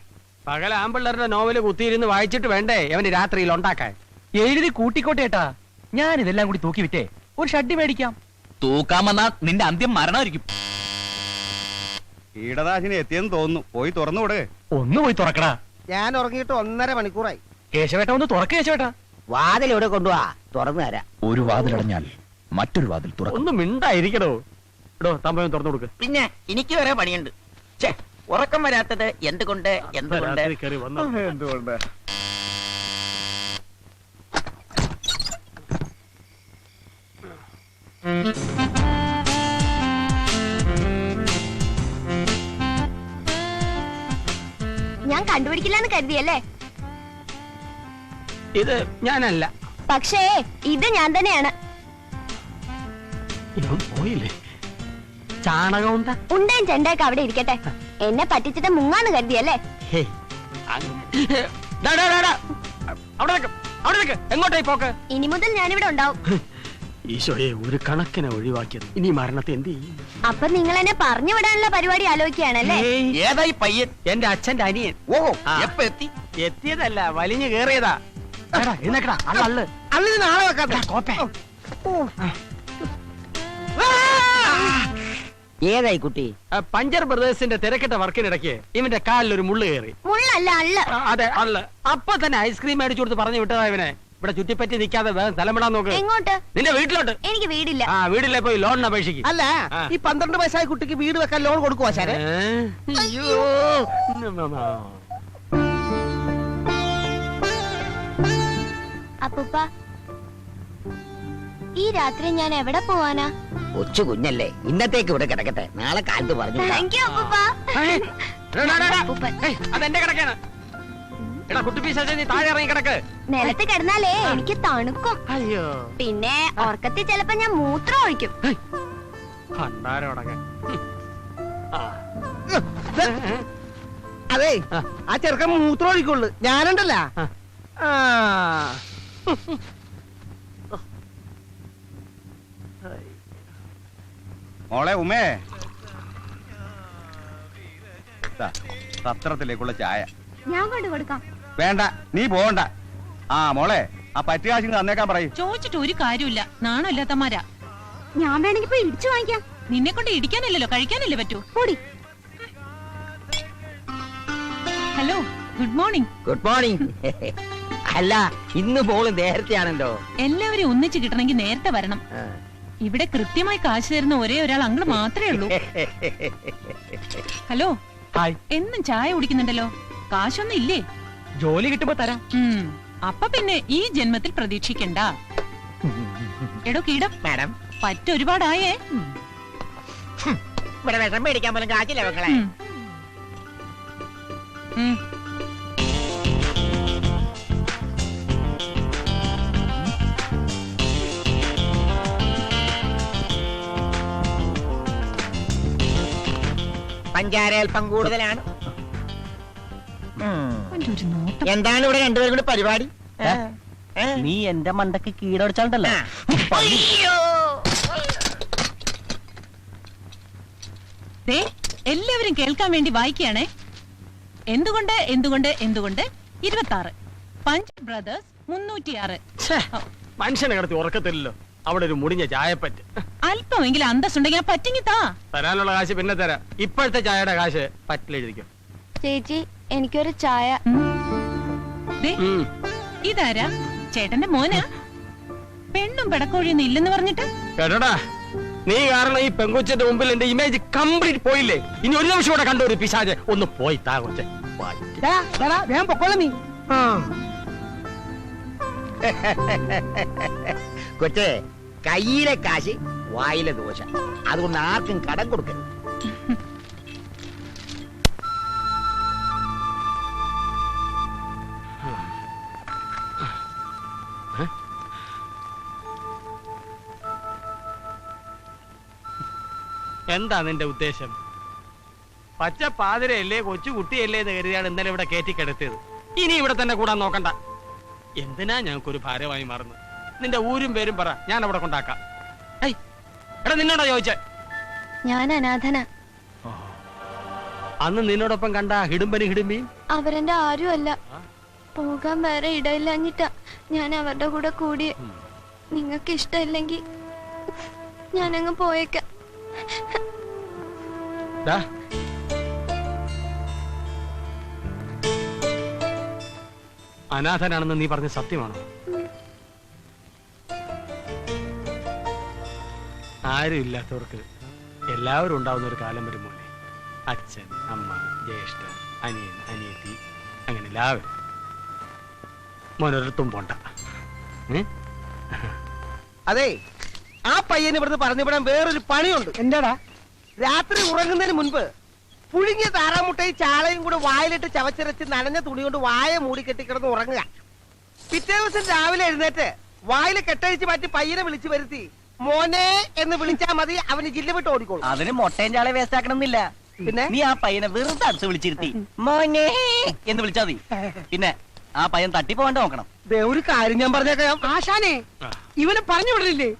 പകൽ ആമ്പിള്ളേരുടെ നോവല് കുത്തിയിരുന്ന് വായിച്ചിട്ട് വേണ്ടേ അവന് രാത്രിയിൽ ഉണ്ടാക്കാൻ? എഴുതി കൂട്ടിക്കോട്ടെ ഏട്ടാ. ഞാൻ ഇതെല്ലാം കൂടി തൂക്കി വിറ്റേ ഒരു ഷഡ്ഡി മേടിക്കാം. തൂക്കാൻ വന്നാ നിന്റെ അന്ത്യം മരണമായിരിക്കും. കീടനാശിനി എത്തിയെന്ന് തോന്നുന്നു. പോയി തുറന്നുകൂടെ. ഒന്ന് പോയി തുറക്കടാ. ഞാൻ ഉറങ്ങിയിട്ട് 1.5 മണിക്കൂറായി. കേശവേട്ട ഒന്ന് തുറക്ക. കേശവേട്ടാ വാതിൽ എവിടെ കൊണ്ടുപോവാ? തുറന്നു തരാം. ഒരു വാതിലടഞ്ഞാൽ മറ്റൊരു വാതിൽ തുറക്കും. ഒന്ന് മിണ്ടായിരിക്കടോ. എടോ തമ്പയം തുറന്നു കൊടുക്ക്. പിന്നെ എനിക്ക് വരെ പണിയുണ്ട്. ഉറക്കം വരാത്തത് എന്തുകൊണ്ട്? രാത്രി കയറി വന്നോ. എന്തുകൊണ്ട്? ഞാൻ കണ്ടുപിടിക്കില്ലെന്ന് കരുതിയല്ലേ? ഇത് ഞാനല്ല. പക്ഷേ ഇത് ഞാൻ തന്നെയാണ്. ഇവൻ പോയില്ലേ? ചാണകം ഉണ്ടാ. ഉണ്ടേം ചെണ്ടയൊക്കെ അവിടെ ഇരിക്കട്ടെ. എന്നെ പറ്റിച്ചിട്ട് മുങ്ങാന്ന് കരുതിയല്ലേ? എങ്ങോട്ടായി പോക്ക്? ഇനി മുതൽ ഞാനിവിടെ ഉണ്ടാവും. ഈശോയെ, ഒരു കണക്കിനെ ഒഴിവാക്കിയത്. ഇനി മരണത്തെ എന്ത് ചെയ്യും? അപ്പൊ നിങ്ങൾ എന്നെ പറഞ്ഞു വിടാനുള്ള പരിപാടി ആലോചിക്കുകയാണല്ലേ? ഏതായി പയ്യൻ? എന്റെ അച്ഛന്റെ അനിയൻ. ഓഹോ, ആ. എപ്പ എത്തി? എത്തിയതല്ല, വലിഞ്ഞു കേറിയതാ. എന്നേക്കടാ അള്ള് അള്ളിന് നാളെ വെക്കാം. കോപ്പേ. ഏതായി കുട്ടി? പഞ്ചർ ബ്രദേഴ്സിന്റെ തിരക്കിട്ട വർക്കിനിടയ്ക്ക് ഇവന്റെ കാലിൽ ഒരു മുള്ളു കയറി. മുള്ളല്ല അള്ള്. അതെ, അള്ള്. അപ്പൊ തന്നെ ഐസ്ക്രീം മേടിച്ചു കൊടുത്ത് പറഞ്ഞു വിട്ടതാ ഇവനെ. ഇവിടെ ചുറ്റിപ്പറ്റി നിൽക്കാതെ വേഗം സ്ഥലം വിടാൻ നോക്ക്. എങ്ങോട്ട്? നിന്റെ വീട്ടിലോട്ട്. എനിക്ക് വീടില്ല. ആ, വീട്ടിലെ പോയി ലോണിന് അപേക്ഷിക്കും. അല്ല, ഈ 12 വയസ്സായ കുട്ടിക്ക് വീട് വെക്കാൻ ലോൺ കൊടുക്കുവാ സാറേ? അയ്യോ. അപ്പൂപ്പ, ഈ രാത്രി ഞാൻ എവിടെ പോവാനാ? കൊച്ചു കുഞ്ഞല്ലേ, ഇന്നത്തേക്ക് ഇവിടെ കിടക്കട്ടെ. നാളെ കാലത്ത് പറഞ്ഞു. താങ്ക് യു അപ്പൂപ്പ. അപ്പൂപ്പൻ. അതെന്റെ കിടക്കാണ്. എടാ കുട്ടിപ്പീശാചേ, നീ താഴെ ഇറങ്ങി കിടക്ക്. നിലത്ത് കിടന്നാലേ എനിക്ക് തണുക്കും. അയ്യോ. പിന്നെ ഉറക്കത്തിൽ ചിലപ്പോ ഞാൻ മൂത്രം ഒഴിക്കും. അതെ, ആ ചെറുക്കൻ മൂത്രം ഒഴിക്കുള്ളു. ഞാനുണ്ടല്ല. മോളെ ഉമേ, പത്രത്തിലേക്കുള്ള ചായ. ഞാൻ കൊണ്ട് കൊടുക്കാം. വേണ്ട, നീ പോകണ്ട. ആ മോളെ, ആ പറ്റുകാശിന് തന്നേക്കാൻ പറയും. ചോദിച്ചിട്ട് ഒരു കാര്യമില്ല. നാണമില്ലാത്തമാരാ. ഞാൻ വേണമെങ്കിൽ പോയി ഇടിച്ചു വാങ്ങിക്കാം. നിന്നെ കൊണ്ട് ഇടിക്കാനല്ലല്ലോ, കഴിക്കാനല്ലേ പറ്റൂ. കൂടി. Hello, good morning. Good morning. അല്ല, ഇന്ന് പോള് നേരത്തെയാണല്ലോ. എല്ലാവരും ഒന്നിച്ച് കിട്ടണമെങ്കിൽ നേരത്തെ വരണം. ഇവിടെ കൃത്യമായി കാശ് തരുന്ന ഒരേ ഒരാൾ അങ്കിൾ മാത്രമേ ഉള്ളൂ. ഹലോ, എന്നും ചായ കുടിക്കുന്നുണ്ടല്ലോ. കാശൊന്നും ഇല്ലേ? ജോലി കിട്ടുമ്പോ തരാം. അപ്പൊ പിന്നെ ഈ ജന്മത്തിൽ പ്രതീക്ഷിക്കണ്ട. എടോ കീടം, മാഡം, പറ്റൊരുപാടായേ. ഇവിടെ വിഷം മേടിക്കാൻ പോലും കാശില്ല മക്കളെ. പഞ്ചാര അല്പം കൂടുതലാണ്. എന്താണ് ഇവിടെ രണ്ടുപേരും കൂടി പരിപാടി? നീ എന്റെ മണ്ടക്ക് കീടടിച്ചാണ്ടല്ലോ. എല്ലാവരും കേൾക്കാൻ വേണ്ടി വായിക്കുകയാണേ. എന്തുകൊണ്ട് എന്തുകൊണ്ട് എന്തുകൊണ്ട് 26 പഞ്ച് ബ്രദേഴ്സ് 306. മനുഷ്യനെ കിടത്തി ഉറക്കത്തില്ലല്ലോ. അവിടെ ഒരു മുടിഞ്ഞ ചായപ്പറ്റ്. അല്പമെങ്കിലും അന്തസ്സുണ്ടെങ്കിൽ ആ പറ്റിങ്ങി താ. തരാനുള്ള കാശ് പിന്നെ തരാം. ഇപ്പോഴത്തെ ചായയുടെ കാശ് പറ്റിലെഴുതിക്കും. ചേച്ചി, എനിക്കൊരു ചായ. ദേ, ഇതാരാ? ചേട്ടന്റെ മോനാ? പെണ്ണും പെടക്കോഴിയൊന്നും ഇല്ലെന്ന് പറഞ്ഞിട്ട്? കേട്ടോടാ, നീ കാരണം ഈ പെങ്കൊച്ചിന്റെ മുമ്പിൽ എന്റെ ഇമേജ് കംപ്ലീറ്റ് പോയില്ലേ? ഇനി ഒരു നിമിഷം കൂടെ കണ്ട ഒരു പിശാച് ഒന്ന് പോയി താ കൊച്ചെ. വേഗം പൊക്കോളാം നീ. കൊച്ചേ, കയ്യിലെ കാശ് വായിലെ ദോശ. അതുകൊണ്ട് ആർക്കും കടം കൊടുക്കരുത്. എന്താ നിന്റെ ഉദ്ദേശം? പച്ച പാതിരയല്ലേ, കൊച്ചു കുട്ടിയല്ലേ എന്ന് കരുതിയാണ് ഇന്നലെ ഇവിടെ കയറ്റിക്കിടത്തിയത്. ഇനി ഇവിടെ തന്നെ കൂടാൻ നോക്കണ്ട. എന്തിനാ ഞങ്ങൾക്കൊരു ഭാരമായി മാറുന്നത്? നിന്റെ ഊരും പേരും പറ, ഞാൻ അവിടെ കൊണ്ടാക്കാം. എടാ, നിന്നോടാ ചോദിച്ചേ? ഞാൻ അനാഥന. അന്ന് നിന്നോടൊപ്പം കണ്ട ഹിടുമ്പി അവരെന്റെ ആരും അല്ല. പോകാൻ വേറെ ഇടയില്ലഞ്ഞിട്ടാ ഞാൻ അവരുടെ കൂടെ കൂടിയേ. നിങ്ങൾക്ക് ഇഷ്ടമില്ലെങ്കിൽ ഞാനങ്ങ് പോയേക്കാം. അനാഥനാണെന്ന് നീ പറഞ്ഞ സത്യമാണോ? ആരും ഇല്ലാത്തവർക്ക് എല്ലാവരും ഉണ്ടാവുന്ന ഒരു കാലം വരുമോനെ. അച്ഛൻ, അമ്മ, ജ്യേഷ്ഠൻ, അനിയൻ, അനിയത്തി, അങ്ങനെ എല്ലാവരും. മോനൊരിടത്തും പോണ്ട. അതെ, ആ പയ്യന് ഇവിടുന്ന് പറഞ്ഞുവിടാൻ വേറൊരു പണിയുണ്ട്. എന്താടാ? രാത്രി ഉറങ്ങുന്നതിന് മുൻപ് പുഴുങ്ങിയ താറാമുട്ടയും ചാളയും കൂടെ വായിലിട്ട് ചവച്ചിരച്ച് നനഞ്ഞ തുണി കൊണ്ട് വായ മൂടി കെട്ടിക്കിടന്ന് ഉറങ്ങുക. പിറ്റേ ദിവസം രാവിലെ എഴുന്നേറ്റ് വായിൽ കെട്ടഴിച്ച് മാറ്റി പയ്യനെ വിളിച്ചു വരുത്തി മോനെ എന്ന് വിളിച്ചാൽ മതി, അവന് ജില്ല വിട്ട് ഓടിക്കോളും. അതിന് മൊട്ടയും ചാളെ വേസ്റ്റ് ആക്കണമെന്നില്ല. പിന്നെ നീ ആ പയ്യനെ വെറുതെ അടിച്ച് വിളിച്ചിരുത്തി മോനെ എന്ന് വിളിച്ചാ മതി. പിന്നെ ആ പയ്യൻ തട്ടിപ്പോവാണ്ട് നോക്കണം. ഒരു കാര്യം ഞാൻ പറഞ്ഞേക്കാം ആശാനെ, ഇവനെ പറഞ്ഞു വിടലില്ലേ?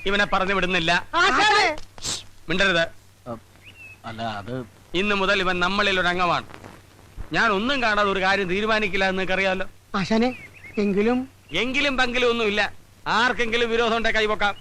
ഇവനെ പറഞ്ഞു വിടുന്നില്ല. ആശാനെ മിണ്ടരുത്. അല്ല, അത് ഇന്ന് മുതൽ ഇവൻ നമ്മളിൽ ഒരു അംഗമാണ്. ഞാൻ ഒന്നും കാണാതെ ഒരു കാര്യം തീരുമാനിക്കില്ല എന്ന് നിനക്കറിയാലോ. ആശാനെ, എങ്കിലും പങ്കിലും ഒന്നുമില്ല. ആർക്കെങ്കിലും വിരോധം ഉണ്ടെ കൈവക്കാം.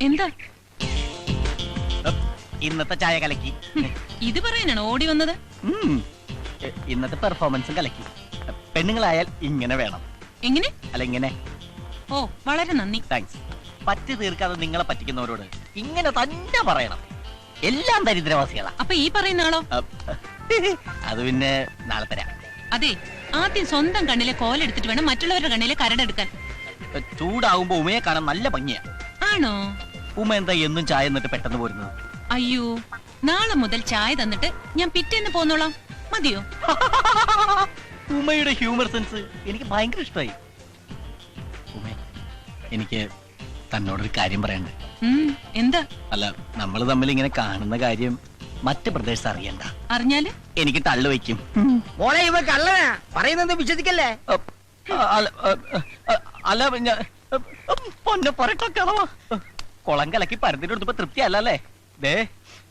എന്താ ഇന്നത്തെ ചായ കലക്കി. ഇത് പറയാനാണ് ഓടി വന്നത്? ഇന്നത്തെ പെർഫോമൻസും കലക്കി. പെണ്ണുങ്ങളായാൽ ഇങ്ങനെ വേണം. എങ്ങനെ? അല്ല, ഇങ്ങനെ. ഓ, വളരെ നന്ദി. താങ്ക്സ്. പറ്റി തീർക്കാതെ നിങ്ങളെ പറ്റിക്കുന്നവരോട് ഇങ്ങനെ തന്നെ പറയണം. എല്ലാം ദരിദ്രവാസികളാ. അപ്പൊ ഈ പറയുന്ന ആളോ? അത് പിന്നെ നാളെ തരാം. അതെ, ആദ്യം സ്വന്തം കണ്ണിലെ കോലെടുത്തിട്ട് വേണം മറ്റുള്ളവരുടെ കണ്ണിലെ കരടെടുക്കാൻ. ചൂടാവുമ്പോ ഉമയെ കാണാൻ നല്ല ഭംഗിയാ. ആണോ? ഉമ എന്താ എന്നും ചായ എന്നിട്ട് പെട്ടെന്ന് പോരുന്നത്? അയ്യോ, നാളെ മുതൽ ചായ തന്നിട്ട് ഞാൻ പിറ്റേന്ന് പോന്നോളാം. മതിയോ? ഉമയുടെ ഹ്യൂമർ സെൻസ് എനിക്ക് ഭയങ്കര ഇഷ്ടമായി. ഉമേ, എനിക്ക് തന്നോടൊരു കാര്യം പറയണ്ട്. എന്താ? അല്ല, നമ്മൾ തമ്മിൽ ഇങ്ങനെ കാണുന്ന കാര്യം മറ്റ് പ്രദേശത്ത് അറിയണ്ട. അറിഞ്ഞാല് എനിക്ക് തള്ളു വയ്ക്കും. മോളെ, ഇവ കള്ളനാ പറയുന്നത്, വിശ്വസിക്കല്ലേ? അല്ല, പൊന്നെ പറയട്ട. കുളം കലക്കി പരത്തിട്ട് കൊടുത്തപ്പോ തൃപ്തി അല്ലല്ലേ? ദേ,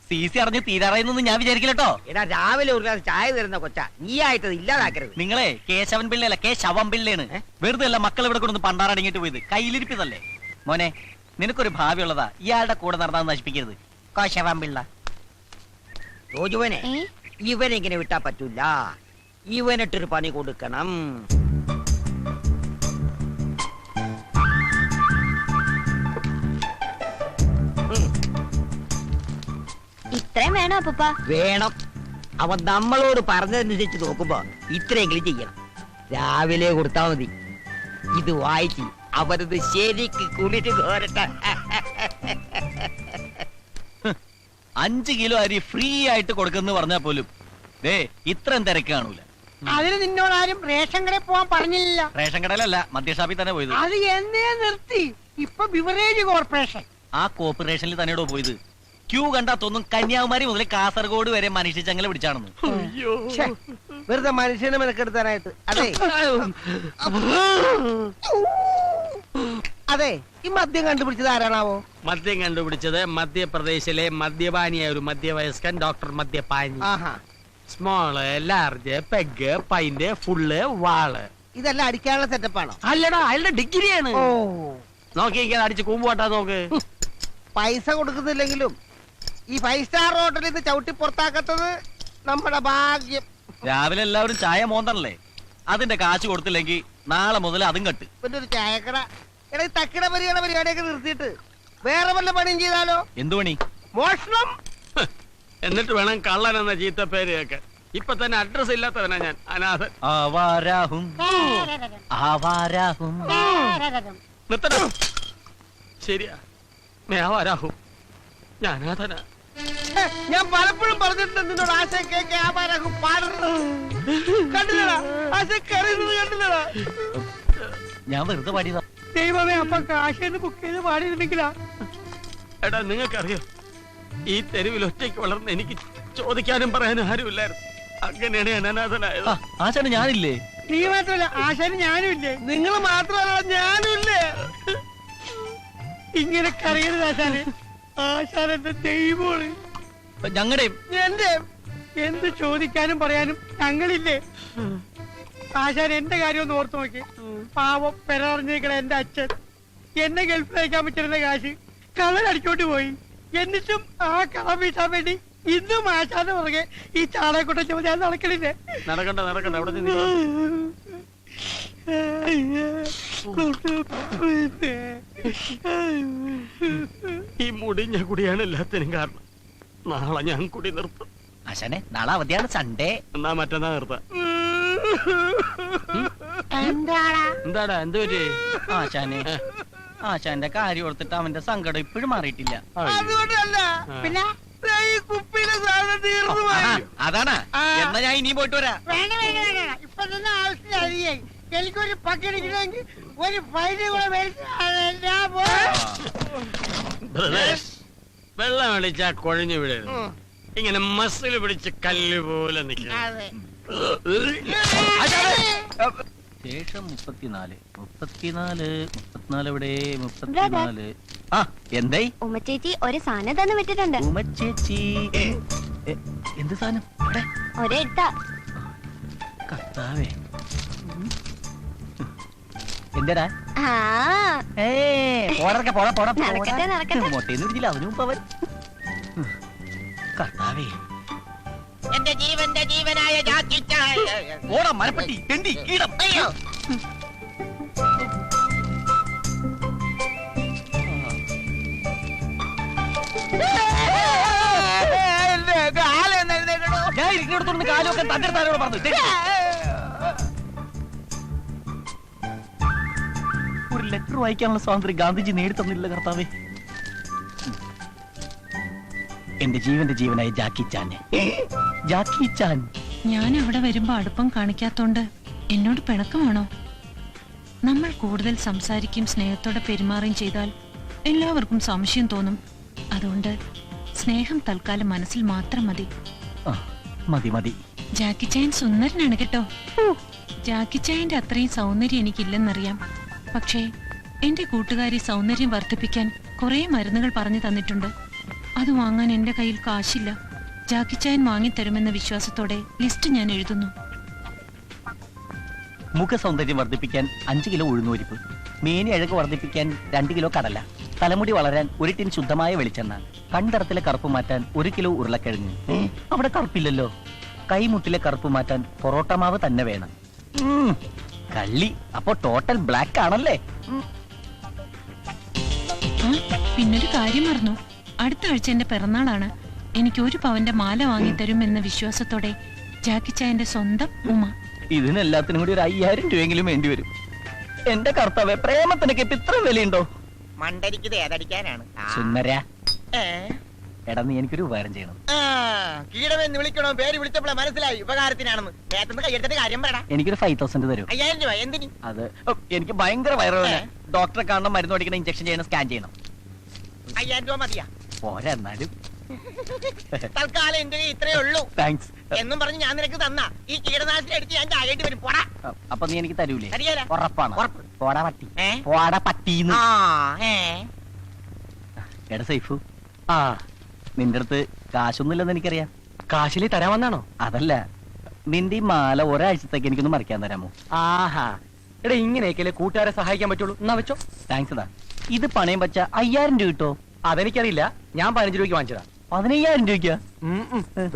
CC അറിഞ്ഞ് തീരാറായെന്നൊന്നും ഞാൻ വിചാരിക്കില്ലട്ടോ. എടാ, രാവിലെ ഒരു ഗ്ലാസ് ചായ തരുന്ന കൊച്ചാ, നീ ആയിട്ട് ഇല്ലാതാക്കരുത്. നിങ്ങളെ കേശവൻ പിള്ളയല്ല, ശവം പിള്ളയാണ്. വെറുതെ അല്ല മക്കൾ ഇവിടെ കൊണ്ടു പണ്ടാറടങ്ങിട്ട് പോയത്. കയ്യിലിരിപ്പിതല്ലേ മോനെ? നിനക്കൊരു ഭാവി ഉള്ളതാ. ഇയാളുടെ കൂടെ നടന്നാന്ന് നശിപ്പിക്കരുത്. കോശവൻ പിള്ള. ജോജുവനെ, ഇവനെങ്ങനെ വിട്ടാ പറ്റൂല. ഇവനിട്ടൊരു പണി കൊടുക്കണം. ഇത്രയും വേണോ അപ്പൂപ്പ? വേണം. അവൻ നമ്മളോട് പറഞ്ഞതനുസരിച്ച് നോക്കുമ്പോ ഇത്രയെങ്കിലും ചെയ്യണം. രാവിലെ കൊടുത്താ മതി. ഇത് വായിച്ച് അവരത് ശരിക്ക് കുളിച്ച് കോരട്ടെ. 5 കിലോ അരി ഫ്രീ ആയിട്ട് കൊടുക്കുന്നു പറഞ്ഞാൽ പോലും ദേ ഇത്രയും തിരക്ക് കാണൂല. അതിന് നിന്നോടാരും റേഷൻ കടയിൽ പോവാൻ പറഞ്ഞില്ല. റേഷൻ കടയിലല്ല, മദ്യഷാപ്പിൽ തന്നെ പോയത്. അത് എന്നേ നിർത്തി. ഇപ്പൊ ബിവറേജ് കോർപ്പറേഷൻ. ആ കോർപ്പറേഷനിൽ തന്നെയോ പോയത്. ക്യൂ കണ്ടാ തോന്നും കന്യാകുമാരി മുതൽ കാസർഗോഡ് വരെ മനുഷ്യച്ചങ്ങല പിടിച്ചാണെന്ന്. വെറുതെ മനുഷ്യനെ മെനക്കെടുത്താനായിട്ട്. അതെ അതെ, ഈ മദ്യം കണ്ടുപിടിച്ചത് ആരാണാവോ? മദ്യം കണ്ടുപിടിച്ചത് മധ്യപ്രദേശിലെ മദ്യപാനിയായ ഒരു മധ്യവയസ്കൻ ഡോക്ടർ മദ്യപാനി. ആഹാ, small, large, peg, pint, full, വാള്. ഇതെല്ലാം അടിക്കാനുള്ള സെറ്റപ്പാണോ? അല്ലടാ, അയാളുടെ ഡിഗ്രിയാണ്. ഓ, നോക്കിയിരിക്കാൻ അടിച്ച് കൂമ്പോട്ടാ നോക്ക്. പൈസ കൊടുക്കുന്നില്ലെങ്കിലും ഈ 5 സ്റ്റാർ ഹോട്ടലിൽ നിന്ന് ചവിട്ടി പുറത്താക്കത്തത് നമ്മുടെ ഭാഗ്യം. രാവിലെ എല്ലാവരും ചായ മോന്തണല്ലേ, അതിന്റെ കാശ് കൊടുത്തില്ലെങ്കിൽ നാളെ മുതൽ അതും കട്ട്. പിന്നെ ഒരു ചായക്കട, എടാ ഈ തക്കിട പരിപാടിയൊക്കെ നിർത്തിയിട്ട് വേറെ വല്ല പണിയും ചെയ്താലോ? എന്തു പണി? മോഷണം. എന്നിട്ട് വേണം കള്ളൻ എന്ന ചീത്ത പേര് കേൾക്കാൻ. ഇപ്പൊ തന്നെ അഡ്രസ് ഇല്ലാത്തവനാ ഞാൻ, അനാഥൻ. ആവാരാഹും ആവാരാഹും. നിർത്തണം. ശരിയാ, മേവാരാഹും. ഞാൻ അനാഥനാ. ഞാൻ പലപ്പോഴും പറഞ്ഞിട്ടുണ്ട് നിന്നോട് ആശയം കേൾക്കാൻ പാടുന്നത്. കണ്ടില്ലടാ, ആശയം കറിയുന്നത് കണ്ടില്ലടാ. ഞാൻ വെറുതെ പാടിയതാ. ദൈവമേ, അപ്പൊ ആശയം ബുക്ക് ചെയ്ത് പാടിയിരുന്നെങ്കിലാ. എടാ, നിങ്ങൾക്കറിയോ, ഈ തെരുവിൽ ഒറ്റയ്ക്ക് വളർന്ന് എനിക്ക് ചോദിക്കാനും പറയാനും ആരുമില്ലായിരുന്നു. അങ്ങനെയാണ് ഞാൻ അനാഥനായത്. ആശാന് ഞാനില്ലേ? നീ മാത്രമല്ല, ആശാന് ഞാനും ഇല്ലേ? നിങ്ങൾ മാത്രമല്ല, ഞാനും ഇല്ലേ? ഇങ്ങനെ കറിയരുത് ആശാന്. ആശാൻ എന്റെ ദൈവമാണ്. ഞങ്ങളുടെ എന്റെ എന്ത് ചോദിക്കാനും പറയാനും ഞങ്ങളില്ലേ? ആശാൻ എന്റെ കാര്യം ഒന്ന് ഓർത്തു നോക്കി. പാവം പെരറിഞ്ഞേക്കണ എന്റെ അച്ഛൻ എന്നെ ഗൾഫിൽ അയക്കാൻ പറ്റുന്ന കാശ് കള്ളനടിച്ചോണ്ട് പോയി. എന്നിട്ടും ആ കളം വീട്ടാൻ വേണ്ടി ഇന്നും ആശാന്റെ പുറകെ ഈ ചാണകക്കൊട്ട ചുമ ഞാൻ നടക്കണില്ലേ? നടക്കണ്ട നടക്കണ്ട, അവിടെ നിന്ന് ഈ മുടിഞ്ഞ കുടിയാണ് എല്ലാത്തിനും കാരണം. നാളെ ഞാൻ കുടി നിർത്തും. ആശാനെ, നാളെ അവധിയാണ്, സൺഡേ. എന്നാ മറ്റന്നാ നിർത്താം. എന്താടാ, എന്ത് പറ്റി? ആശാനെ, ആശാന്റെ കാര്യം ഓർത്തിട്ട് അവന്റെ സങ്കടം ഇപ്പോഴും മാറിയിട്ടില്ല. അതുകൊണ്ടല്ല, പിന്നെ ഈ കുപ്പിയിലെ സാധനം തീർന്നു പോയി. അതാണ്. എന്നാ ഞാൻ ഇനിയും പോയിട്ട് വരാം. ഇപ്പൊ തന്നെ ആവശ്യമില്ല. എനിക്കൊരു പക്കെടുക്കണമെങ്കിൽ ഒരു ഫൈന് കൂടെ വെള്ളം അടിച്ചാ കൊഴഞ്ഞു വിടരുത്. ഇങ്ങനെ മസിൽ പിടിച്ച് കല്ല് പോലെ നിൽക്കണം. ശേഷം 34 എവിടെ? 34. ആ, എന്തായി? ഉമ്മച്ചേച്ചി ഒരു സാധനം തന്നെ വിട്ടിട്ടുണ്ട്. ഉമ്മച്ചേച്ചി എന്ത് സാധനം? അവിടെ ഒരെടുത്താ. കർത്താവേ, എന്തെടാ? മൊട്ടേന്ന് പിടിച്ചില്ല അതിനു മുമ്പ് അവൻ. കർത്താവേ, എന്റെ ജീവന്റെ ജീവനായ ജാക്കി ചാൻ. ഓടാ മരപ്പട്ടി, തെണ്ടി, കീടം. അയ്യോ, ഞാൻ ഇരിക്കുന്നിടത്തോണ്ട് കാലൊക്കെ തന്റെ താരോട് പറഞ്ഞു. ഒരു ലെറ്റർ വായിക്കാനുള്ള സ്വാതന്ത്ര്യം ഗാന്ധിജി നേടിത്തന്നില്ല കർത്താവേ. എന്റെ ജീവന്റെ ജീവനായ ജാക്കി ചാൻ. ജാക്കി ചാൻ. ഞാൻ അവിടെ വരുമ്പോ അടുപ്പം കാണിക്കാത്തോണ്ട് എന്നോട് പിണക്കമാണോ? നമ്മൾ കൂടുതൽ സംസാരിക്കും സ്നേഹത്തോടെ പെരുമാറുകയും ചെയ്താൽ എല്ലാവർക്കും സംശയം തോന്നും. അതുകൊണ്ട് സ്നേഹം തൽക്കാലം മനസ്സിൽ മാത്രം മതി. മതി മതി. ജാക്കി ചാൻ സുന്ദരനാണ് കേട്ടോ. ജാക്കി ചായന്റെ അത്രയും സൗന്ദര്യം എനിക്കില്ലെന്നറിയാം. പക്ഷേ എന്റെ കൂട്ടുകാരി സൗന്ദര്യം വർദ്ധിപ്പിക്കാൻ കുറെ മരുന്നുകൾ പറഞ്ഞു തന്നിട്ടുണ്ട്. അത് വാങ്ങാൻ എന്റെ കയ്യിൽ കാശില്ല. ജാക്കി ചായൻ വാങ്ങിത്തരുമെന്ന വിശ്വാസത്തോടെ ലിസ്റ്റ് ഞാൻ എഴുതുന്നു. മുഖ സൗന്ദര്യം വർദ്ധിപ്പിക്കാൻ 5 കിലോ ഉഴുന്നുപരിപ്പ്, മേനി അഴക് വർദ്ധിപ്പിക്കാൻ 2 കിലോ കടല, തലമുടി വളരാൻ 1 ടിൻ ശുദ്ധമായ വെളിച്ചെണ്ണ, കൺതടത്തിലെ കറുപ്പ് മാറ്റാൻ 1 കിലോ ഉരുളക്കിഴങ്ങ്. അവിടെ കറുപ്പില്ലല്ലോ. കൈമുട്ടിലെ കറുപ്പ് മാറ്റാൻ പൊറോട്ട മാവ് തന്നെ വേണം. കള്ളി, അപ്പൊ ടോട്ടൽ ബ്ലാക്ക് ആണല്ലേ? പിന്നൊരു കാര്യം മറന്നു. അടുത്ത ആഴ്ച എന്റെ പിറന്നാളാണ്. എനിക്ക് 1 പവന്റെ മാല വാങ്ങിത്തരും എന്ന വിശ്വാസത്തോടെ ജാക്കി ചായന്റെ സ്വന്തം ഉമ്മ. ഇതിനെല്ലാത്തിനും കൂടി 5000 രൂപയെങ്കിലും വേണ്ടി വരും. എന്റെ കർത്താവേ, പ്രേമത്തിനൊക്കെ ഇപ്പൊ ഇത്ര വിലയുണ്ടോ? മണ്ടരിക്കത് ഏതടിക്കാനാണ്? സുന്ദര, എടാ നീ എനിക്കൊരു ഉപകാരം ചെയ്യണം. കീടമെന്ന് വിളിക്കണോ? പേര് വിളിച്ചപ്പോഴേ മനസ്സിലായി ഉപകാരത്തിനാണെന്ന്. നേരത്തെ കയ്യെടുത്തിട്ട് കാര്യം പറയടാ. എനിക്കൊരു 5000 തരും. 5000 രൂപ എന്തിന്? അത് എനിക്ക് ഭയങ്കര വയറുവേദന. ഡോക്ടറെ കാണണം, മരുന്ന് പഠിക്കണം, ഇഞ്ചക്ഷൻ ചെയ്യണം, സ്കാൻ ചെയ്യണം. 5000 രൂപ മതിയാ? പോരാ, എന്നാലും തൽക്കാലം എന്റെ കയ്യിൽ ഇത്രയേ ഉള്ളൂ താങ്ക്സ്. എന്നും പറഞ്ഞ് ഞാൻ നിനക്ക് തന്ന ഈ കീടനാശിനി അടിച്ച് ഞാൻ ചാകേണ്ടി വരും. പോടാ. അപ്പൊ നീ എനിക്ക് തരൂലേ? തരികേല. ഉറപ്പാണ്. ഉറപ്പ്. പോടാ പട്ടി. ഏ? പോടാ പട്ടീന്ന്. ആ, ഏ. എടാ സൈഫു, നിന്റെ അടുത്ത് കാശൊന്നുമില്ലെന്ന് എനിക്കറിയാം. കാശില് തരാമെന്നാണോ? അതല്ല, നിന്റെ ഈ മാല ഒരാഴ്ചത്തേക്ക് എനിക്കൊന്ന് മറിക്കാൻ തരാമോ? ആഹാ, എടാ ഇങ്ങനെയൊക്കെ കൂട്ടുകാരെ സഹായിക്കാൻ പറ്റുള്ളൂ. എന്നാ വെച്ചോ. താങ്ക്സ് എടാ. ഇത് പണയം വെച്ച 5000 രൂപ കിട്ടോ? അതെനിക്കറിയില്ല, ഞാൻ 15 രൂപയ്ക്ക് വാങ്ങിച്ചതാ. 15000 രൂപയ്ക്ക്?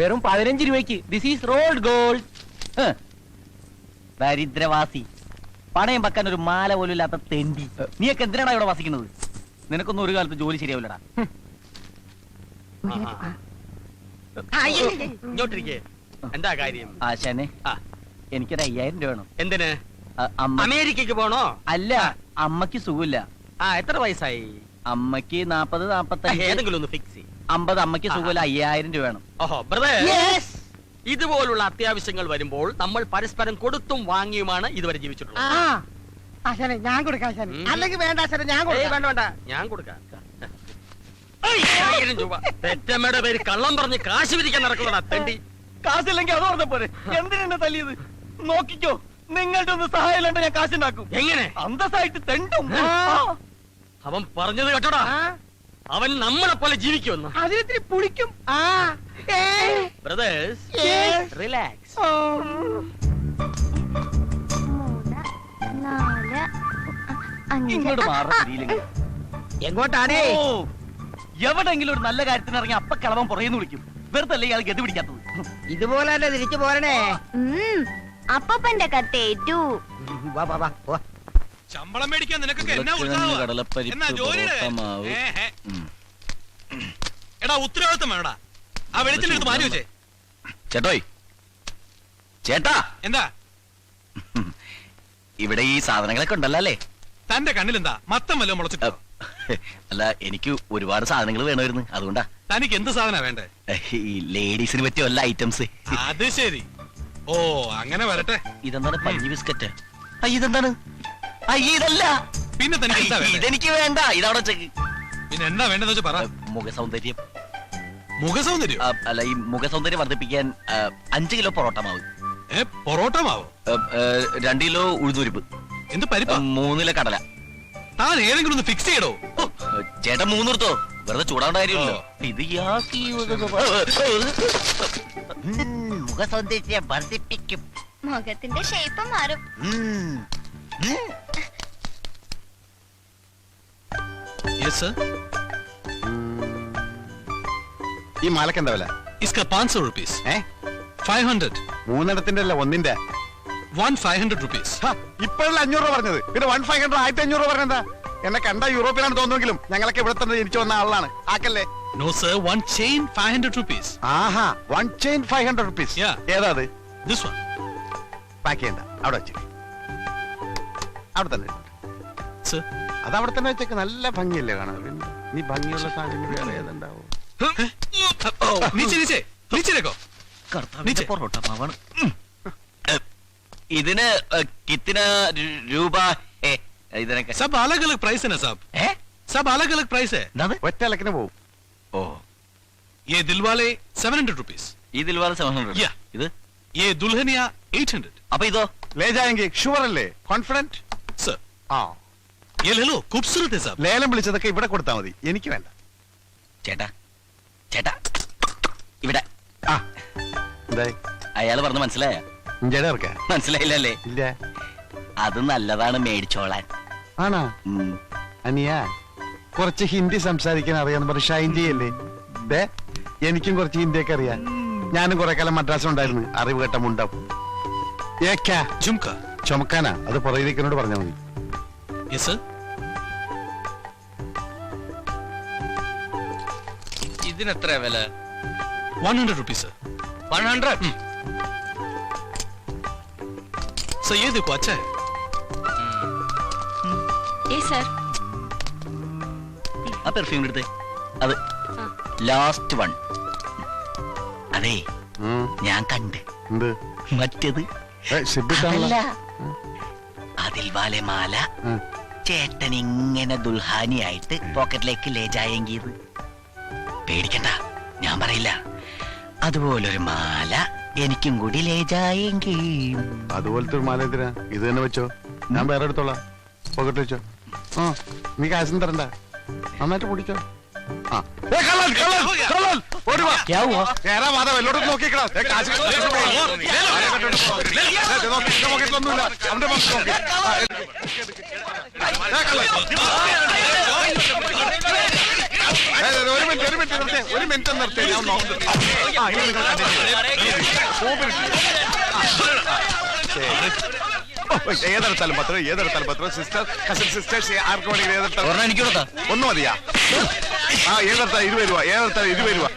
വെറും 15 രൂപയ്ക്ക്. This is rolled gold. ദരിദ്രവാസി, പണയം വെക്കാൻ ഒരു മാല പോലും ഇല്ലാത്ത തെണ്ടി. നീയൊക്കെ എന്തിനാണ് ഇവിടെ വസിക്കുന്നത്? നിനക്കൊന്നും ഒരു കാലത്ത് ജോലി ശരിയാവില്ലടാ. ഇങ്ങോട്ടിരിക്കേ. എന്താ കാര്യം? ആശാനെ, എനിക്കൊരു 5000 രൂപ വേണം. എന്തിന്? അമേരിക്കക്ക് പോണോ? അല്ല, അമ്മക്ക് സുഖമില്ല. എത്ര വയസ്സായി? അമ്മക്ക് 40, 45. ഏതെങ്കിലും ഒന്ന് ഫിക്സ് ചെയ്യും. 50. അമ്മക്ക് സുഖമില്ല. 5000 രൂപ വേണം. ഓഹോ ബ്രദർ, ഇതുപോലുള്ള അത്യാവശ്യങ്ങൾ വരുമ്പോൾ നമ്മൾ പരസ്പരം കൊടുത്തും വാങ്ങിയുമാണ് ഇതുവരെ ജീവിച്ചിട്ടുള്ളത്. ആശാനെ ഞാൻ കൊടുക്കാം ആശാനെ. അല്ലെങ്കിൽ വേണ്ട ആശാനെ ഞാൻ വേണ്ട വേണ്ട, ഞാൻ കൊടുക്കാം. 5000 രൂപ. പെറ്റമ്മയുടെ പേര് കള്ളം പറഞ്ഞ് കാശ് വിരിക്കാൻ നടക്കുന്നതാ തെണ്ടി. കാശില്ലെങ്കിൽ അത് പറഞ്ഞ പോലെ എന്തിനാ തല്ലിയത്? നോക്കിക്കോ, നിങ്ങളുടെ ഒന്ന് സഹായം ഞാൻ കാശുണ്ടാക്കും. എങ്ങനെ? അന്തസ്സായിട്ട് തെണ്ടും. അവൻ പറഞ്ഞത് കേട്ടോടാ, അവൻ നമ്മളെ പോലെ ജീവിക്കുമെന്ന്. അതിനെത്തിരി പുളിക്കും. Brothers, relax. 4, 5. ഇങ്ങോട്ട് മാറിയില്ലെങ്കിൽ എങ്ങോട്ടാണേ? എവിടെങ്കിലും ഒരു നല്ല കാര്യത്തിന് ഇറങ്ങി അപ്പ കളവൻ പുറയുന്നു വിളിക്കും. വെറുതെ അല്ലേ ഇയാൾ ഗതി പിടിക്കാത്തത്? ഇതുപോലെ തന്നെ തിരിച്ചു പോരണേ. അപ്പന്റെ കത്തേറ്റു. വാ വാ വാ വാ. ശമ്പളം മേടിക്കാൻ നിനക്കൊക്കെ എന്നാ ഉത്സാഹമാ? എന്നാ ജോലിയുടെ എടാ ഉത്തരവാദിത്തം വേണടാ. ആ വെളിച്ചെടുത്ത് മാറ്റി വെച്ചേ. ചേട്ടോയ്, ചേട്ടാ, എന്താ ഇവിടെ ഈ സാധനങ്ങളൊക്കെ ഉണ്ടല്ലോ അല്ലേ? തന്റെ കണ്ണിലെന്താ മത്തം വല്ലതും മുളച്ചിട്ടോ? അല്ല, എനിക്ക് ഒരുപാട് സാധനങ്ങൾ വേണമായിരുന്നു, അതുകൊണ്ടാ. തനിക്ക് എന്ത് സാധന വേണ്ടേ? ഈ ലേഡീസിന് പറ്റിയ വല്ല ഐറ്റംസ്. അത് ശരി. ഓ, അങ്ങനെ വരട്ടെ. ഇതെന്താണ് പഞ്ഞി ബിസ്ക്കറ്റ്? ഇതെന്താണ്? ഇതല്ല. പിന്നെ തനിക്ക് എന്താ വേണ്ടേ? ഇതെനിക്ക് വേണ്ട, ഇതവിടെ വെച്ചേക്ക്. പിന്നെ എന്താ വേണ്ടെന്ന് വെച്ചാ പറ. മുഖസൗന്ദര്യം. മുഖസൗന്ദര്യം? അല്ല, ഈ മുഖസൗന്ദര്യം വർദ്ധിപ്പിക്കാൻ 5 കിലോ പൊറോട്ട മാവ്. പൊറോട്ട മാവോ? 2 കിലോ ഉഴുന്നുരിപ്പ്. എന്ത് പരിപ്പാ? 3 കിലോ കടല. താൻ ഏതെങ്കിലും ഒന്ന് ഫിക്സ് ചെയ്യടോ. ചേട്ടൻ 3 എടുത്തോ, വെറുതെ ചൂടാവേണ്ട കാര്യമില്ലല്ലോ. ഇത് മുഖസൗന്ദര്യം വർദ്ധിപ്പിക്കും. മുഖത്തിന്റെ ഷേപ്പ് മാറും. ഈ മാലക്ക് എന്താ വില? 500 rupees. 500. 3 അല്ല, 1 500 rupees. ഇപ്പോഴല്ല 500 രൂപ പറഞ്ഞത്, പിന്നെ 1500 1500 രൂപ പറഞ്ഞെന്താ? എന്നെ കണ്ട യൂറോപ്പിലാണ് തോന്നുമെങ്കിലും ഞങ്ങളൊക്കെ ഇവിടെ തന്നെ ജനിച്ചു വന്ന ആളാണ്. ആക്കല്ലേ? No sir, 1 chain 500 rupees. ആഹാ, 1 chain 500 rupees. ഏതാ അത്? This one. പാക്ക് ചെയ്യണ്ട, അവിടെ വെച്ച്. അവിടെ തന്നെ Sir. അത് അവിടെ തന്നെ വെച്ചേക്ക്. നല്ല ഭംഗിയല്ലേ കാണാൻ? നീ ഭംഗിയുള്ള സാധനം വേറെ ഏതുണ്ടാവും? പൊറോട്ട മാവാണ്. ഇതിന് കിത്തിന രൂപ? ഇതിനൊക്കെ സബ് അലഗ് അലഗ് പ്രൈസ് है साहब. सब अलग अलग प्राइस है. ഒറ്റ ഇലക്കിന് പോവും. ഓ, ये दिलवाले 700 rupees. ഈ ദിൽവാല 700. ഇത് ये दुल्हनिया 800. അപ്പൊ ഇതോ? ले जाएंगे. ഷുവർ അല്ലേ? കോൺഫിഡന്റ്? सर. ആ, ये ले लो, खूबसूरत है साहब. ലേലം വിളിച്ചതൊക്കെ ഇവിടെ കൊടുത്താൽ മതി, എനിക്ക് വേണ്ട. ചേട്ടാ, ചേട്ടാ, ഇവിടെ. ആ, എന്തായി? അയാള് പറഞ്ഞ മനസ്സിലായ? മനസ്സിലായില്ലല്ലേ? ഇല്ല. അത് നല്ലതാണ്, മേടിച്ചോളാൻ. ആണാ? അനിയ, കുറച്ച് ഹിന്ദി സംസാരിക്കാൻ അറിയാന്ന് പറഞ്ഞ് ഷൈൻ ചെയ്യല്ലേ? എനിക്കും കുറച്ച് ഹിന്ദിയൊക്കെ അറിയാം. ഞാനും കുറെ കാലം മദ്രാസിലുണ്ടായിരുന്നു. അറിവ് കേട്ട മുണ്ടം. ചുമക്കാനാ? അത് പുറകിലേക്കിനോട് പറഞ്ഞാൽ മതി. ഇതിനെത്ര വില? 100 rupees. 100. सर ये देखो, अच्छा है. सर, ആ പെർഫ്യൂം എടുത്തേ. അത് ലാസ്റ്റ് വൺ. അതെ, ഞാൻ കണ്ട്. മറ്റേത് അതല്ല, അതിൽ വാലെ മാല ചേട്ടൻ ഇങ്ങനെ ദുൽഹാനിയായിട്ട് പോക്കറ്റിലേക്ക് ലേ ജായെങ്കിയത്. പേടിക്കണ്ട, ഞാൻ പറയില്ല. അതുപോലൊരു മാല എനിക്കും കൂടി ലേജായെങ്കിൽ. അതുപോലത്തെ ഒരു മാല എന്തിനാ? ഇത് തന്നെ വെച്ചോ, ഞാൻ വേറെ എടുത്തോളാം. പോക്കറ്റ് വെച്ചോ. ആ, നീ കാശും തരണ്ട, നന്നായിട്ട് പൊടിച്ചോ. ആ എല്ലോട്ടും നോക്കിക്കളാ. പോക്കറ്റിലൊന്നുമില്ല, അവന്റെ ഒരു മിനിറ്റ് നിർത്തി. ഞാൻ നോക്കുന്നുണ്ട്. ഏതെടുത്താലും പത്രം സിസ്റ്റർ, കസിൻ സിസ്റ്റേഴ്സ്, ആർക്ക് വേണമെങ്കിൽ ഏതെടുത്താലും ഒന്നും മതിയാ. ആ, ഏതെടുത്താ 20 രൂപ, ഏതെടുത്താൽ 20 രൂപ.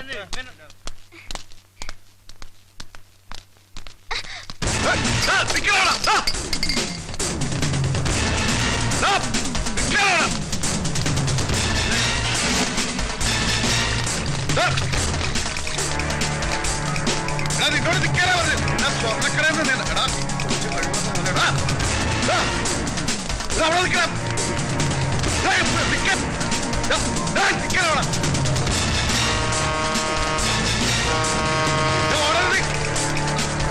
നിന്നോട് നിൽക്കാനാ പറഞ്ഞു. ഞാൻ സ്വർണ്ണക്കടയിൽ നിന്ന് എടാ അവിടെ നിൽക്കണം.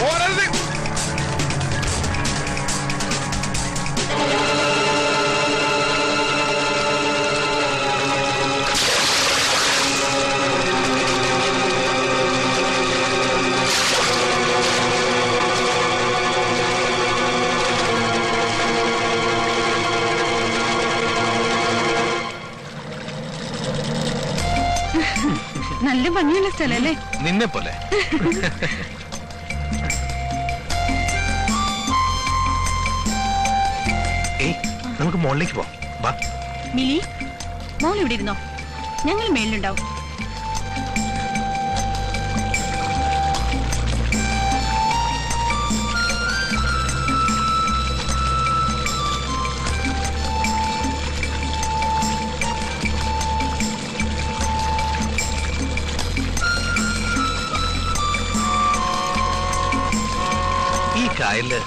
ഓടരുത്. നല്ല ഭംഗിയുള്ള സ്ഥലല്ലേ? നിന്നെ പോലെ. നമുക്ക് മുകളിലേക്ക് പോവാം. മിലി, മോൾ ഇവിടെ ഇരുന്നോ, ഞങ്ങൾ മേളിലുണ്ടാവും. ഈ കായലില്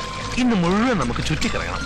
ഇന്ന് മുഴുവൻ നമുക്ക് ചുറ്റിക്കറങ്ങണം.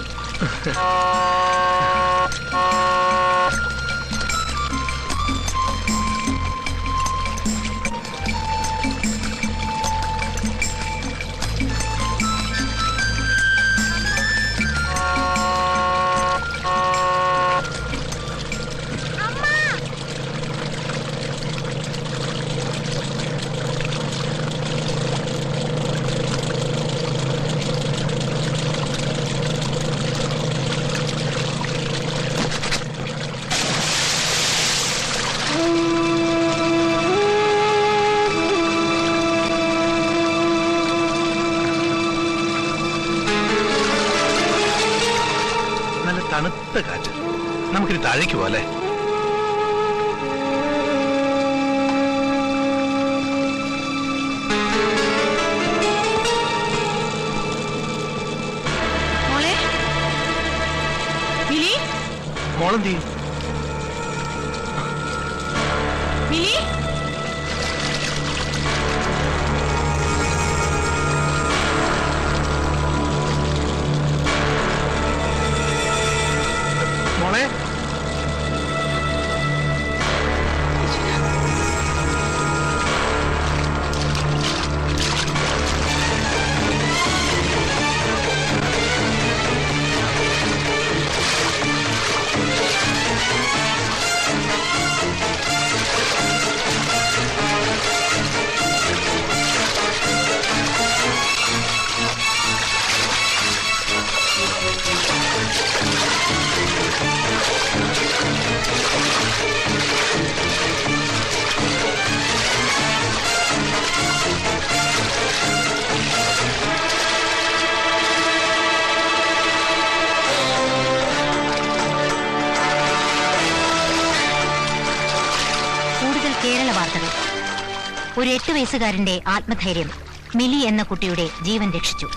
തണുത്ത കാറ്റ്. നമുക്കിനി താഴേക്ക് പോവാല്ലേ? മോളെന്തി? മോളെ ഒരു 8 വയസ്സുകാരന്റെ ആത്മധൈര്യം മിലി എന്ന കുട്ടിയുടെ ജീവൻ രക്ഷിച്ചു.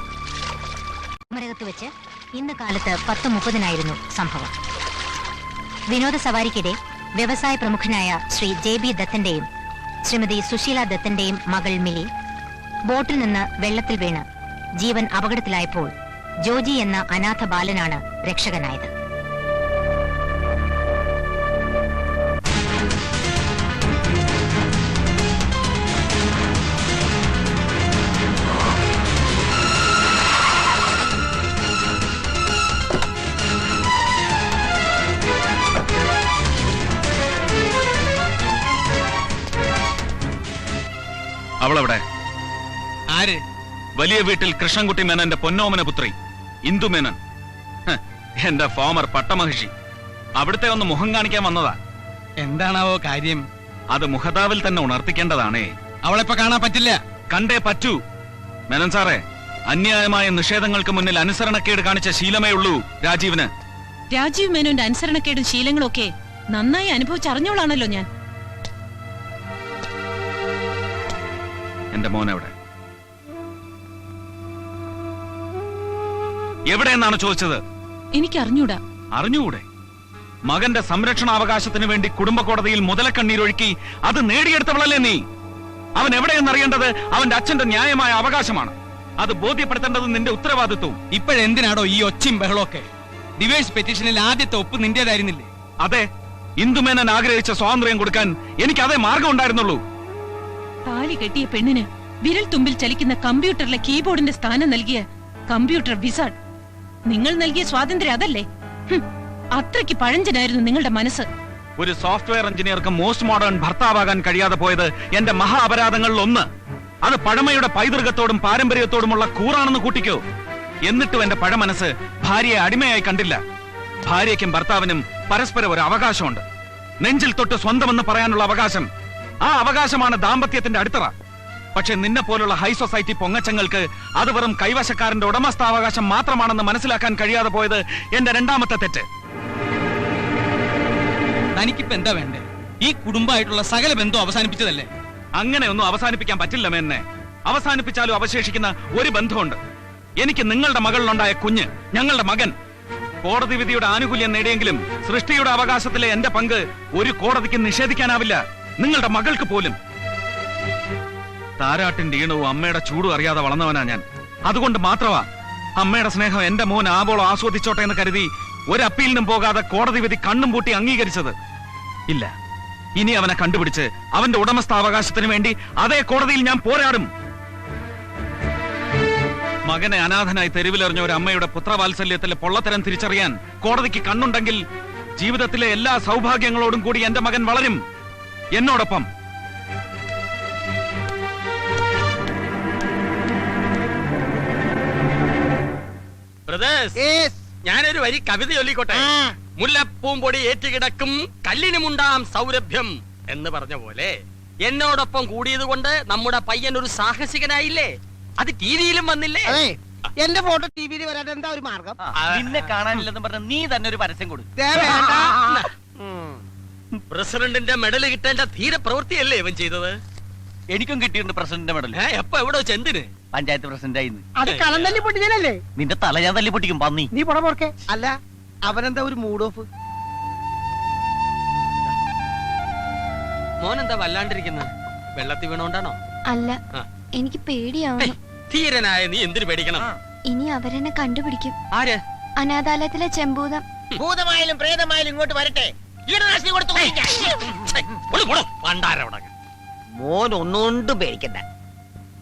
മരകത്ത് വെച്ച് ഇന്ന് കാലത്ത് 10:30 സംഭവം. വിനോദ സവാരിക്കിടെ വ്യവസായ പ്രമുഖനായ ശ്രീ JB ദത്തന്റെയും ശ്രീമതി സുശീല ദത്തന്റെയും മകൾ മിലി ബോട്ടിൽ നിന്ന് വെള്ളത്തിൽ വീണ് ജീവൻ അപകടത്തിലായപ്പോൾ ജോജി എന്ന അനാഥ ബാലനാണ് രക്ഷകനായത്. അവളെവിടെ? ആര്? വലിയ വീട്ടിൽ കൃഷ്ണൻകുട്ടി മേനന്റെ പൊന്നോമന പുത്രി ഇന്ദു മേനൻ. എന്റെ ഫോമർ പട്ടമഹിഷി. അവിടുത്തെ ഒന്ന് മുഖം കാണിക്കാൻ വന്നതാ. എന്താണാവോ കാര്യം? അത് മുഖതാവിൽ തന്നെ ഉണർത്തിക്കേണ്ടതാണേ. അവളെപ്പോ കാണാൻ പറ്റില്ല. കണ്ടേ പറ്റൂ. മേനൻ സാറേ, അന്യായമായ നിഷേധങ്ങൾക്ക് മുന്നിൽ അനുസരണക്കേട് കാണിച്ച ശീലമേ ഉള്ളൂ രാജീവിന്. രാജീവ് മേനോന്റെ അനുസരണക്കേടും ശീലങ്ങളും ഒക്കെ നന്നായി അനുഭവിച്ചറിഞ്ഞോളാണല്ലോ ഞാൻ. എന്റെ മോൻ എവിടെ? എവിടെയെന്നാണ് ചോദിച്ചത്? എനിക്ക് അറിഞ്ഞൂടാ. അറിഞ്ഞുകൂടെ? മകന്റെ സംരക്ഷണാവകാശത്തിന് വേണ്ടി കുടുംബ കോടതിയിൽ മുതലക്കണ്ണീരൊഴുക്കി അത് നേടിയെടുത്തവളല്ലേ നീ? അവൻ എവിടെയെന്നറിയേണ്ടത് അവന്റെ അച്ഛന്റെ ന്യായമായ അവകാശമാണ്. അത് ബോധ്യപ്പെടുത്തേണ്ടത് നിന്റെ ഉത്തരവാദിത്വവും. ഇപ്പോഴെന്തിനാടോ ഈ ഒച്ചയും ബഹളമൊക്കെ? ഡിവേഴ്സ് പെറ്റീഷനിൽ ആദ്യത്തെ ഒപ്പ് നിന്റേതായിരുന്നില്ലേ? അതെ, ഇന്ദുമേനൻ ആഗ്രഹിച്ച സ്വാതന്ത്ര്യം കൊടുക്കാൻ എനിക്ക് അതേ മാർഗം ഉണ്ടായിരുന്നുള്ളൂ. താലി കെട്ടിയ പെണ്ണിന് വിരൽ തുമ്പിൽ ചലിക്കുന്ന കമ്പ്യൂട്ടറിലെ കീബോർഡിന്റെ സ്ഥാനം നൽകിയ കമ്പ്യൂട്ടർ വിസാർഡ്. നിങ്ങൾ നൽകിയ സ്വാതന്ത്ര്യം അതല്ലേ? അത്രയ്ക്ക് പഴഞ്ചനായിരുന്നു നിങ്ങളുടെ മനസ്സ്. ഒരു സോഫ്റ്റ്വെയർ എഞ്ചിനീയർക്ക് മോസ്റ്റ് മോഡേൺ ഭർത്താവാകാൻ കഴിയാതെ പോയത് എന്റെ മഹാ അപരാധങ്ങളിൽ ഒന്ന്. അത് പഴമയുടെ പൈതൃകത്തോടും പാരമ്പര്യത്തോടുമുള്ള കൂറാണെന്ന് കൂട്ടിക്കോ. എന്നിട്ടും എന്റെ പഴമനസ് ഭാര്യയെ അടിമയായി കണ്ടില്ല. ഭാര്യയ്ക്കും ഭർത്താവിനും പരസ്പരം ഒരു അവകാശമുണ്ട്. നെഞ്ചിൽ തൊട്ട് സ്വന്തമെന്ന് പറയാനുള്ള അവകാശം. ആ അവകാശമാണ് ദാമ്പത്യത്തിന്റെ അടിത്തറ. പക്ഷെ നിന്നെ പോലുള്ള ഹൈ സൊസൈറ്റി പൊങ്ങച്ചങ്ങൾക്ക് അത് വെറും കൈവശക്കാരന്റെ ഉടമസ്ഥാവകാശം മാത്രമാണെന്ന് മനസ്സിലാക്കാൻ കഴിയാതെ പോയത് എന്റെ രണ്ടാമത്തെ തെറ്റ്. തനിക്കിപ്പോ എന്താ വേണ്ടേ? ഈ കുടുംബമായിട്ടുള്ള സകല ബന്ധം അവസാനിപ്പിച്ചതല്ലേ? അങ്ങനെയൊന്നും അവസാനിപ്പിക്കാൻ പറ്റില്ല മേന്നെ. അവസാനിപ്പിച്ചാലും അവശേഷിക്കുന്ന ഒരു ബന്ധമുണ്ട്. എനിക്ക് നിങ്ങളുടെ മകളിലുണ്ടായ കുഞ്ഞ്, ഞങ്ങളുടെ മകൻ. കോടതി വിധിയുടെ ആനുകൂല്യം നേടിയെങ്കിലും സൃഷ്ടിയുടെ അവകാശത്തിലെ എന്റെ പങ്ക് ഒരു കോടതിക്ക് നിഷേധിക്കാനാവില്ല, നിങ്ങളുടെ മകൾക്ക് പോലും. താരാട്ടിന്റെ ഈണവും അമ്മയുടെ ചൂടും അറിയാതെ വളർന്നവനാ ഞാൻ. അതുകൊണ്ട് മാത്രമാ അമ്മയുടെ സ്നേഹം എന്റെ മോൻ ആവോളം ആസ്വദിച്ചോട്ടെ എന്ന് കരുതി ഒരു അപ്പീലിനും പോകാതെ കോടതി വിധി കണ്ണും പൂട്ടി അംഗീകരിച്ചത്. ഇല്ല, ഇനി അവനെ കണ്ടുപിടിച്ച് അവന്റെ ഉടമസ്ഥാവകാശത്തിന് വേണ്ടി അതേ കോടതിയിൽ ഞാൻ പോരാടും. മകനെ അനാഥനായി തെരുവിലെറിഞ്ഞ ഒരു അമ്മയുടെ പുത്രവാത്സല്യത്തിലെ പൊള്ളത്തരം തിരിച്ചറിയാൻ കോടതിക്ക് കണ്ണുണ്ടെങ്കിൽ ജീവിതത്തിലെ എല്ലാ സൗഭാഗ്യങ്ങളോടും കൂടി എന്റെ മകൻ വളരും എന്നോടൊപ്പം. ഞാനൊരു വരി കവിത ചൊല്ലിക്കോട്ടെ. മുല്ലപ്പൂമ്പൊടി ഏറ്റുകിടക്കും കല്ലിനുമുണ്ടാം സൗരഭ്യം എന്ന് പറഞ്ഞ പോലെ എന്നോടൊപ്പം കൂടിയത് കൊണ്ട് നമ്മുടെ പയ്യൻ ഒരു സാഹസികനായില്ലേ? അത് ടിവിയിലും വന്നില്ലേ? എന്റെ ഫോട്ടോ ടിവിയിൽ വരാൻ എന്താ ഒരു മാർഗം? നിന്നെ കാണാനില്ലെന്ന് പറഞ്ഞ നീ തന്നെ ഒരു പരസ്യം കൊടുക്കും. പ്രസിഡന്റിന്റെ മെഡൽ കിട്ടേണ്ട ധീര പ്രവൃത്തിയല്ലേ ഇവൻ ചെയ്തത്? എനിക്കും കിട്ടിയിട്ടുണ്ട് പ്രസിഡന്റിന്റെ മെഡൽ. എപ്പോ എവിടെ വെച്ച് എന്തിന്? പഞ്ചായത്ത് പ്രസിഡന്റായിന്ന്. അത് കളം തല്ലി പൊട്ടിച്ചല്ലേ? നിന്റെ തല ഞാൻ തല്ലി പൊട്ടിക്കും പന്നി. നീ പുറ പോർക്കെ. അല്ല, അവനെന്താ ഒരു മൂഡ് ഓഫ്? മോനെന്താ വല്ലാണ്ടിരിക്കുന്ന? വെള്ളത്തിൽ വീണോണ്ടാണോ? അല്ല, എനിക്ക് പേടിയാവുന്നു. ധീരനായ നീ എന്തിനു പേടിക്കണം? ഇനി അവരെന്നെ കണ്ടുപിടിക്കും. ആര്? അനാഥാലയത്തിലെ ചെമ്പൂതം. ഭൂതമായാലും പ്രേതമായാലും ഇങ്ങോട്ട് വരട്ടെ. കീടനാശിനി കൊടുത്തു. മോൻ ഒന്നുകൊണ്ടും പേടിക്കണ്ട.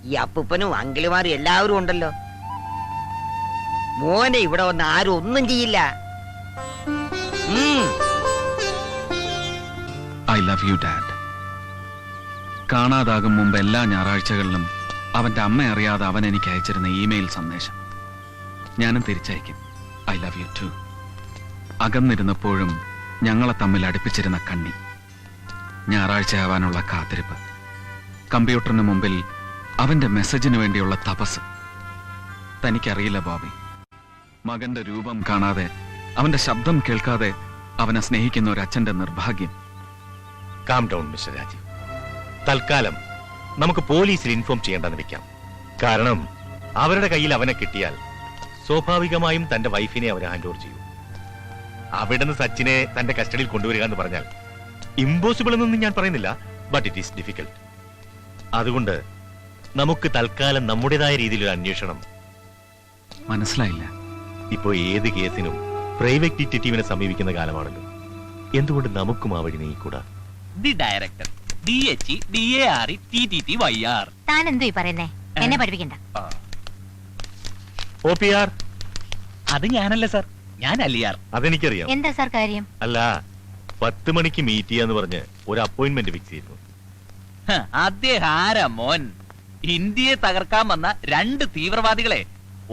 ഈ അപ്പൂപ്പനും അങ്കിളുമാരും എല്ലാവരും ഉണ്ടല്ലോ. മോനെ ഇവിടെ വന്ന് ആരും ഒന്നും ചെയ്യില്ല. I love you dad. കാണാതാകും മുമ്പ് എല്ലാ ഞായറാഴ്ചകളിലും അവന്റെ അമ്മ അറിയാതെ അവൻ എനിക്ക് അയച്ചിരുന്ന ഇമെയിൽ സന്ദേശം ഞാനും തിരിച്ചയക്കും. I love you too. അകന്നിരുന്നപ്പോഴും ഞങ്ങളെ തമ്മിൽ അടുപ്പിച്ചിരുന്ന കണ്ണി, ഞായറാഴ്ചയാവാനുള്ള കാത്തിരിപ്പ്, കമ്പ്യൂട്ടറിന് മുമ്പിൽ അവന്റെ മെസ്സേജിന് വേണ്ടിയുള്ള തപസ്. തനിക്കറിയില്ല ബോബി, മകന്റെ രൂപം കാണാതെ അവന്റെ ശബ്ദം കേൾക്കാതെ അവനെ സ്നേഹിക്കുന്ന ഒരു അച്ഛന്റെ നിർഭാഗ്യം. Calm down mister Rajeev. തൽക്കാലം നമുക്ക് പോലീസിൽ ഇൻഫോം ചെയ്യേണ്ടെന്ന് വെക്കാം. കാരണം അവരുടെ കയ്യിൽ അവനെ കിട്ടിയാൽ സ്വാഭാവികമായും തന്റെ വൈഫിനെ അവർ ഹാൻഡ് ഓവർ ചെയ്യും. അവിടുന്ന് സച്ചിനെ തന്റെ കസ്റ്റഡിയിൽ കൊണ്ടുവരിക എന്ന് പറഞ്ഞാൽ ഇമ്പോസിബിൾ എന്നൊന്നും ഞാൻ പറയുന്നില്ല, ബട്ട് ഇറ്റ് ഈസ് ഡിഫിക്കൽട്ട്. അതുകൊണ്ട് നമുക്ക് തൽക്കാലം നമ്മുടേതായ രീതിയിലൊരു അന്വേഷണം. മനസ്സിലായില്ല. ഇപ്പോ ഏത് കേസിനും പ്രൈവറ്റ് ഡിറ്റക്റ്റീവിനെ സമീപിക്കുന്ന കാലമാണല്ലോ. എന്തുകൊണ്ട് നമുക്കും ആ വഴി നീക്കൂടാ? The director DHEDARETTTYR. താൻ എന്തോ ഈ പറയുന്നേ? എന്നെ പഠിപ്പിക്കണ്ട. OPR അത് ഞാനല്ല സാർ, ഞാൻ അലിയാർ. അതെനിക്കറിയാം. എന്താ സാർ കാര്യം? അല്ല, 10 മണിക്ക് മീറ്റ് ചെയ്യാന്ന് പറഞ്ഞ് ഒരു അപ്പോയിന്റ്മെന്റ് ഫിക്സ് ചെയ്തു. അദ്ദേഹം ആരാ മോൻ? ഇന്ത്യയെ തകർക്കാൻ വന്ന 2 തീവ്രവാദികളെ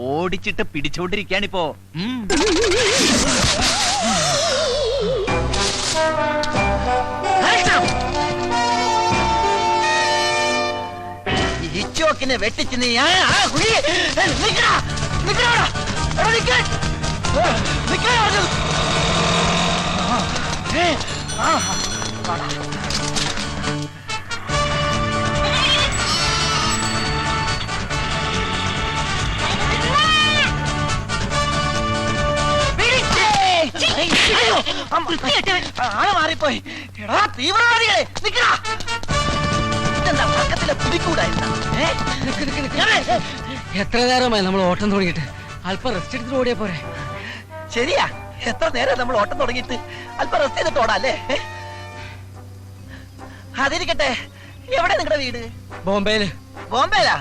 ഓടിച്ചിട്ട് പിടിച്ചോണ്ടിരിക്കുകയാണിപ്പോ. ഇച്ചോക്കിനെ വെട്ടിച്ച് നീ മാറിപ്പോയി. എടാ തീവ്രവാദികളെ നിക്കടാ. ഇതെന്താ പക്കത്തിലെ പിടിക്കൂടായിരുന്ന? എത്ര നേരമായി നമ്മൾ ഓട്ടം തുടങ്ങിയിട്ട്? അല്പം റെസ്റ്റ് എടുത്തിട്ട് ഓടിയാ പോരെ? ശരിയാ, എത്ര നേരം നമ്മൾ ഓട്ടം തുടങ്ങിയിട്ട്? അല്പം റെസ്റ്റ് ചെയ്തിട്ട് ഓടാല്ലേ? അതിരിക്കട്ടെ, എവിടെ നിങ്ങളുടെ വീട്? ബോംബെയില്. ബോംബെയിലാ?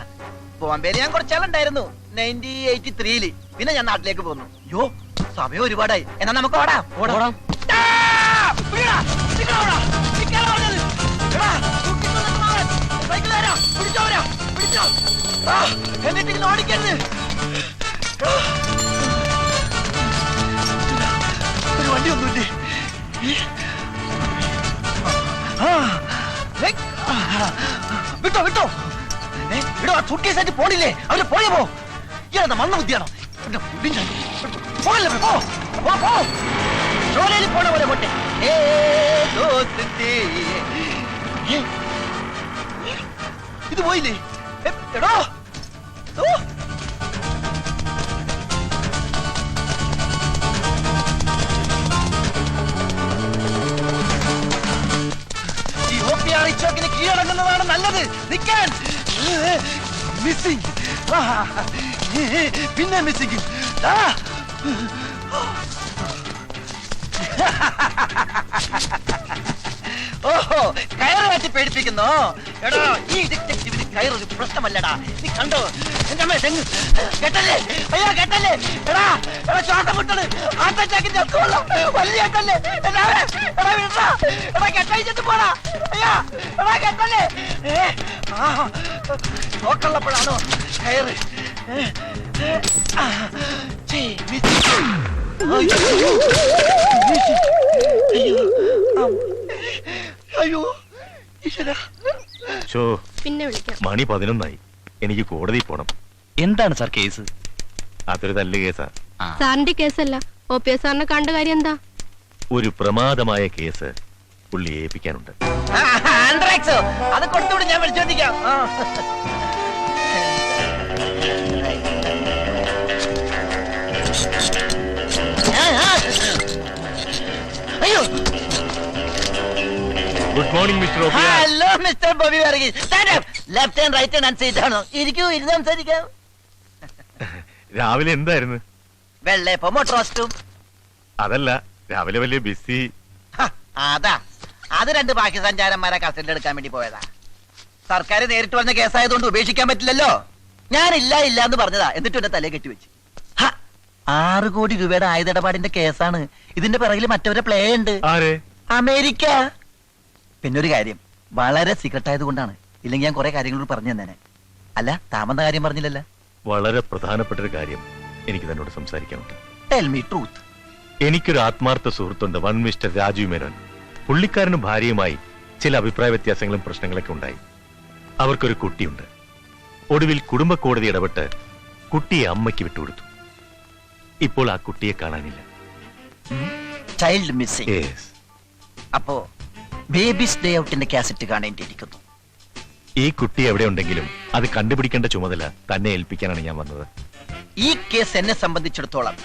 ബോംബെയില് ഞാൻ കുറച്ചാളുണ്ടായിരുന്നു 1983-ല്. പിന്നെ ഞാൻ നാട്ടിലേക്ക് പോന്നു. യോ, സമയം ഒരുപാടായി. എന്നാ നമുക്ക് ഓടാം. ഓടാം. എന്നിട്ട് ഓടിക്കരുത്. ഒരു വണ്ടി ഒന്നുമില്ലേ? വിട്ടോ വിട്ടോ വിടോ. ആ സുട്കേസായിട്ട് പോണില്ലേ? അവര് പോയ പോ. ഇയാളെന്താ മന്ന ബുദ്ധിയാണോ? പോകല്ലേ, പോ പോ. ജോലിയിൽ പോണ പോലെ പോട്ടെ. ഇത് പോയില്ലേ? എടോ ഈ OPR ചോക്കിന് കീഴടങ്ങുന്നതാണ് നല്ലത്. നിൽക്കാൻ മിസ്സിംഗ്, പിന്നെ മിസ്സിംഗ്. ഓഹോ, കയറ് മാറ്റി പേടിപ്പിക്കുന്നോ? എടാ, ഈ ഡിറ്റക്റ്റീവിന് കയറൊരു പ്രശ്നമല്ലടാ. നീ കണ്ടോ എന്റെ അമ്മ തെങ്ങ് കെട്ടല്ലേ? അയ്യോ കെട്ടല്ലേ. എടാ എടാ ശ്വാസം മുട്ടണ്. ആട്ടച്ചാക്കിന്റെ അസുഖം വലിയ കെട്ടല്ലേ. എടാ വിടാ. എടാ കെട്ടഴിച്ചിട്ട് പോടാ. അയ്യോ എടാ കെട്ടല്ലേ. നോക്കള്ളപ്പോഴാണോ കയറ്? അയ്യോ പിന്നെ വിളിക്കാം. മണി 11 എനിക്ക് കോടതി പോണം. എന്താണ് സാർ കേസ്? അതൊരു തല്ല് കേസാ. സാറിന്റെ കേസല്ല, OPS സാറിനെ കണ്ട കാര്യം എന്താ? ഒരു പ്രമാദമായ കേസ് പുള്ളി ഏൽപ്പിക്കാനുണ്ട്. അത് കൊടുത്തുകൂടി ഞാൻ വിളിച്ചോണ്ടിരിക്കാം. അയ്യോ, good morning mister OPR. Hello mister Bobby Varghese. Stand up. Left hand right hand seat ആണോ? ഇരിക്കൂ, ഇരുന്ന് സംസാരിക്കാം. രാവിലെ എന്തായിരുന്നു? വെള്ളയപ്പം മോട്ടോസ്റ്റും. അതല്ല, രാവിലെ വലിയ ബിസി. അതാ, അത് 2 ബാക്കി സഞ്ചാരന്മാരെ കസ്റ്റഡിയിൽ എടുക്കാൻ വേണ്ടി പോയതാ. സർക്കാർ നേരിട്ട് പറഞ്ഞ കേസായതുകൊണ്ട് ഉപേക്ഷിക്കാൻ പറ്റില്ലല്ലോ. ഞാൻ ഇല്ല എന്ന് പറഞ്ഞതാ. എന്നിട്ട് എന്റെ തലയെ കെട്ടിവെച്ച്. 6 കോടി രൂപയുടെ ആയുധടപാടിന്റെ കേസാണ്. ഇതിന്റെ പിറകിൽ മറ്റവരെ പ്ലേ ഉണ്ട്. അമേരിക്ക. പിന്നെ ഒരു കാര്യം, വളരെ സീക്രട്ട് ആയതുകൊണ്ടാണ്. ഇല്ലെങ്കിൽ ഞാൻ കുറെ കാര്യങ്ങളോട് പറഞ്ഞു തന്നേനെ. അല്ല, താമന്ന കാര്യം പറഞ്ഞില്ലല്ലോ. വളരെ പ്രധാനപ്പെട്ട ഒരു കാര്യം എനിക്ക് തന്നോട് സംസാരിക്കാനുണ്ട്. Tell me truth. എനിക്കൊരു ആത്മാർത്ഥ സുഹൃത്തുണ്ട്, വൺ മിസ്റ്റർ രാജീവ് മേനോൻ. പുള്ളിക്കാരനും ഭാര്യയുമായി ചില അഭിപ്രായ വ്യത്യാസങ്ങളും പ്രശ്നങ്ങളൊക്കെ ഉണ്ടായി. അവർക്കൊരു കുട്ടിയുണ്ട്. ഒടുവിൽ കുടുംബ കോടതി ഇടപെട്ട് കുട്ടിയെ അമ്മയ്ക്ക് വിട്ടുകൊടുത്തു. ഇപ്പോൾ ആ കുട്ടിയെ കാണാനില്ല. Child missing. അപ്പോ ബേബീസ് ഡേ ഔട്ടിന്റെ കാസറ്റ് കാണേണ്ടിയിരിക്കുന്നു. ഈ കുട്ടി എവിടെ ഉണ്ടെങ്കിലും അത് കണ്ടുപിടിക്കേണ്ട ചുമതല തന്നെ ഏൽപ്പിക്കാനാണ് ഞാൻ വന്നത്. ഈ കേസ് എന്നെ സംബന്ധിച്ചിടത്തോളം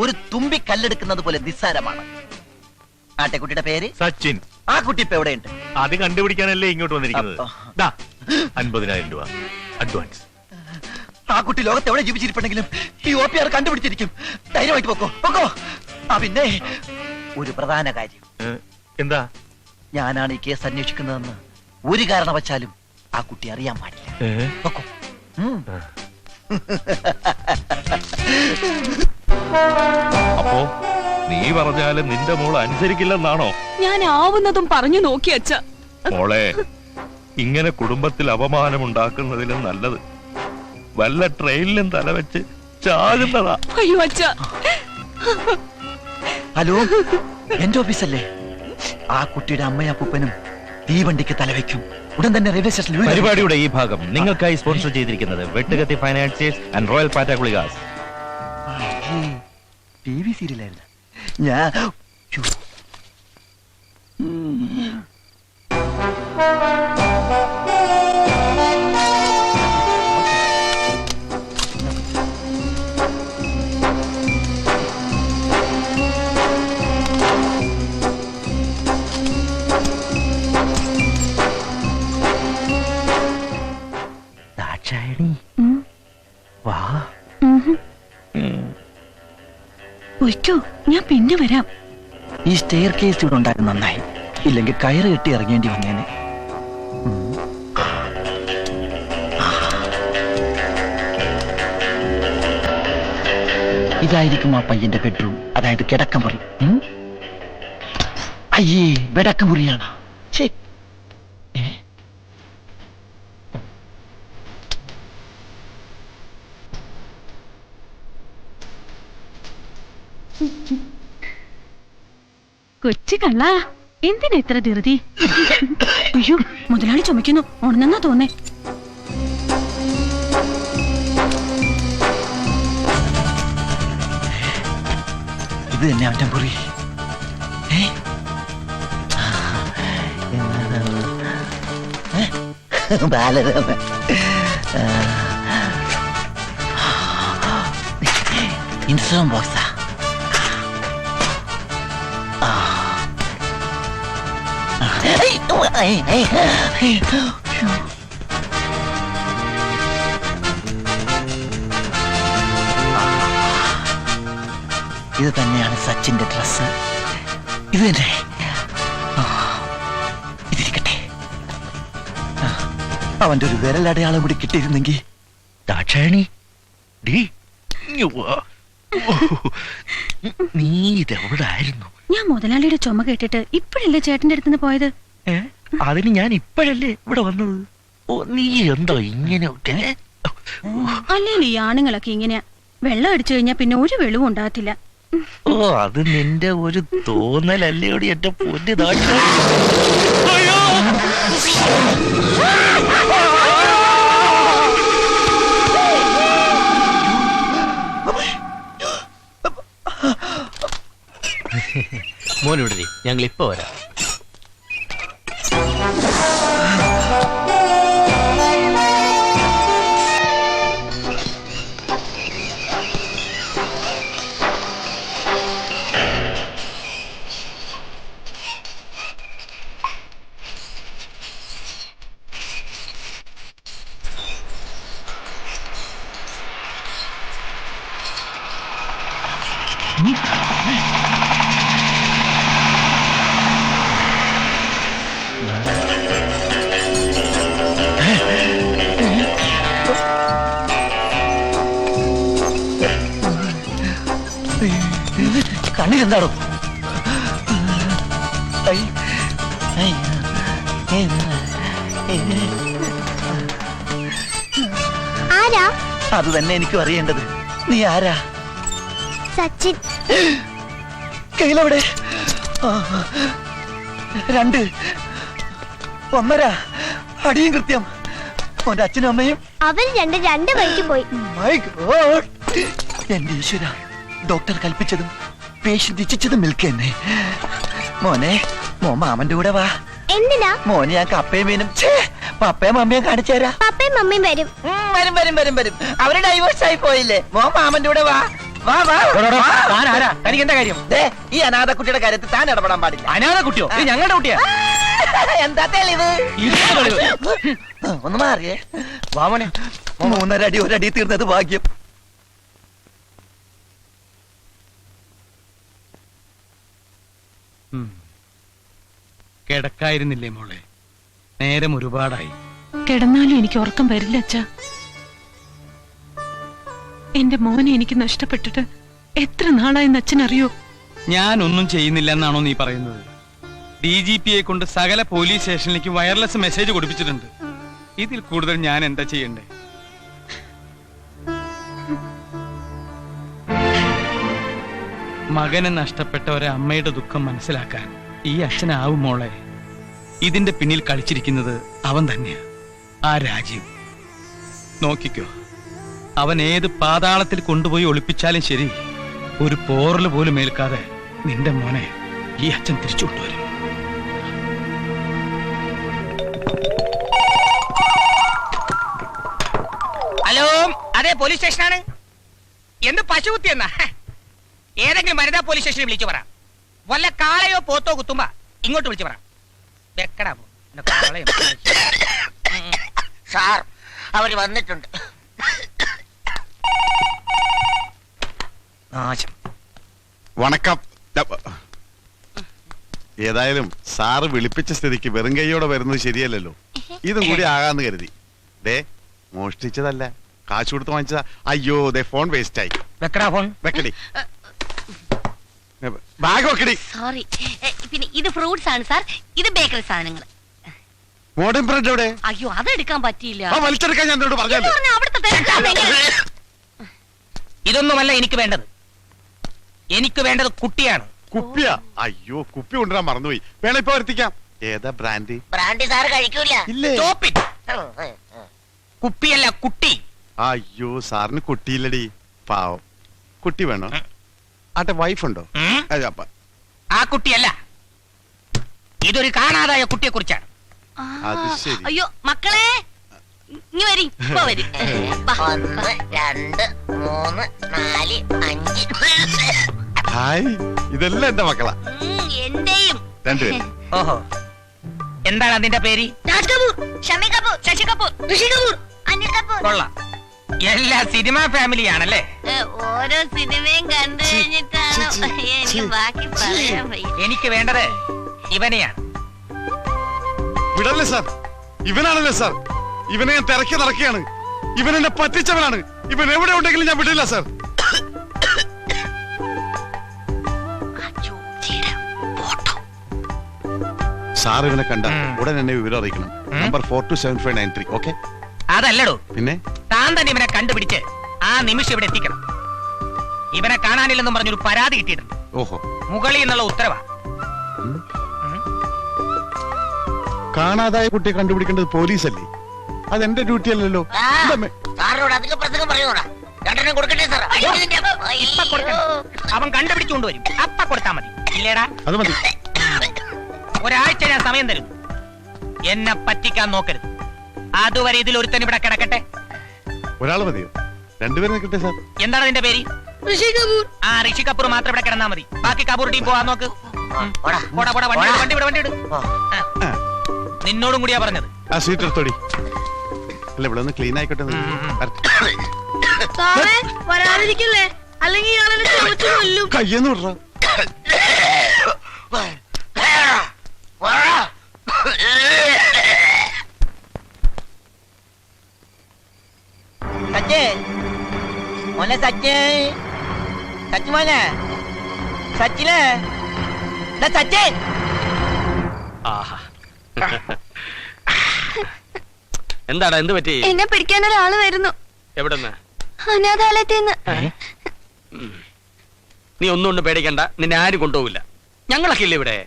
ഒരു തുമ്പി കല്ലെടുക്കുന്നത് പോലെ നിസ്സാരമാണ്. ആട്ടെക്കുട്ടിയുടെ പേര് സച്ചിൻ. ആ കുട്ടി ഇപ്പൊ എവിടെയുണ്ട്? അത് കണ്ടുപിടിക്കാനല്ലേ ഇങ്ങോട്ട് വന്നിരിക്കുന്നത്. 50,000 രൂപ അഡ്വാൻസ്. ആ കുട്ടി ലോകത്ത് എവിടെ ജീവിച്ചിരിപ്പുണ്ടെങ്കിലും ഈ OPR കണ്ടുപിടിച്ചിരിക്കും. ധൈര്യമായിട്ട് പോക്കോ പോക്കോ. പിന്നെ ഒരു പ്രധാന കാര്യം. എന്താ? ഞാനാണ് ഈ കേസ് അന്വേഷിക്കുന്നതെന്ന് ഒരു കാരണവശാലും ആ കുട്ടി അറിയാൻ പാടില്ല. പോക്കോ. അപ്പോ നീ പറഞ്ഞാലും നിന്റെ മോൾ അനുസരിക്കില്ലെന്നാണോ? ഞാൻ ആവുന്നതും പറഞ്ഞു നോക്കി അച്ഛ. മോളെ, ഇങ്ങനെ കുടുംബത്തിൽ അപമാനമുണ്ടാക്കുന്നതിലും നല്ലത് വല്ല ട്രെയിനിലും തലവെച്ച് ചാകുന്നതാ. അയ്യോ അച്ഛാ. ഹലോ, എന്റെ ഓഫീസല്ലേ? ആ കുട്ടിയുടെ അമ്മയും അപ്പൂപ്പനും തീവണ്ടിക്ക് തലവെക്കും. ഉടൻ തന്നെ റെയിൽവേ സ്റ്റേഷനിൽ. പരിപാടിയുടെ ഈ ഭാഗം നിങ്ങൾക്കായി സ്പോൺസർ ചെയ്തിരിക്കുന്നത് വെട്ടുകത്തി ഫൈനാൻസിയേഴ്സ് ആൻഡ് റോയൽ പാറ്റ ഗുളികാസ്. TV സീരിയലായിരുന്നു ഞാൻ. ദാക്ഷായണി വാ. ഒയ്ക്കോ, ഞാൻ പിന്നെ വരാം. ഈ സ്റ്റെയർ കേസ് ഇവിടെ ഉണ്ടായിരുന്നു നന്നായി, ഇല്ലെങ്കിൽ കയറ് കെട്ടി ഇറങ്ങേണ്ടി വന്നേനെ. ഇതായിരിക്കും ആ പയ്യന്റെ ബെഡ്റൂം, അതായത് കിടക്കമുറി. അയ്യേ, കിടക്കമുറിയാണ്. കൊച്ചു കള്ള, എന്തിനാ ഇത്ര ധൃതി? അയ്യോ, മുതലാളി ചുമക്കുന്നു. ഉണന്നെന്നാ തോന്നേ. ഇത് തന്നെ അവന്റെ മുറി. ബാലരാമ ഇൻസുറൻസ് ബോക്സാ. ഇത് തന്നെയാണ് സച്ചിന്റെ ഡ്രസ്. ഇത് തന്നെ. ഇതിരിക്കട്ടെ. അവന്റെ ഒരു വിരലടയാളം കൂടി കിട്ടിയിരുന്നെങ്കിൽ. ദാക്ഷായണി, നീ ഇതെവിടായിരുന്നു? ഞാൻ മുതലാളിയുടെ ചുമ കേട്ടിട്ട് ഇപ്പോഴല്ലേ ചേട്ടന്റെ അടുത്തുനിന്ന് പോയത്? അതിന് ഞാൻ ഇപ്പോഴല്ലേ ഇവിടെ വന്നത്. ഓ, നീ എന്തോ ഇങ്ങനെ? അല്ലെങ്കിൽ ഈ ആണുങ്ങളൊക്കെ ഇങ്ങനെയാ. വെള്ളം അടിച്ചു കഴിഞ്ഞാൽ പിന്നെ ഒരു വെളിവും ഉണ്ടാകത്തില്ല. ഓ, അത് നിന്റെ ഒരു തോന്നലല്ലേടി എന്റെ പൊന്നു ദാക്ഷായണി. മോനിവിടെ ഞങ്ങൾ ഇപ്പൊ വരാം. കണ്ണിലെന്താണോ? ആരാ? അത് തന്നെ എനിക്കും അറിയേണ്ടത്. നീ ആരാ? സച്ചിൻ. കയ്യിലെവിടെ? 2, 1.5 അടിയും കൃത്യം. ഓന്റെ അച്ഛനും അമ്മയും അവർ രണ്ട് വഴിക്ക് പോയി. മൈ ഗോഡ്, എന്റെ ഈശ്വര. ഡോക്ടർ കൽപ്പിച്ചതും പേഷ്യന്റ് ഇച്ഛിച്ചതും മിൽക്കെന്നെ. മോനെ, മോൻ മാമന്റെ കൂടെ വാ. എന്തിനാ? മോനെ ഞാൻ കപ്പയും മീനും പപ്പയും മമ്മിയും കാണിച്ചു തരാം. പപ്പയും മമ്മിയും വരും. വരും. അവര് ഡൈവേഴ്സ് ആയി പോയില്ലേ? മോൻ മാമന്റെ കൂടെ വാ. തനിക്ക് എന്താ കാര്യം? ഈ അനാഥ കുട്ടിയുടെ കാര്യത്തിൽ താൻ ഇടപെടാൻ പാടില്ല. അനാഥ കുട്ടിയോ? ഇത് ഞങ്ങളുടെ കുട്ടിയാ. എന്താ തെളിവ്? ഒന്ന് മാറിയേ. വാമനെ, 3.5 അടി 1 അടി തീർന്നത് ഭാഗ്യം. കിടക്കായിരുന്നില്ലേ മോളെ? നേരം ഒരുപാടായി. കിടന്നാലും എനിക്ക് ഉറക്കം വരില്ല അച്ഛാ. എന്റെ മോനെ എനിക്ക് നഷ്ടപ്പെട്ടിട്ട് എത്ര നാളായെന്ന് അച്ഛനറിയോ? ഞാനൊന്നും ചെയ്യുന്നില്ല എന്നാണോ നീ പറയുന്നത്? DGPയെ കൊണ്ട് സകല പോലീസ് സ്റ്റേഷനിലേക്ക് വയർലെസ് മെസ്സേജ് കൊടുപ്പിച്ചിട്ടുണ്ട്. ഇതിൽ കൂടുതൽ ഞാൻ എന്താ ചെയ്യണ്ടേ? മകനെ നഷ്ടപ്പെട്ട ഒരമ്മയുടെ ദുഃഖം മനസ്സിലാക്കാൻ ഈ അച്ഛനാവും മോളെ. ഇതിന്റെ പിന്നിൽ കളിച്ചിരിക്കുന്നത് അവൻ തന്നെയാ, ആ രാജീവ്. നോക്കിക്കോ, അവൻ ഏത് പാതാളത്തിൽ കൊണ്ടുപോയി ഒളിപ്പിച്ചാലും ശരി, ഒരു പോറല് പോലും ഏൽക്കാതെ നിന്റെ മോനെ ഈ അച്ഛൻ തിരിച്ചു കൊണ്ടുവരും. ഹലോ, അതെ പോലീസ് സ്റ്റേഷനാണ്. എന്ത് പശുകുത്തി എന്നാ? ഏതെങ്കിലും വനിതാ പോലീസ് സ്റ്റേഷനിൽ വിളിച്ചു പറ. വല്ല കാളയോ പോത്തോ കുത്തുമ്പ ഇങ്ങോട്ട് വിളിച്ചു പറ. വെക്കടാ സാർ, അവര് വന്നിട്ടുണ്ട്. വണക്കം. ഏതായാലും സാറ് വിളിപ്പിച്ച സ്ഥിതിക്ക് വെറും കൈയോടെ വരുന്നത് ശരിയല്ലല്ലോ. ഇതും കൂടി ആകാന്ന് കരുതി. ദേ, മോഷ്ടിച്ചതല്ല, കാശ് കൊടുത്ത് വാങ്ങിച്ചതാ. അയ്യോ, ദേ ഫോൺ വേസ്റ്റ് ആയി. വെക്കടാ ഫോൺ. വെക്കടി, ബാഗ് വെക്കടി. സോറി, പിന്നെ ഇത് ഫ്രൂട്ട്സ് ആണ് സാർ, ഇത് ബേക്കറി സാധനങ്ങൾ. മോഡേൺ ബ്രെഡ് എവിടെ? അയ്യോ, അതെടുക്കാൻ പറ്റിയില്ല. വലിച്ചെടുക്കാൻ ഞാൻ എന്നോട് പറഞ്ഞല്ലോ. ഇതൊന്നുമല്ല എനിക്ക് വേണ്ടത്. എനിക്ക് വേണ്ടത് കുട്ടിയാണ്. കുപ്പിയാ? അയ്യോ, കുപ്പി കൊണ്ടുവരാൻ മറന്നുപോയി. വേണം ഇപ്പൊ വരുത്തിക്കാം. ഏതാ ബ്രാൻഡ്? ബ്രാൻഡി സാറ് കഴിക്കൂല. ഇല്ലേ? കുപ്പിയല്ല, കുട്ടി. അയ്യോ, സാറിന് കുട്ടിയില്ലടി, പാവം. കുട്ടി വേണോ? ആട്ടെ, വൈഫുണ്ടോ? ആ കുട്ടിയല്ല, ഇതൊരു കാണാതായ കുട്ടിയെ കുറിച്ചാണ്. അത് ശരി. അയ്യോ മക്കളെ, ഇനി വരി, ഇപ്പൊ വരി. 1 2 3 4 5. ഹായ്, ഇതെല്ലാം എന്റെ മക്കളാ. എന്റെയും. രണ്ടുപേരും. ഓഹോ, എന്താണ് അതിന്റെ പേര്? രാജ് കപൂർ, ഷമി കപൂർ, ശശി കപൂർ, ഋഷി കപൂർ, അനിൽ കപൂർ. കൊള്ളാം, എല്ലാ സിനിമാ ഫാമിലിയാണല്ലേ? ഓരോ സിനിമയും കണ്ടു കഴിഞ്ഞിട്ടാണ് എനിക്ക് ബാക്കി പറയാൻ വയ്യ. എനിക്ക് വേണ്ടത് ഇവനെയാണ്. വിടല്ലേ സാർ, ഇവനാണല്ലേ സാർ. ഇവനെ ഞാൻ തിരക്കി നടക്കുകയാണ്. ഇവൻ എന്നെ പറ്റിച്ചവനാണ്. ഇവൻ എവിടെ ഉണ്ടെങ്കിലും ഞാൻ വിടില്ല സാർ. സാർ ഇവനെ കണ്ട ഉടൻ എന്നെ വിവരം അറിയിക്കണം. നമ്പർ 427593. ഓക്കെ? അതല്ലടോ, പിന്നെ താൻ തന്നെ ഇവനെ കണ്ടുപിടിച്ച് ആ നിമിഷം ഇവിടെ എത്തിക്കണം. ഇവനെ കാണാനില്ലെന്നും പറഞ്ഞൊരു പരാതി കിട്ടിയിട്ടുണ്ട്. ഓഹോ, മുകളിൽ നിന്നുള്ള ഉത്തരവാ. കാണാതായ കുട്ടിയെ കണ്ടുപിടിക്കേണ്ടത് പോലീസല്ലേ? അതെന്റെ ഡ്യൂട്ടി അല്ലല്ലോ. സാറിനോട് അധികം പ്രസംഗം പറയൂടാ. രണ്ടെണ്ണം കൊടുക്കട്ടെ സാർ. ഇപ്പൊ കൊടുക്കണം. അവൻ കണ്ടുപിടിച്ചുകൊണ്ടുവരും, അപ്പ കൊടുത്താ മതി. ഇല്ലേടാ? അത് മതി. ഒരാഴ്ച ഞാൻ സമയം തരുന്നു. എന്നെ പറ്റിക്കാൻ നോക്കരുത്. അതുവരെ ഇതിൽ ഒരുത്തൻ ഇവിടെ കിടക്കട്ടെ. ഒരാൾ മതിയോ? രണ്ടുപേരും നിൽക്കട്ടെ സാർ. എന്താണ് നിന്റെ പേര്? ഋഷി കപൂർ. ആ, ഋഷി കപൂർ മാത്രം ഇവിടെ കിടന്നാ മതി. ബാക്കി കപൂർ ടീം പോവാൻ നോക്ക്. വണ്ടി. നിന്നോടും കൂടിയാ പറഞ്ഞത്. ആ സീറ്റ് എടുത്തോടി. അല്ല, ഇവിടെ ഒന്ന് ക്ലീൻ ആയിക്കോട്ടെ. വരാതിരിക്കല്ലേ, അല്ലെങ്കിൽ കയ്യെന്ന് വിടറ. മോനെ സച്ചേ, സച്ചു മോനെ, സച്ചിലേ, സച്ചേ. എന്താടാ, എന്ത് പറ്റി? എന്നെ പിടിക്കാൻ ഒരാള് വരുന്നു. എവിടെന്ന്? അനാഥാലയത്തിന്ന്. നീ ഒന്നും കൊണ്ട് പേടിക്കണ്ട, നിന്നെ ആരും കൊണ്ടുപോകില്ല. ഞങ്ങളൊക്കെ ഇല്ലേ ഇവിടെ.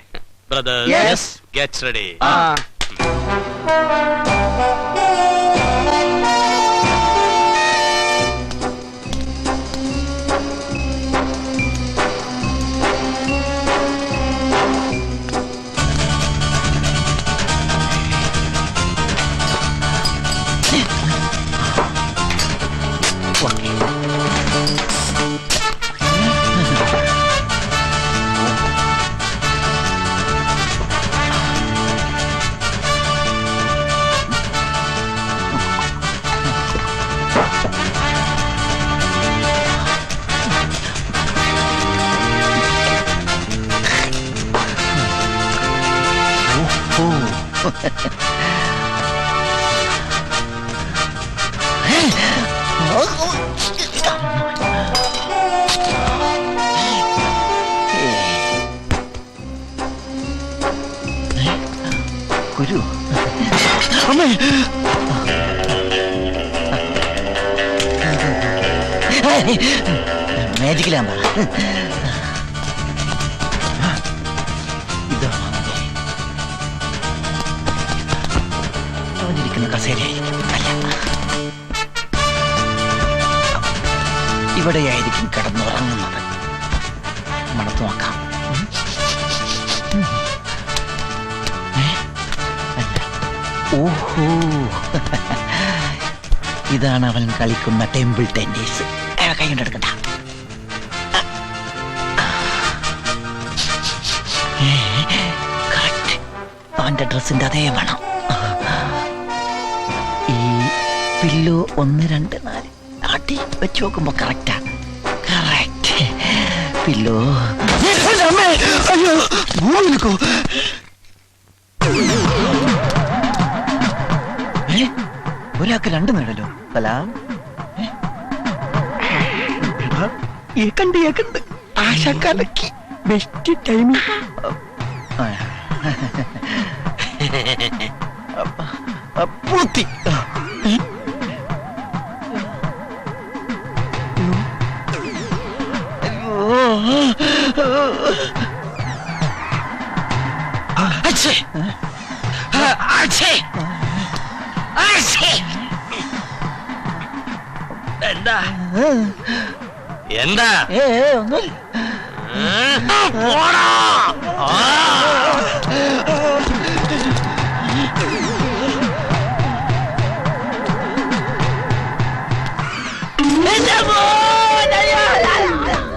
Brothers, get ready. കുരു. അമ്മേ, മാജിക്കിലാകുമ്പോ അവനിരിക്കുന്ന കസേരയായിരിക്കും. അല്ല, ഇവിടെയായിരിക്കും കിടന്നുറങ്ങുന്നത്. മണത്ത് നോക്കാം. ഓഹോ, ഇതാണ് അവൻ കളിക്കുന്ന ടെമ്പിൾ ടെന്നീസ്. കൈ കൊണ്ടെടുക്കണ്ട. കറക്റ്റ്, അവന്റെ ഡ്രസ്സിന്റെ അതേ വേണം. ഈ പില്ലോ 1 2 4 ആട്ടി വെച്ച് നോക്കുമ്പോ കറക്റ്റാ. Correct pillow. അയ്യോ, നിൽക്കൂ. ഒരാൾക്ക് 2 നേടല്ലോ. സലാം. ഏക്കണ്ട് ആശാക്കാലക്ക് ബെസ്റ്റ് ടൈമിംഗ്. പൂത്തി. എന്താ എന്താ? ഒന്നുമില്ല.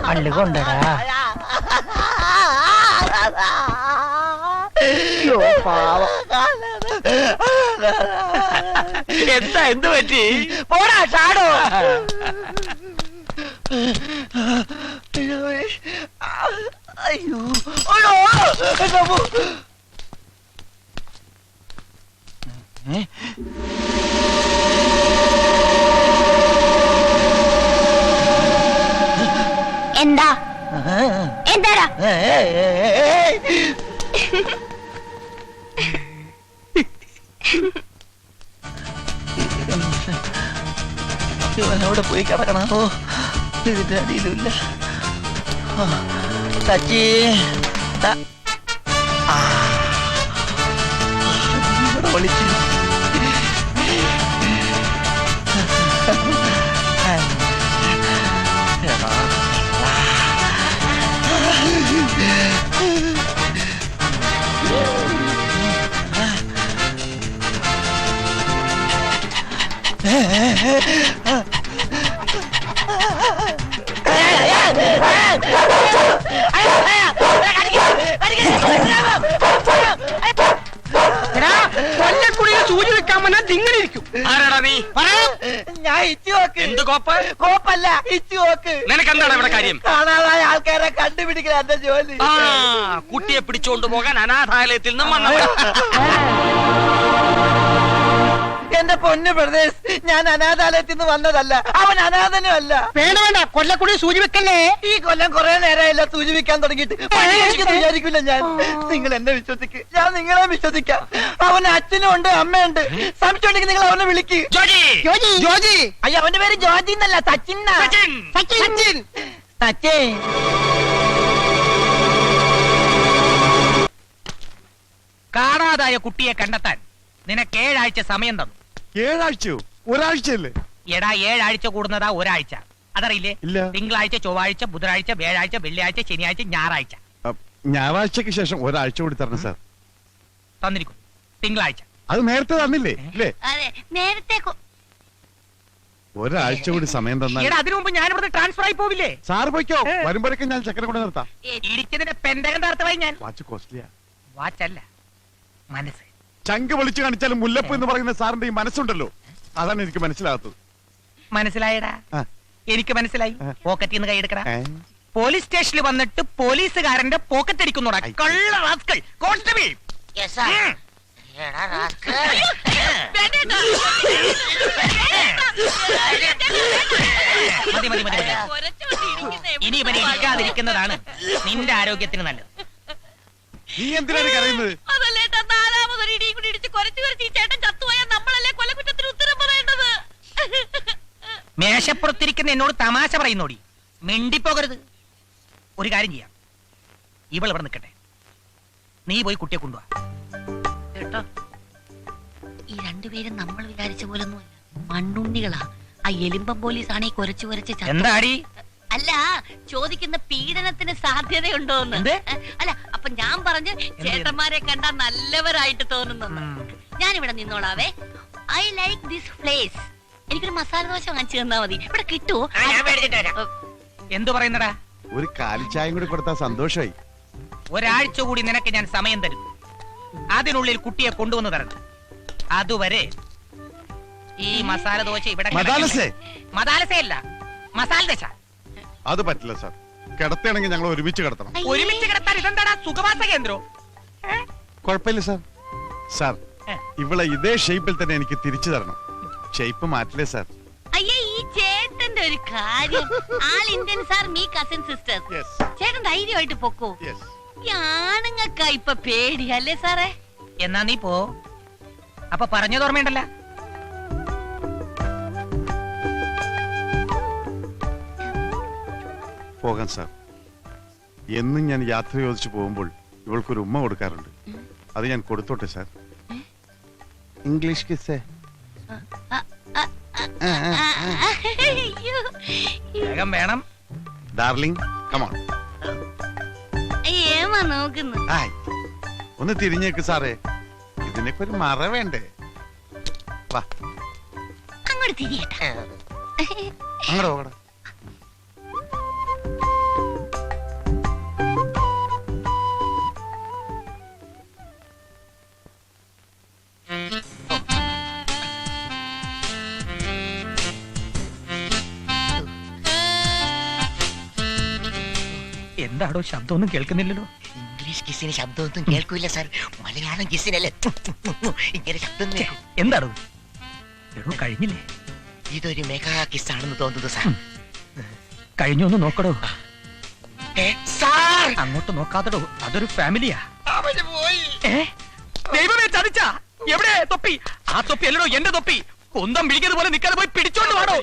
പള്ളി കൊണ്ടടാ. എന്താ, എന്ത് പറ്റി? പോടാ ചാടോ. അയ്യോ, എന്താ എന്താടാ? അവിടെ പോയി കിടക്കണോ? ഇതിന്റെ അടിയിലുമില്ല. തച്ചി വിളിച്ചു. കൊല്ലക്കുടിയിൽ സൂചി വെക്കാൻ വന്നാൽ ഇങ്ങനെ ഇരിക്കും. ആരാടാ നീ? ഞാൻ ഇച്ചുവോക്ക്. എന്ത് കോപ്പ്? കോപ്പല്ല, ഇച്ചുവോക്ക്. നിനക്കെന്താണ് ഇവിടെ കാര്യം? കാണാതായ ആൾക്കാരെ കണ്ടുപിടിക്കല എന്റെ ജോലി. കുട്ടിയെ പിടിച്ചോണ്ട് പോകാൻ അനാഥാലയത്തിൽ നിന്നും വന്നവൻ. എന്റെ പൊന്നു പ്രദേശ്, ഞാൻ അനാഥാലയത്തിൽ നിന്ന് വന്നതല്ല, അവൻ അനാഥനും അല്ല. വേണ്ട വേണ്ട, കൊല്ലക്കുടി സൂചി വെക്കല്ലേ. ഈ കൊല്ലം കുറെ നേരമായില്ല സൂചി വെക്കാൻ തുടങ്ങിയിട്ട്. വിചാരിക്കില്ല ഞാൻ. നിങ്ങൾ എന്നെ വിശ്വസിക്ക്, ഞാൻ നിങ്ങളെ വിശ്വസിക്കാം. അവന് അച്ഛനും ഉണ്ട്, അമ്മയുണ്ട്. സംശയമുണ്ടെങ്കിൽ നിങ്ങൾ അവനെ വിളിക്ക്. ജോജി. അയ്യോ, അവന്റെ പേര് ജോജി എന്നല്ല, സച്ചിൻ. കാണാതായ കുട്ടിയെ കണ്ടെത്താൻ നിനക്ക് 7 ആഴ്ച സമയം തന്നു. 7 ആഴ്ചയോ? ഒരാഴ്ചയല്ലേ? എടാ, 7 ആഴ്ച കൂടുന്നതാ ഒരാഴ്ച. അതറിയില്ലേ? തിങ്കളാഴ്ച, ചൊവ്വാഴ്ച, ബുധനാഴ്ച, വ്യാഴാഴ്ച, വെള്ളിയാഴ്ച, ശനിയാഴ്ച, ഞായറാഴ്ച. ഞായറാഴ്ചക്ക് ശേഷം ഒരാഴ്ച കൂടി തരണം സാർ. തന്നിരിക്കും. തിങ്കളാഴ്ച. അത് നേരത്തെ തന്നില്ലേ? ഇല്ലേ? അതെ, നേരത്തെ ഒരാഴ്ച കൂടി സമയം തന്നാൽ. എടാ, അതിനു മുമ്പ് ഞാൻ ഇവിടെ ട്രാൻസ്ഫർ ആയി പോവില്ലേ? സാർ പോയിക്കോ, വരുമ്പോഴേക്കും ഞാൻ ചക്കര കൊണ്ട് നിർത്താം. ഇടിച്ചതിന്റെ പെന്തകം തർത്തമായി ഞാൻ. വാച്ച് കോസ്റ്റ്ലിയാ. വാച്ചല്ല, മനസ്സ്. ചങ്ക് വിളിച്ചു കാണിച്ചാലും മുല്ലപ്പ് എന്ന് പറയുന്ന സാറിന്റെ ഈ മനസ്സുണ്ടല്ലോ, അതാണ് എനിക്ക് മനസ്സിലാകാത്തത്. മനസ്സിലായടാ? എനിക്ക് മനസ്സിലായി. പോക്കറ്റിൽ നിന്ന് കൈയെടുക്കടാ. പോലീസ് സ്റ്റേഷനിൽ വന്നിട്ട് പോലീസുകാരന്റെ പോക്കറ്റ് അടിക്കുന്നോടാ കള്ള റാസ്കൽ കോൺസ്റ്റബിൾ. മതി മതി മതി. ഇനി ഇവനെ ഇരിക്കാതിരിക്കുന്നതാണ് നിന്റെ ആരോഗ്യത്തിന് നല്ലത്. നീ എന്തിനാണ് കരയുന്നത്? അതല്ലേട്ടാ, 4ാമതൊരു ഇടിയും കൂടി മേശപ്പുറത്തിരിക്കുന്ന എന്നോട് തമാശ പറയുന്നോടി, മിണ്ടിപ്പോകരുത്. ഒരു കാര്യം ചെയ്യാം, ഇവൾ ഇവിടെ നിൽക്കട്ടെ, നീ പോയി കുട്ടിയെ കൊണ്ടുവാ. കേട്ടോ, ഈ രണ്ടുപേരും നമ്മൾ വിചാരിച്ച പോലൊന്നുമല്ല, മണ്ണുണ്ണികളാ. ആ എലിമ്പം പോലീസാണ് ഈ കുരച്ചു കുരച്ച് എന്താടി? അല്ല, ചോദിക്കുന്ന പീഡനത്തിന് സാധ്യതയുണ്ടോന്ന്. അല്ല, അപ്പൊ ഞാൻ പറഞ്ഞു ചേട്ടന്മാരെ കണ്ടാ നല്ലവരായിട്ട് തോന്നുന്നു. ഞാനിവിടെ നിന്നോളാവേ. I like this place. എനിക്കൊരു മസാല ദോശ വാങ്ങിച്ചു തന്നാ മതി. ഇവിടെ കിട്ടുവോ? എന്തു പറയുന്നടാ? ഒരു കാലിച്ചായം കൂടി കൊടുത്താൽ സന്തോഷമായി. ഒരാഴ്ച കൂടി നിനക്ക് ഞാൻ സമയം തരും. അതിനുള്ളിൽ കുട്ടിയെ കൊണ്ടുവന്ന് തരണം. അതുവരെ ഈ മസാല ദോശ ഇവിടെ മസാലസയല്ല, മസാല ദശ. അത് പറ്റില്ല സാർ. കിടത്തയാണെങ്കിൽ ഞങ്ങൾ ഒരുമിച്ച് കിടത്തണം. ഒരുമിച്ച് കിടത്താൻ ഇതെന്താടാ സുഖവാസ കേന്ദ്രോ? കുഴപ്പമില്ല സാർ. സാർ, ഇവളെ ഇതേ ഷേപ്പിൽ തന്നെ എനിക്ക് തിരിച്ചു തരണം. ഷേപ്പ് മാറ്റില്ലേ സാർ? അയ്യേ, ഈ ചേട്ടന്റെ ഒരു കാര്യം. All Indian sir, me cousin sisters. ചേട്ടൻ ധൈര്യമായിട്ട് പൊക്കോ. ഈ ആണുങ്ങൾക്കാ ഇപ്പൊ പേടി അല്ലേ സാറേ? എന്നാ നീ പോ. അപ്പൊ പറഞ്ഞത് ഓർമ്മയുണ്ടല്ല? പോകാം സാർ. എന്നും ഞാൻ യാത്ര ചോദിച്ചു പോകുമ്പോൾ ഇവൾക്കൊരു ഉമ്മ കൊടുക്കാറുണ്ട്. അത് ഞാൻ കൊടുത്തോട്ടെ സാർ? ഇംഗ്ലീഷ് കിസ്സേ. വേഗം വേണം. Darling, come on. ഏമാ നോക്കുന്നു. ഒന്ന് തിരിഞ്ഞേക്ക് സാറേ, ഇതിനൊക്കെ ഒരു മറ വേണ്ടേ? വാ, അങ്ങോട്ട് തിരിയട്ടെ. അങ്ങോട്ട് പോകട. എന്താടോ ശബ്ദമൊന്നും കേൾക്കുന്നില്ലല്ലോ? ഇംഗ്ലീഷ് കിസിന് ശബ്ദമൊന്നും കേൾക്കൂല സാർ, മലയാളം കിസിനല്ലേ ഇങ്ങനെ ശബ്ദം കേൾക്കും. എന്താടോ? എടോ കഴിഞ്ഞില്ലേ? ഇതൊരു മെഗാ കിസ് ആണെന്ന് തോന്നുന്നു സാർ. കഴിഞ്ഞൊന്ന് നോക്കടോ. സാർ, അങ്ങോട്ട് നോക്കാത്തടോ, അതൊരു ഫാമിലിയാ. അവന് പോയി. ദൈവമേ, ചതിച്ചാ. എവിടെ തൊപ്പി? ആ തൊപ്പി അല്ലടോ എന്റെ തൊപ്പി. കൊന്തം പിടിക്കുന്നത് പോലെ നിൽക്കാതെ പോയി പിടിച്ചോണ്ട് വാടോ.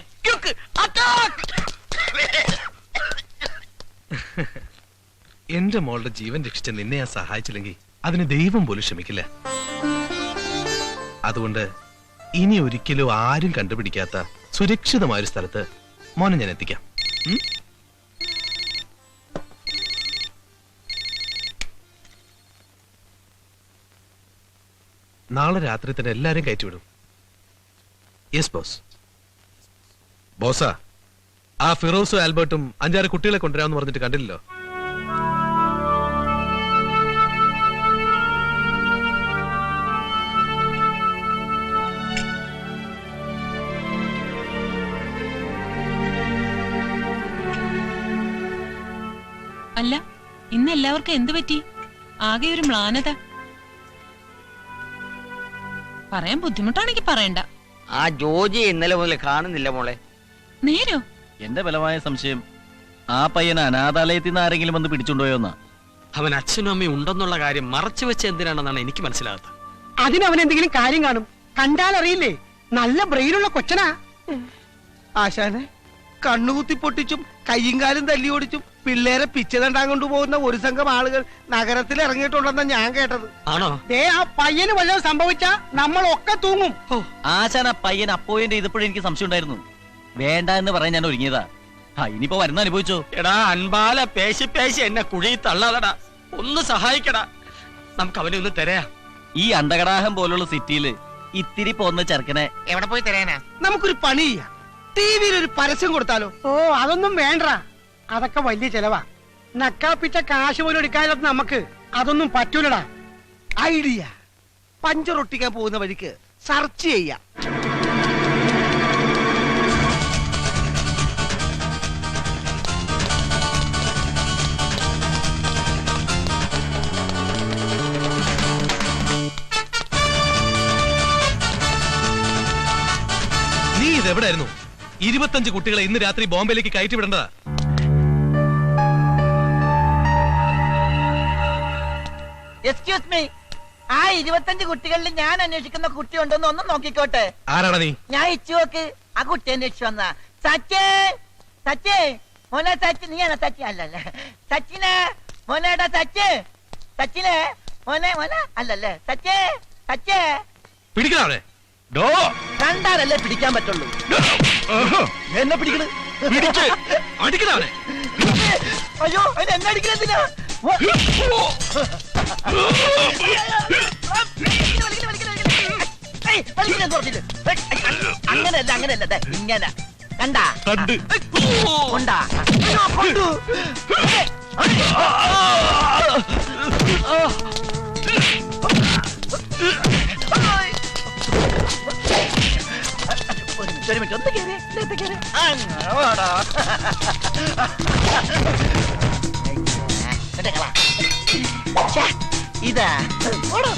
എന്റെ മോളുടെ ജീവൻ രക്ഷിച്ച നിന്നെ ഞാൻ സഹായിച്ചില്ലെങ്കിൽ അതിന് ദൈവം പോലും ക്ഷമിക്കില്ല. അതുകൊണ്ട് ഇനി ഒരിക്കലും ആരും കണ്ടുപിടിക്കാത്ത സുരക്ഷിതമായ ഒരു സ്ഥലത്ത് മോനെ ഞാൻ എത്തിക്കാം. നാളെ രാത്രി തന്നെ എല്ലാരും കയറ്റിവിടും. Yes boss. ബോസാ, ആ ഫിറോസും ആൽബർട്ടും 5-6 കുട്ടികളെ കൊണ്ടുവരാമെന്ന് പറഞ്ഞിട്ട് കണ്ടില്ലല്ലോ. അല്ല, ഇന്ന് എല്ലാവർക്കും എന്ത് പറ്റി? ആകെ ഒരു മ്ലാനത. പറയാൻ ബുദ്ധിമുട്ടാണെങ്കിൽ പറയണ്ട. ആ ജോജി ഇന്നലെ മുതൽ കാണുന്നില്ല മോളെ. നേരോ? എന്റെ ബലമായ സംശയം ആ പയ്യനെ അനാഥാലയത്തിൽ നിന്ന് ആരെങ്കിലും വന്ന് പിടിച്ചുകൊണ്ടുപോയോന്നാ. അവൻ അച്ഛനും അമ്മയും ഉണ്ടെന്നുള്ള കാര്യം മറച്ചു വെച്ച് എന്തിനാണെന്നാണ് എനിക്ക് മനസ്സിലാകാത്തത്. അതിനവൻ എന്തെങ്കിലും കാര്യം കാണും. കണ്ടാൽ അറിയില്ലേ, നല്ല ബ്രെയിനുള്ള കൊച്ചനാ. ആശാനെ, കണ്ണുകുത്തി പൊട്ടിച്ചും കയ്യും കാലും തല്ലി ഓടിച്ചും പിള്ളേരെ പിച്ചതണ്ടാൻ കൊണ്ടുപോകുന്ന ഒരു സംഘം ആളുകൾ നഗരത്തിൽ ഇറങ്ങിയിട്ടുണ്ടെന്നാ ഞാൻ കേട്ടത്. ആണോ? ആ പയ്യന് വല്ലതും സംഭവിച്ചാ നമ്മളൊക്കെ തൂങ്ങും. ആശാൻ ആ പയ്യൻ അപ്പോയിന്റ് ചെയ്തപ്പോഴും എനിക്ക് സംശയം ഉണ്ടായിരുന്നു. വേണ്ട എന്ന് പറയാൻ ഞാൻ ഒരുങ്ങിയതാ. ഇനിയിപ്പോ വരുന്ന അനുഭവിച്ചോ? എടാ അൻപാല, പേശി പേശി എന്നെ കുഴി തള്ളാതടാ. ഒന്ന് സഹായിക്കടാ, നമുക്ക് അവനെ ഒന്ന് തരാ. ഈ അണ്ടകടാഹം പോലുള്ള സിറ്റിയില് ഇത്തിരി പോന്ന ചെറുക്കനെ എവിടെ പോയി തരാനാ? നമുക്കൊരു പണി ചെയ്യാം. ടിവിയിൽ ഒരു പരസ്യം കൊടുത്താലോ? ഓ, അതൊന്നും വേണ്ട, അതൊക്കെ വലിയ ചെലവാ. നക്കാപ്പിച്ച കാശ് പോലും എടുക്കാതെ നമുക്ക് അതൊന്നും പറ്റൂലടാ. ഐഡിയ, പഞ്ചറൊട്ടിക്കാൻ പോകുന്ന വഴിക്ക് സെർച്ച് ചെയ്യാം. നീ ഇതെവിടായിരുന്നു? 25 കുട്ടികളെ ഇന്ന് രാത്രി ബോംബെയിലേക്ക് കയറ്റി വിടേണ്ടതാ. എക്സ്ക്യൂസ് മീ, ആ 25 കുട്ടികളിൽ ഞാൻ അന്വേഷിക്കുന്ന കുട്ടി ഉണ്ടോന്ന് ഒന്ന് നോക്കിക്കോട്ടെ. ആരാടാ നീ? ഞാൻ ഇച്ചുവോക്ക് ആ കുട്ടി അന്വേഷിച്ചു വന്ന. സച്ചേ സച്ചേ മോനെ സച്ചി നീയാണോ സച്ചി അല്ലല്ലേ സച്ചിനെ മോനേടാ സച്ച് സച്ചിനെ മോനെ മോനെ അല്ലല്ലേ സച്ചേ സച്ചേ പിടിക്കണേ കണ്ടാലല്ലേ പിടിക്കാൻ പറ്റുള്ളൂ. എന്നെ പിടിക്കണേ അടിക്കണേ അയ്യോ അതിന് എന്നെ അടിക്കണെന്തിനാ? അങ്ങനെയല്ല അങ്ങനെയല്ല ഇങ്ങനെ കണ്ടാ കൊണ്ടാ കൊണ്ടു ഒരു മിനിറ്റ് ഒന്ന് കേറി അങ്ങനെ ഓടാ ഇതാ ഓടോ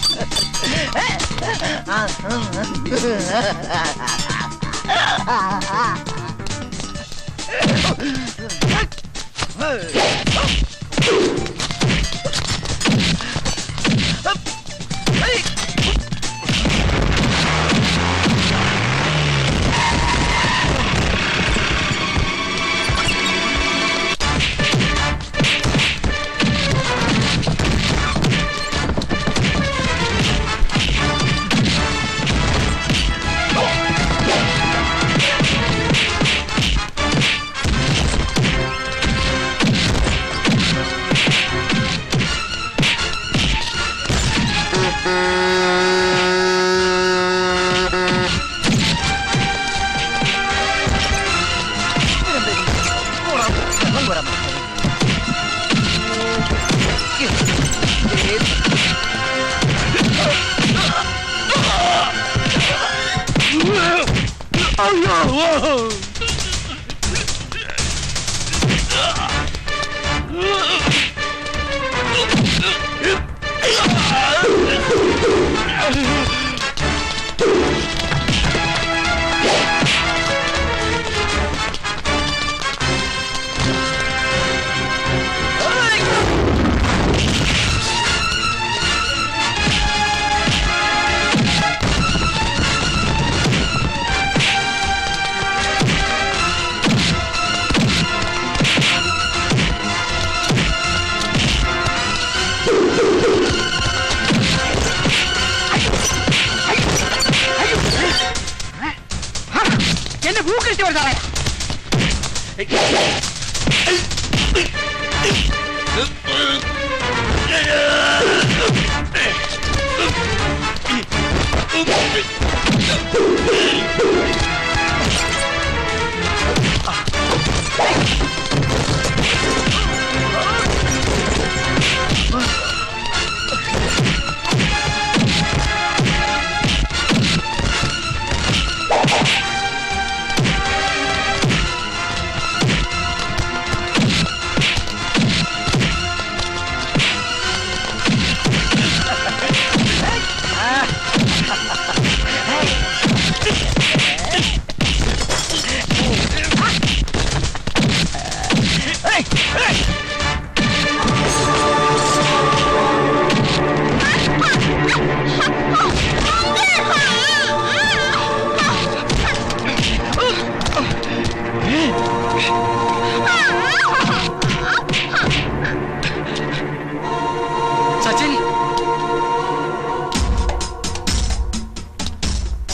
എന്നെ പൂക്കടിച്ചു കൊടുത്താളെ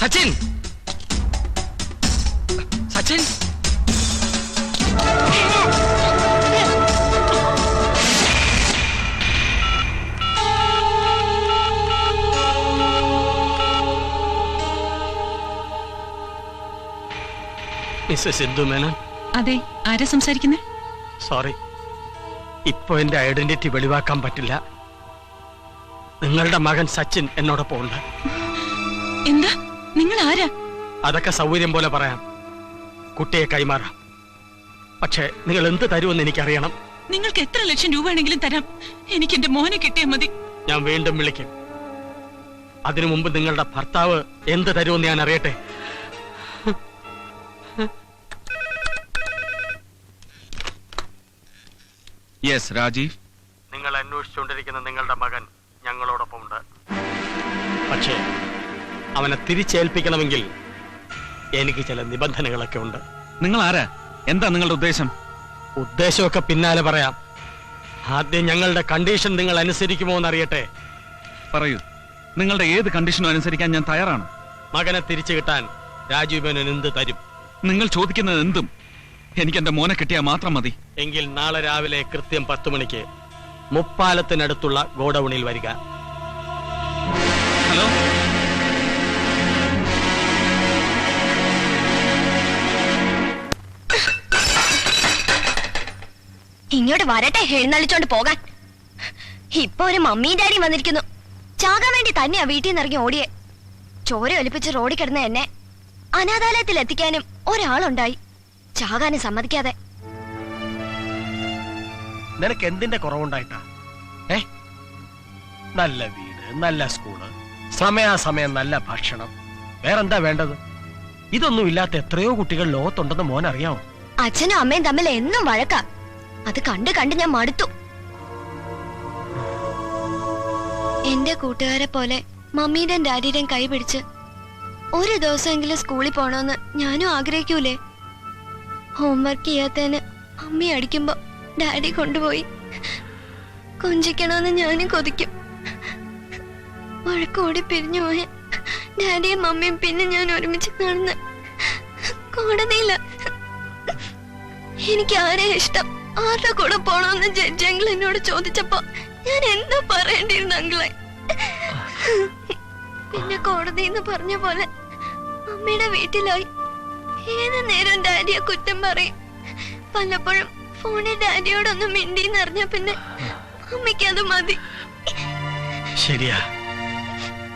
സച്ചിൻ സച്ചിൻ മിസ്സസ് സിന്ധു മേനോൻ. അതെ, ആരാ സംസാരിക്കുന്നത്? സോറി, ഇപ്പൊ എന്റെ ഐഡന്റിറ്റി വെളിവാക്കാൻ പറ്റില്ല. നിങ്ങളുടെ മകൻ സച്ചിൻ എന്നോടൊപ്പം ഉണ്ട്. എന്താ? നിങ്ങൾ ആരാ? അതൊക്കെ സൗകര്യം പോലെ പറയാം. കുട്ടിയെ കൈമാറാം. പക്ഷേ നിങ്ങൾ എന്ത് തരുമെന്ന് എനിക്കറിയണം. നിങ്ങൾക്ക് എത്ര ലക്ഷം രൂപ വേണമെങ്കിലും തരാം. എനിക്ക് എന്റെ മോനെ കിട്ടിയാൽ മതി. ഞാൻ വീണ്ടും വിളിക്കും. അതിനു മുമ്പ് നിങ്ങളുടെ ഭർത്താവ് എന്ത് തരുമെന്ന് ഞാൻ അറിയട്ടെ. യെസ് രാജീവ്. നിങ്ങൾ അന്വേഷിച്ചുകൊണ്ടിരിക്കുന്ന നിങ്ങളുടെ മകൻ ഞങ്ങളോടൊപ്പം ഉണ്ട്. പക്ഷേ അവനെ തിരിച്ചേൽപ്പിക്കണമെങ്കിൽ എനിക്ക് ചില നിബന്ധനകളൊക്കെ ഉണ്ട്. നിങ്ങൾ ആരാ? എന്താ നിങ്ങളുടെ ഉദ്ദേശം? ഉദ്ദേശമൊക്കെ പിന്നാലെ പറയാം. ആദ്യം ഞങ്ങളുടെ കണ്ടീഷൻ നിങ്ങൾ അനുസരിക്കുമോ എന്നറിയട്ടെ. പറയൂ, നിങ്ങളുടെ ഏത് കണ്ടീഷനും അനുസരിക്കാൻ ഞാൻ തയ്യാറാണ്. മകനെ തിരിച്ചു കിട്ടാൻ രാജീവ് മേനോൻ എന്ത് തരും? നിങ്ങൾ ചോദിക്കുന്നത് എന്തും. എനിക്ക് എന്റെ മോനെ കിട്ടിയാൽ മാത്രം മതി. എങ്കിൽ നാളെ രാവിലെ കൃത്യം 10 മണിക്ക് മുപ്പാലത്തിനടുത്തുള്ള ഗോഡൌണിൽ വരിക. ഹലോ, ഇങ്ങോട്ട് വരട്ടെ, എഴുന്നള്ളിച്ചോണ്ട് പോകാൻ. ഇപ്പൊ ഒരു മമ്മിയും ഡാഡിയും വന്നിരിക്കുന്നു. ചാകാൻ വേണ്ടി തന്നെയാ വീട്ടിൽ നിന്ന് ഇറങ്ങി ഓടിയെ. ചോര ഒലിപ്പിച്ച് റോഡിൽ കിടന്ന എന്നെ അനാഥാലയത്തിൽ എത്തിക്കാനും ഒരാളുണ്ടായി, ചാകാനും സമ്മതിക്കാതെ. നിനക്ക് എന്തിന്റെ കുറവുണ്ടായിട്ടാ? നല്ല വീട്, നല്ല സ്കൂള്, സമയാസമയം നല്ല ഭക്ഷണം, വേറെന്താ വേണ്ടത്? ഇതൊന്നും ഇല്ലാത്ത എത്രയോ കുട്ടികൾ ലോകത്തുണ്ടെന്ന് മോൻ അറിയാമോ? അച്ഛനും അമ്മയും തമ്മിൽ എന്നും വഴക്കാ. അത് കണ്ട് കണ്ട് ഞാൻ മടുത്തു. എന്റെ കൂട്ടുകാരെ പോലെ മമ്മിയുടെയും ഡാഡിയുടെയും കൈ പിടിച്ച് ഒരു ദിവസമെങ്കിലും സ്കൂളിൽ പോണോന്ന് ഞാനും ആഗ്രഹിക്കൂലേ? ഹോംവർക്ക് ചെയ്യാത്തതിന് മമ്മി അടിക്കുമ്പോ ഡാഡി കൊണ്ടുപോയി കൊഞ്ചിക്കണമെന്ന് ഞാനും കൊതിക്കും. വഴക്കോടി പിരിഞ്ഞു പോയ ഡാഡിയും മമ്മിയും പിന്നെ ഞാൻ ഒരുമിച്ച് കാണുന്ന കോടതിയില്ല. എനിക്ക് ആരെ ഇഷ്ടം, ആരുടെ കൂടെ പോണോന്ന് ജഡ്ജെങ്കിൽ എന്നോട് ചോദിച്ചപ്പോ ഞാൻ എന്താ പറയേണ്ടിയിരുന്നു അങ്കിളെ? പിന്നെ കോടതി എന്ന് പറഞ്ഞ പോലെ മമ്മിയുടെ വീട്ടിലായി. ഏത് നേരം ഡാഡിയെ കുറ്റം പറയും. പലപ്പോഴും ഫോണിൽ ഡാഡിയോടൊന്ന് മിണ്ടിന്ന് അറിഞ്ഞ പിന്നെ മമ്മിക്ക് അത് മതി. ശരിയാ,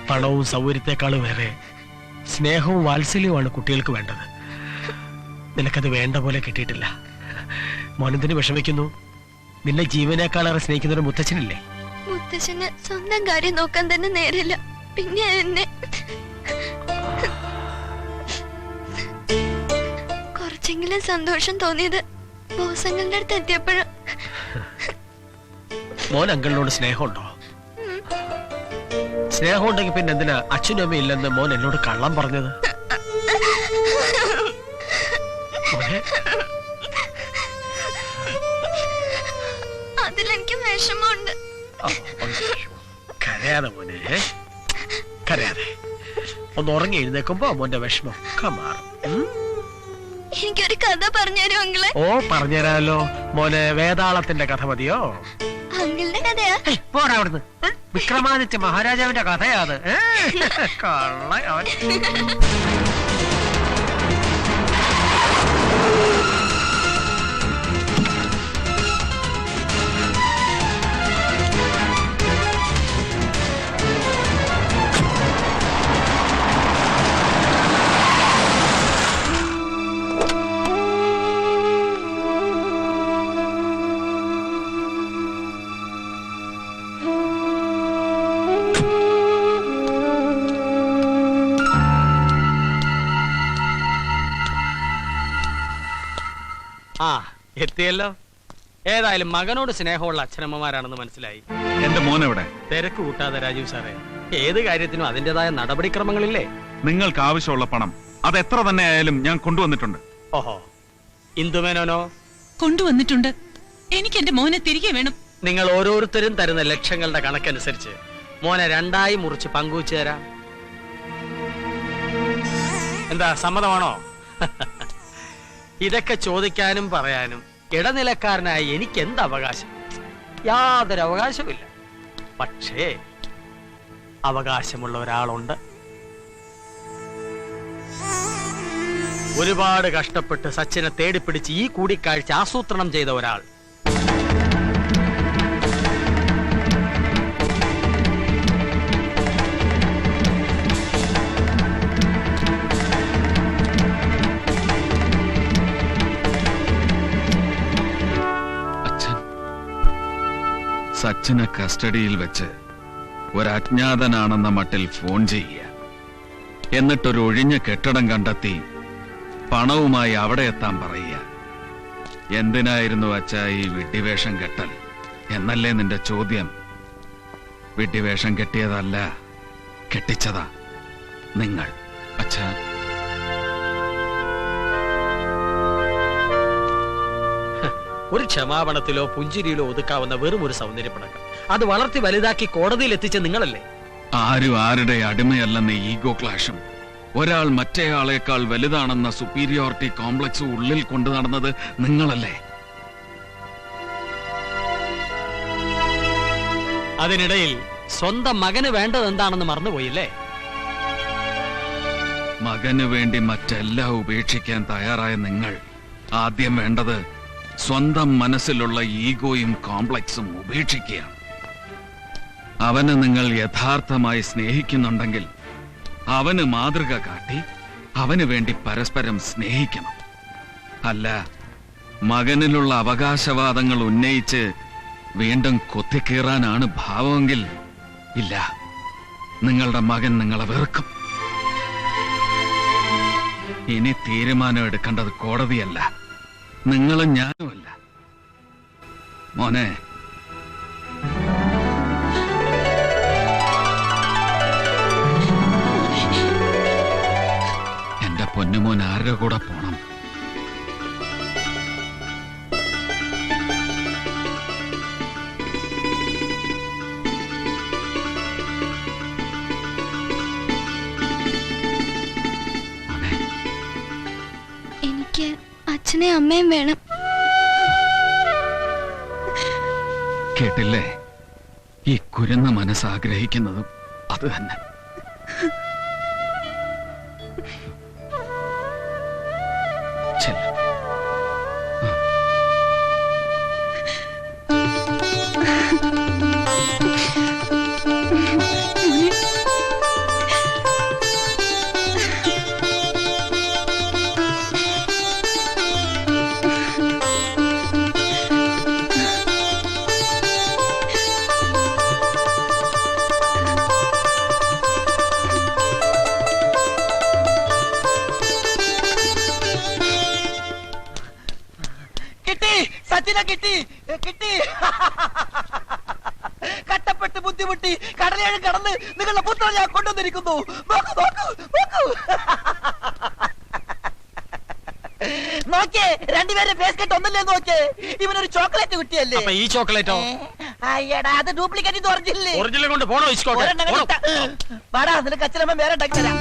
പണവും സൗകര്യത്തെക്കാളും വേറെ സ്നേഹവും വാത്സല്യവുമാണ് കുട്ടികൾക്ക് വേണ്ടത്. നിനക്കത് വേണ്ട പോലെ കിട്ടിയിട്ടില്ല. മോനെന്തിന് വിഷമിക്കുന്നു? നിന്നെ ജീവനേക്കാളേറെ സ്നേഹിക്കുന്ന ഒരു മുത്തച്ഛനില്ലേ? മുത്തച്ഛന് സ്വന്തം കാര്യം നോക്കാൻ തന്നെ നേരില്ല, പിന്നെ എന്നെ. കുറച്ചെങ്കിലും സന്തോഷം തോന്നിയത് ബോസങ്ങളുടെ അടുത്ത് എത്തിയപ്പോഴും. മോൻ അങ്കിളിനോട് സ്നേഹമുണ്ടോ? സ്നേഹം ഉണ്ടെങ്കിൽ പിന്നെ എന്തിനാ അച്ഛനും അമ്മയും ഇല്ലെന്ന് മോൻ എന്നോട് കള്ളം പറഞ്ഞത്? അതിലെനിക്ക് വിഷമമുണ്ട്. കരയാതെ മോനെ, കരയാതെ. ഒന്ന് ഉറങ്ങി എഴുന്നേക്കുമ്പോ മോന്റെ വിഷമം മാറും. എനിക്കൊരു കഥ പറഞ്ഞുതരും അങ്കിളെ? ഓ, പറഞ്ഞുതരാമല്ലോ മോനെ. വേതാളത്തിന്റെ കഥ മതിയോ? അങ്കിളുടെ കഥയാ? പോടാ അവിടുന്ന്. വിക്രമാദിത്യ മഹാരാജാവിന്റെ കഥയാ അത്. കള്ള അവൻ. എത്തിയല്ലോ. ഏതായാലും മകനോട് സ്നേഹമുള്ള അച്ഛനമ്മമാരാണെന്ന് മനസ്സിലായി. എന്റെ മോനെവിടെ? തിരക്ക് കൂട്ടാതെ രാജീവ് സാറേ, ഏത് കാര്യത്തിനും അതിന്റേതായ നടപടിക്രമങ്ങളില്ലേ? നിങ്ങൾക്ക് ആവശ്യമുള്ള പണം അത് എത്ര തന്നെ ആയാലും ഞാൻ കൊണ്ടുവന്നിട്ടുണ്ട്. ഓഹോ, ഇന്ദുമേനോനോ? കൊണ്ടുവന്നിട്ടുണ്ട്. എനിക്ക് എന്റെ മോനെ തിരികെ വേണം. നിങ്ങൾ ഓരോരുത്തരും തരുന്ന ലക്ഷങ്ങളുടെ കണക്കനുസരിച്ച് മോനെ 2ആയി മുറിച്ച് പങ്കുവച്ചു തരാം. എന്താ, സമ്മതമാണോ? ഇതൊക്കെ ചോദിക്കാനും പറയാനും ഇടനിലക്കാരനായി എനിക്ക് എന്ത് അവകാശം? യാതൊരു അവകാശമില്ല. പക്ഷേ അവകാശമുള്ള ഒരാളുണ്ട്. ഒരുപാട് കഷ്ടപ്പെട്ട് സച്ചിനെ തേടിപ്പിടിച്ച് ഈ കൂടിക്കാഴ്ച ആസൂത്രണം ചെയ്ത ഒരാൾ. സച്ചിനെ കസ്റ്റഡിയിൽ വെച്ച് ഒരജ്ഞാതനാണെന്ന മട്ടിൽ ഫോൺ ചെയ്യുക, എന്നിട്ടൊരു ഒഴിഞ്ഞ കെട്ടിടം കണ്ടെത്തി പണവുമായി അവിടെ എത്താൻ പറയുക. എന്തിനായിരുന്നു അച്ഛാ ഈ വിഡ്ഢിവേഷം കെട്ടൽ എന്നല്ലേ നിന്റെ ചോദ്യം? വിഡ്ഢിവേഷം കെട്ടിയതല്ല, കെട്ടിച്ചതാ നിങ്ങൾ അച്ഛാ. ഒരു ക്ഷമാപണത്തിലോ പുഞ്ചിരിയിലോ ഒതുക്കാവുന്ന വെറും ഒരു സൗന്ദര്യപ്പണക്കം. അത് വളർത്തി വലുതാക്കി കോടതിയിൽ എത്തിച്ച നിങ്ങളല്ലേ? ആരും ആരുടെ അടിമയല്ലെന്ന ഈഗോ ക്ലാഷും ഒരാൾ മറ്റേയാളേക്കാൾ വലുതാണെന്ന സുപ്പീരിയോറിറ്റി കോംപ്ലക്സ് ഉള്ളിൽ കൊണ്ടു നടന്നത് നിങ്ങളല്ലേ? അതിനിടയിൽ സ്വന്തം മകന് വേണ്ടത് എന്താണെന്ന് മറന്നുപോയില്ലേ? മകന് വേണ്ടി മറ്റെല്ലാം ഉപേക്ഷിക്കാൻ തയ്യാറായ നിങ്ങൾ ആദ്യം വേണ്ടത് സ്വന്തം മനസ്സിലുള്ള ഈഗോയും കോംപ്ലക്സും ഉപേക്ഷിക്കുകയാണ്. അവനെ നിങ്ങൾ യഥാർത്ഥമായി സ്നേഹിക്കുന്നുണ്ടെങ്കിൽ അവന് മാതൃക കാട്ടി അവന് വേണ്ടി പരസ്പരം സ്നേഹിക്കണം. അല്ല, മകനിലുള്ള അവകാശവാദങ്ങൾ ഉന്നയിച്ച് വീണ്ടും കൊത്തിക്കീറാനാണ് ഭാവമെങ്കിൽ ഇല്ല, നിങ്ങളുടെ മകൻ നിങ്ങളെ വെറുക്കും. ഇനി തീരുമാനം എടുക്കേണ്ടത് കോടതിയല്ല, നിങ്ങളും ഞാനുമല്ല. മോനെ, എന്റെ പൊന്നുമോൻ ആരുടെ കൂടെ പോണം? എനിക്ക് അച്ഛനെ അമ്മയും വേണം. കേട്ടില്ലേ? ഈ കുരുന്ന മനസ്സാഗ്രഹിക്കുന്നതും അത് തന്നെ. ചെല്ല്. കിട്ടി, സച്ചിനെ കിട്ടി, കിട്ടി. കട്ടപ്പെട്ട് ബുദ്ധിമുട്ടി കടലേഴും കടന്ന് നിങ്ങളുടെ പുത്രൻ ഞാൻ കൊണ്ടുവന്നിരിക്കുന്നു. നോക്കൂ നോക്കൂ നോക്കൂ. നോക്കിയേ, രണ്ടുപേരും ഫേസ് കെട്ട് ഒന്നല്ലേ നോക്കേ. ഇവനൊരു ചോക്ലേറ്റ് കുട്ടിയല്ലേ? ഈ ചോക്ലേറ്റോ? അയ്യടാ, അത് ഡ്യൂപ്ലിക്കേറ്റ്. ഇത് ഒറിജിനൽ. ഒറിജിനൽ കൊണ്ട് പോണോ? വാടാ, നിനക്ക് അച്ഛനമ്മ വേറെ ഉണ്ടാക്കി തരാം.